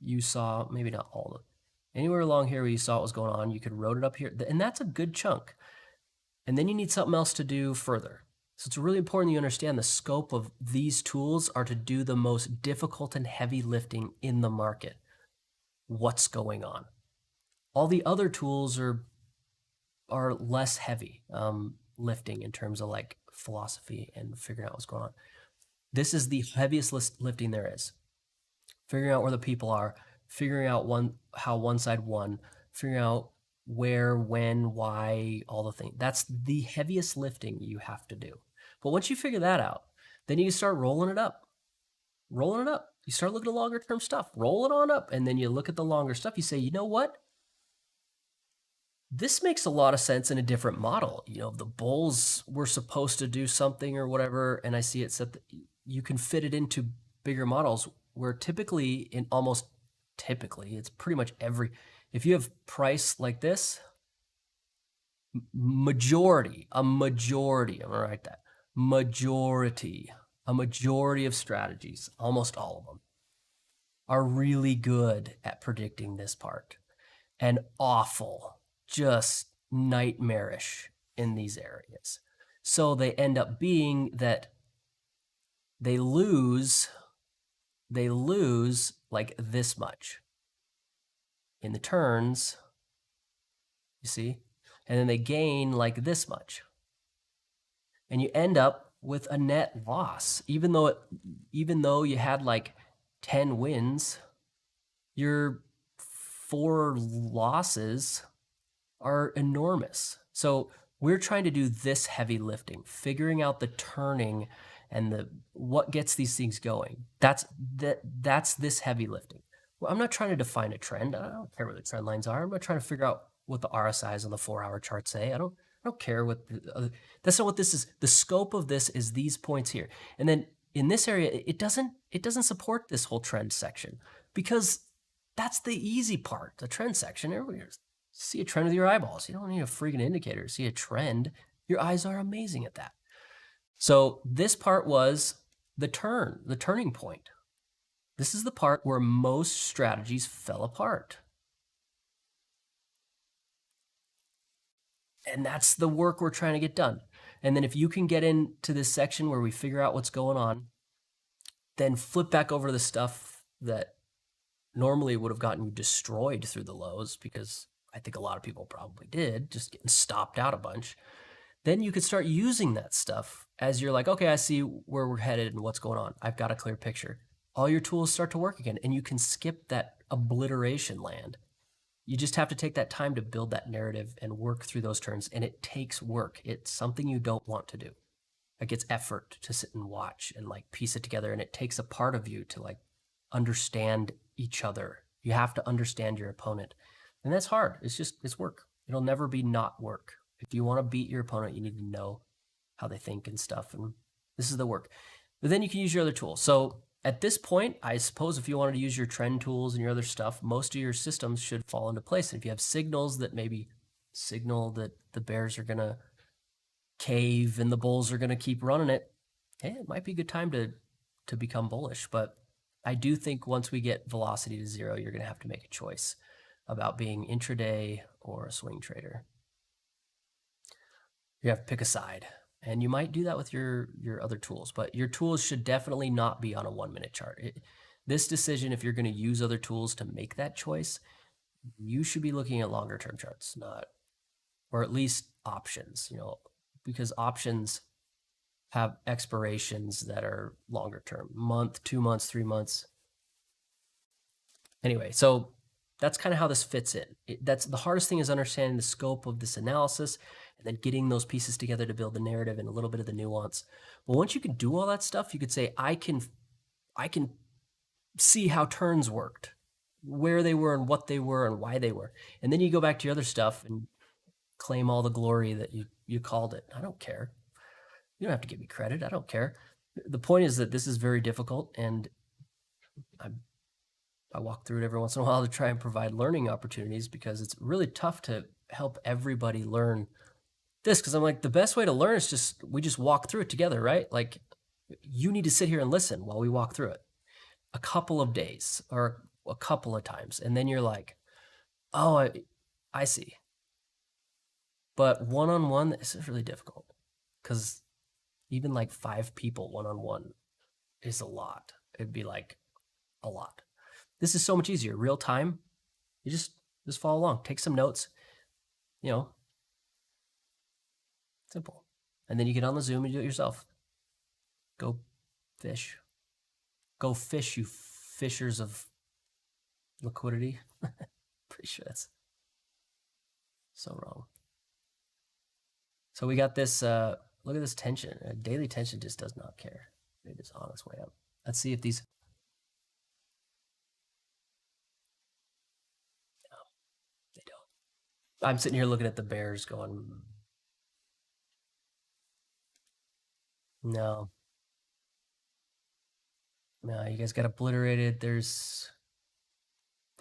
you saw, maybe not all of it, anywhere along here where you saw what was going on, you could road it up here, and that's a good chunk. And then you need something else to do further. So it's really important you understand the scope of these tools are to do the most difficult and heavy lifting in the market. What's going on? All the other tools are less heavy lifting in terms of like philosophy and figuring out what's going on. This is the heaviest lifting there is. Figuring out where the people are, figuring out how one side won, figuring out where, when, why, all the things. That's the heaviest lifting you have to do. But once you figure that out, then you start rolling it up. Rolling it up. You start looking at longer term stuff. Roll it on up. And then you look at the longer stuff. You say, you know what? This makes a lot of sense in a different model. The bulls were supposed to do something or whatever, and I see it set that you can fit it into bigger models where it's pretty much if you have price like this, a majority, I'm going to write that, a majority of strategies, almost all of them, are really good at predicting this part and awful, just nightmarish in these areas. So they end up being that they lose like this much in the turns, you see, and then they gain like this much. And you end up with a net loss. Even though you had like 10 wins, your 4 losses are enormous. So we're trying to do this heavy lifting, figuring out the turning and what gets these things going. That's this heavy lifting. Well, I'm not trying to define a trend. I don't care what the trend lines are. I'm not trying to figure out what the RSIs on the 4-hour chart say. I don't care what that's not what this is. The scope of this is these points here. And then in this area, it doesn't support this whole trend section because that's the easy part. The trend section, everybody see a trend with your eyeballs. You don't need a freaking indicator to see a trend. Your eyes are amazing at that. So this part was the turning point. This is the part where most strategies fell apart. And that's the work we're trying to get done. And then if you can get into this section where we figure out what's going on, then flip back over to the stuff that normally would have gotten you destroyed through the lows, because I think a lot of people probably did, just getting stopped out a bunch. Then you could start using that stuff as you're like, okay, I see where we're headed and what's going on. I've got a clear picture. All your tools start to work again, and you can skip that obliteration land. You just have to take that time to build that narrative and work through those turns, and it takes work. It's something you don't want to do. Like, it's effort to sit and watch and like piece it together, and it takes a part of you to like understand each other. You have to understand your opponent, and that's hard. It's work. It'll never be not work. If you want to beat your opponent, you need to know how they think and stuff, and this is the work. But then you can use your other tools. So at this point, I suppose if you wanted to use your trend tools and your other stuff, most of your systems should fall into place. And if you have signals that maybe signal that the bears are going to cave and the bulls are going to keep running it, hey, it might be a good time to become bullish. But I do think once we get velocity to 0, you're going to have to make a choice about being intraday or a swing trader. You have to pick a side. And you might do that with your other tools, but your tools should definitely not be on a 1-minute chart. This decision, if you're going to use other tools to make that choice, you should be looking at longer term charts, or at least options, because options have expirations that are longer term, month, 2 months, 3 months. Anyway, so that's kind of how this fits in. That's the hardest thing, is understanding the scope of this analysis and then getting those pieces together to build the narrative and a little bit of the nuance. Well, once you can do all that stuff, you could say, I can see how turns worked. where they were and what they were and why they were. And then you go back to your other stuff and claim all the glory that you called it. I don't care. You don't have to give me credit. I don't care. The point is that this is very difficult, and I walk through it every once in a while to try and provide learning opportunities, because it's really tough to help everybody learn this. Because I'm like, the best way to learn is we just walk through it together, right? Like, you need to sit here and listen while we walk through it a couple of days or a couple of times, and then you're like, oh, I see. But one-on-one, this is really difficult, because even like 5 people one-on-one is a lot. It'd be like a lot. This is so much easier. Real time. You just follow along. Take some notes. You know, simple. And then you get on the Zoom and you do it yourself. Go fish. Go fish, you fishers of liquidity. Pretty sure that's so wrong. So we got this, look at this tension. Daily tension just does not care. It is on its way up. Let's see if these... No, they don't. I'm sitting here looking at the bears going, no. No, you guys got obliterated. They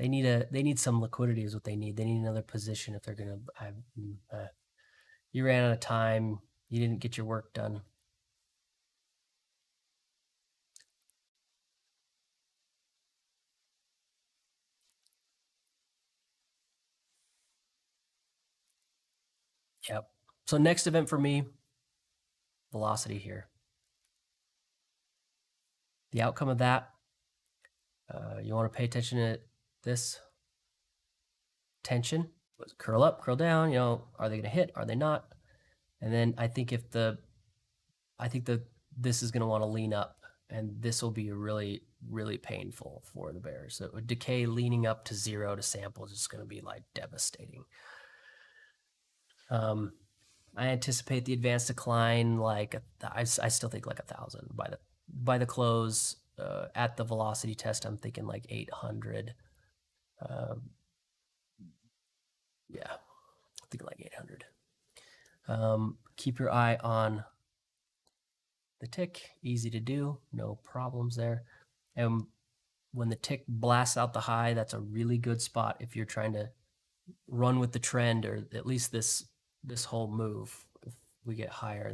need some liquidity is what they need. They need another position if they're gonna. You ran out of time. You didn't get your work done. Yep. So next event for me, velocity here. The outcome of that, you want to pay attention to this tension. Curl up, curl down. You know, are they going to hit? Are they not? And then I think this is going to want to lean up, and this will be really, really painful for the bears. So decay leaning up to 0 to sample is just going to be like devastating. I anticipate the advanced decline, like I still think like 1,000 by the close. At the velocity test, I'm thinking like 800. Yeah, I'm thinking like 800. Keep your eye on the tick. Easy to do, no problems there. And when the tick blasts out the high, that's a really good spot if you're trying to run with the trend, or at least this whole move. If we get higher,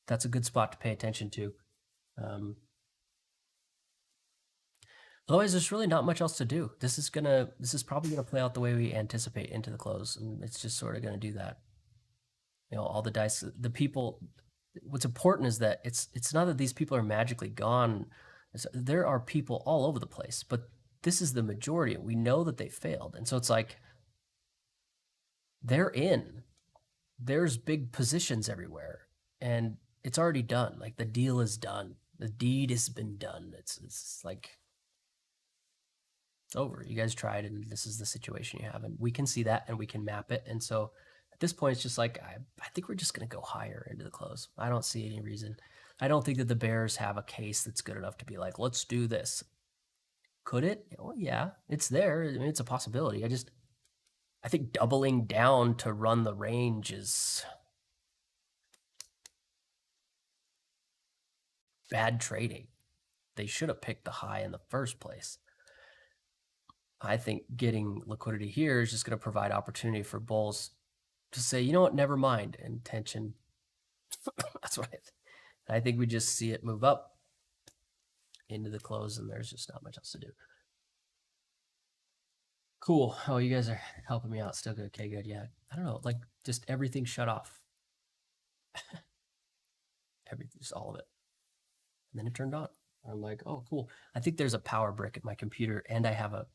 that's a good spot to pay attention to. Otherwise, there's really not much else to do. This is probably gonna play out the way we anticipate into the close, and it's just sort of gonna do that. You know, all the dice, the people. What's important is that it's not that these people are magically gone. There are people all over the place, but this is the majority. We know that they failed, and so it's like they're in. There's big positions everywhere, and it's already done. Like, the deal is done. The deed has been done. It's like, it's over. You guys tried, and this is the situation you have, and we can see that, and we can map it. And so at this point, it's just like, I think we're just going to go higher into the close. I don't see any reason. I don't think that the bears have a case that's good enough to be like, let's do this. Could it? Well, yeah, it's there. I mean, it's a possibility. I think doubling down to run the range is bad trading. They should have picked the high in the first place. I think getting liquidity here is just going to provide opportunity for bulls to say, you know what, never mind, and tension. That's what I think we just see it move up into the close, and there's just not much else to do. Cool. Oh, you guys are helping me out. Still good. Okay, good. Yeah. I don't know. Like, just everything shut off. Everything, just all of it. And then it turned on. I'm like, oh, cool. I think there's a power brick at my computer, and I have a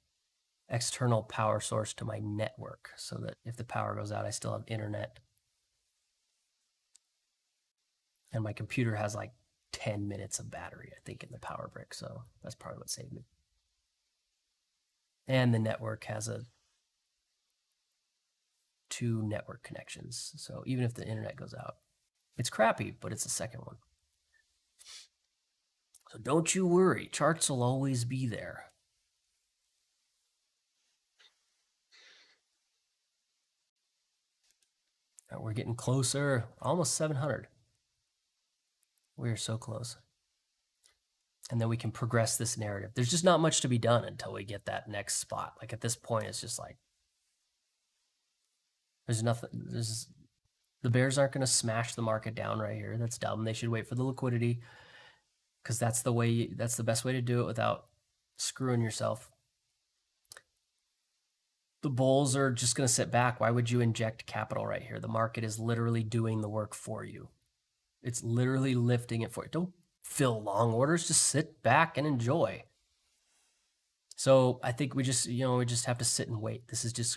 external power source to my network, so that if the power goes out, I still have internet. And my computer has like 10 minutes of battery, I think, in the power brick. So that's probably what saved me. And the network has 2 network connections. So even if the internet goes out, it's crappy, but it's the second one. So don't you worry, charts will always be there. We're getting closer, almost 700. We're so close. And then we can progress this narrative. There's just not much to be done until we get that next spot. Like at this point, it's just like, there's nothing, the bears aren't going to smash the market down right here. That's dumb. They should wait for the liquidity because that's the best way to do it without screwing yourself. The bulls are just going to sit back. Why would you inject capital right here? The market is literally doing the work for you. It's literally lifting it for you. Don't fill long orders. Just sit back and enjoy. So I think we just have to sit and wait.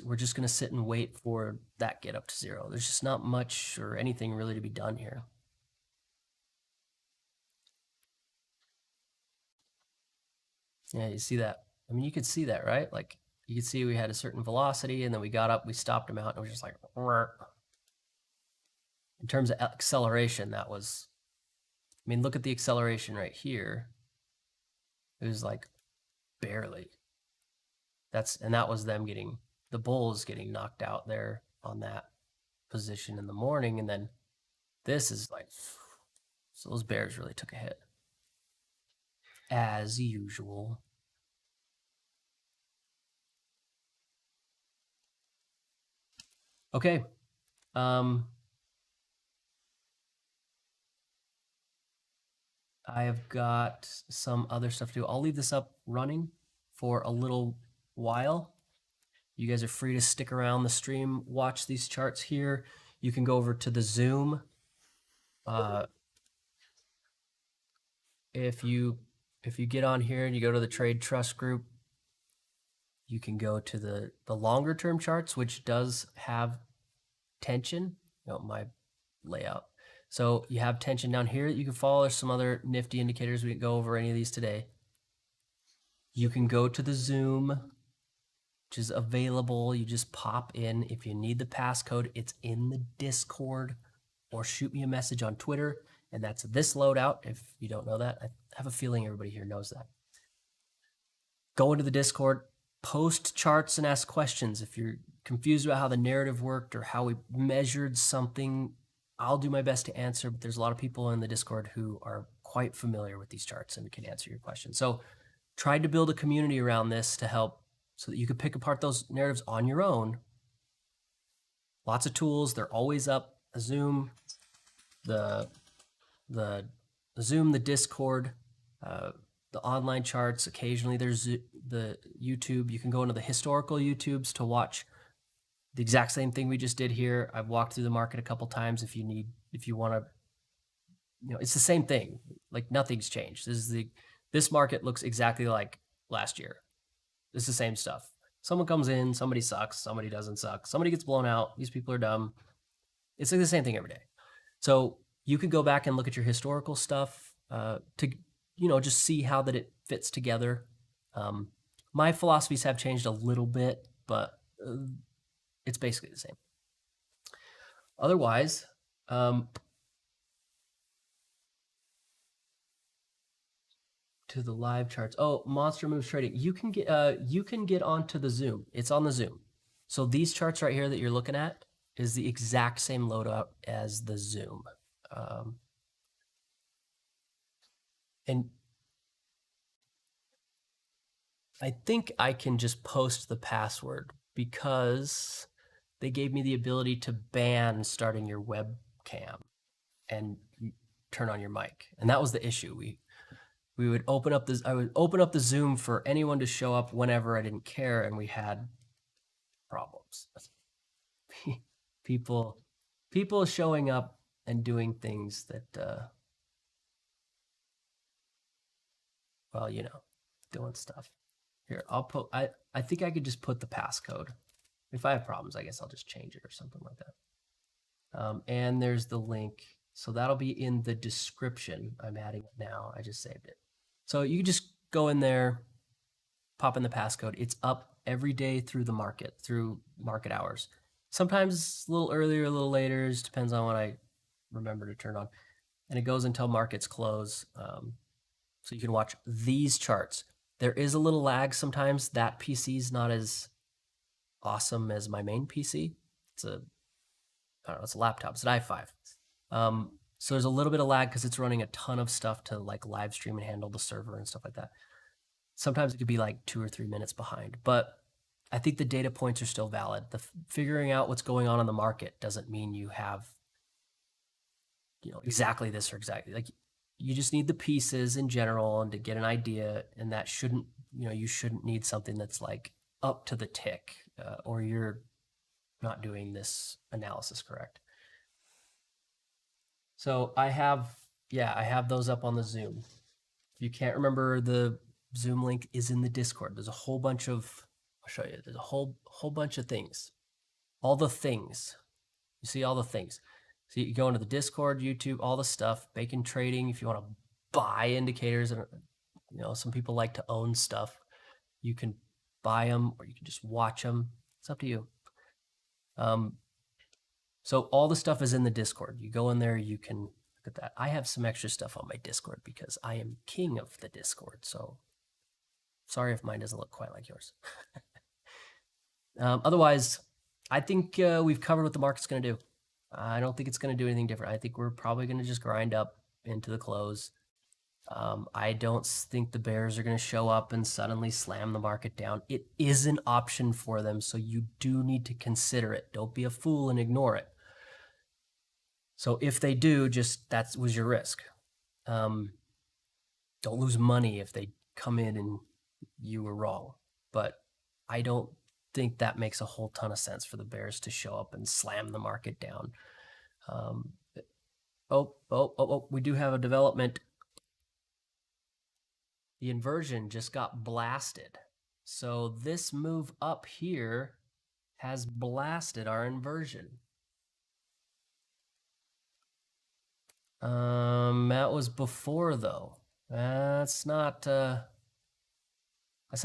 We're just going to sit and wait for that get up to zero. There's just not much or anything really to be done here. Yeah, you see that? I mean, you could see that, right? Like you could see we had a certain velocity and then we got up, we stopped them out and it was just like, in terms of acceleration, that was, I mean, look at the acceleration right here. It was like barely. That was them getting, the bulls getting knocked out there on that position in the morning. And then this is like, so those bears really took a hit. As usual. Okay. I have got some other stuff to do. I'll leave this up running for a little while. You guys are free to stick around the stream, watch these charts here. You can go over to the Zoom. If you get on here and you go to the Trade Trust group, you can go to the longer term charts, which does have tension. My layout. So you have tension down here that you can follow. There's some other nifty indicators. We didn't go over any of these today. You can go to the Zoom, which is available. You just pop in. If you need the passcode, it's in the Discord, or shoot me a message on Twitter. And that's this loadout. If you don't know that, I have a feeling everybody here knows that. Go into the Discord, post charts and ask questions. If you're confused about how the narrative worked or how we measured something, I'll do my best to answer, but there's a lot of people in the Discord who are quite familiar with these charts and can answer your questions. So tried to build a community around this to help so that you could pick apart those narratives on your own. Lots of tools. They're always up. The Zoom, the Zoom, the Discord, the online charts. Occasionally there's the YouTube. You can go into the historical YouTubes to watch the exact same thing we just did here. I've walked through the market a couple times. If you want to, it's the same thing. Like nothing's changed. This market looks exactly like last year. It's the same stuff. Someone comes in, somebody sucks, somebody doesn't suck, somebody gets blown out. These people are dumb. It's like the same thing every day. So you can go back and look at your historical stuff to, just see how that it fits together. My philosophies have changed a little bit, but it's basically the same. Otherwise, to the live charts. Oh, Monster Moves Trading. You can get onto the Zoom. It's on the Zoom. So these charts right here that you're looking at is the exact same loadout as the Zoom. And I think I can just post the password because they gave me the ability to ban starting your webcam and turn on your mic. And that was the issue. We would open up I would open up the Zoom for anyone to show up whenever I didn't care, and we had problems. People showing up and doing things that doing stuff. Here, I'll put I think I could just put the passcode. If I have problems, I guess I'll just change it or something like that. And there's the link. So that'll be in the description. I'm adding it now. I just saved it. So you just go in there, pop in the passcode. It's up every day through market hours. Sometimes a little earlier, a little later. It just depends on when I remember to turn on. And it goes until markets close. So you can watch these charts. There is a little lag sometimes. That PC is not as awesome as my main PC. It's a I don't know, it's a laptop, it's an i5. So there's a little bit of lag because it's running a ton of stuff to like live stream and handle the server and stuff like that. Sometimes it could be like 2 or 3 minutes behind, but I think the data points are still valid. Figuring out what's going on in the market doesn't mean you have, exactly this or exactly like, you just need the pieces in general and to get an idea, and that shouldn't, you shouldn't need something that's like up to the tick, or you're not doing this analysis correct. So I have those up on the Zoom. If you can't remember, the Zoom link is in the Discord. There's a whole bunch of, I'll show you, there's a whole bunch of things. All the things. You see all the things. So you go into the Discord, YouTube, all the stuff, Bacon Trading, if you want to buy indicators, and some people like to own stuff. You can buy them or you can just watch them. It's up to you. So all the stuff is in the Discord. You go in there, you can look at that. I have some extra stuff on my Discord because I am king of the Discord. So sorry if mine doesn't look quite like yours. Otherwise, I think we've covered what the market's going to do. I don't think it's going to do anything different. I think we're probably going to just grind up into the close. I don't think the bears are going to show up and suddenly slam the market down. It is an option for them, so you do need to consider it. Don't be a fool and ignore it. So if they do, just that was your risk. Don't lose money if they come in and you were wrong. But I don't think that makes a whole ton of sense for the bears to show up and slam the market down. We do have a development. The inversion just got blasted. So this move up here has blasted our inversion. That was before though. That's not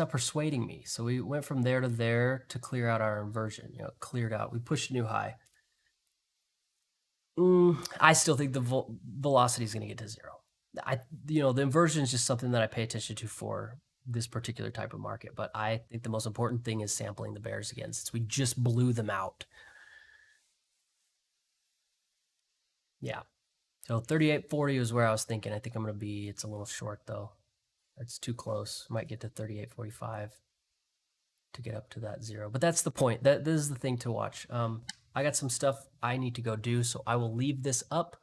persuading me. So we went from there to there to clear out our inversion. Cleared out. We pushed a new high. I still think the velocity is going to get to zero. The inversion is just something that I pay attention to for this particular type of market. But I think the most important thing is sampling the bears again, since we just blew them out. Yeah. So 38.40 is where I was thinking. I think I'm going to be, it's a little short though. It's too close. Might get to 38.45 to get up to that zero. But that's the point. This is the thing to watch. I got some stuff I need to go do, so I will leave this up.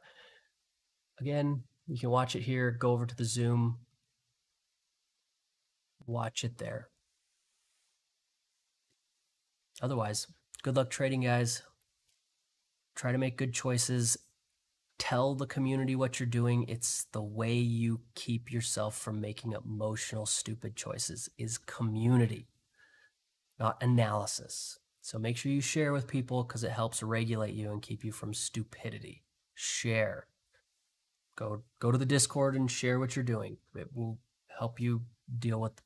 Again, you can watch it here. Go over to the Zoom. Watch it there. Otherwise, good luck trading, guys. Try to make good choices. Tell the community what you're doing. It's the way you keep yourself from making emotional, stupid choices is community, not analysis. So make sure you share with people because it helps regulate you and keep you from stupidity. Share. Go to the Discord and share what you're doing. It will help you deal with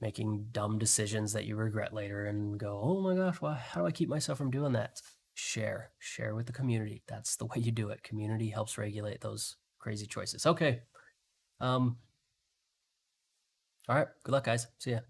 making dumb decisions that you regret later and go, oh my gosh, how do I keep myself from doing that? Share with the community. That's the way you do it. Community helps regulate those crazy choices. Okay. All right. Good luck, guys. See ya.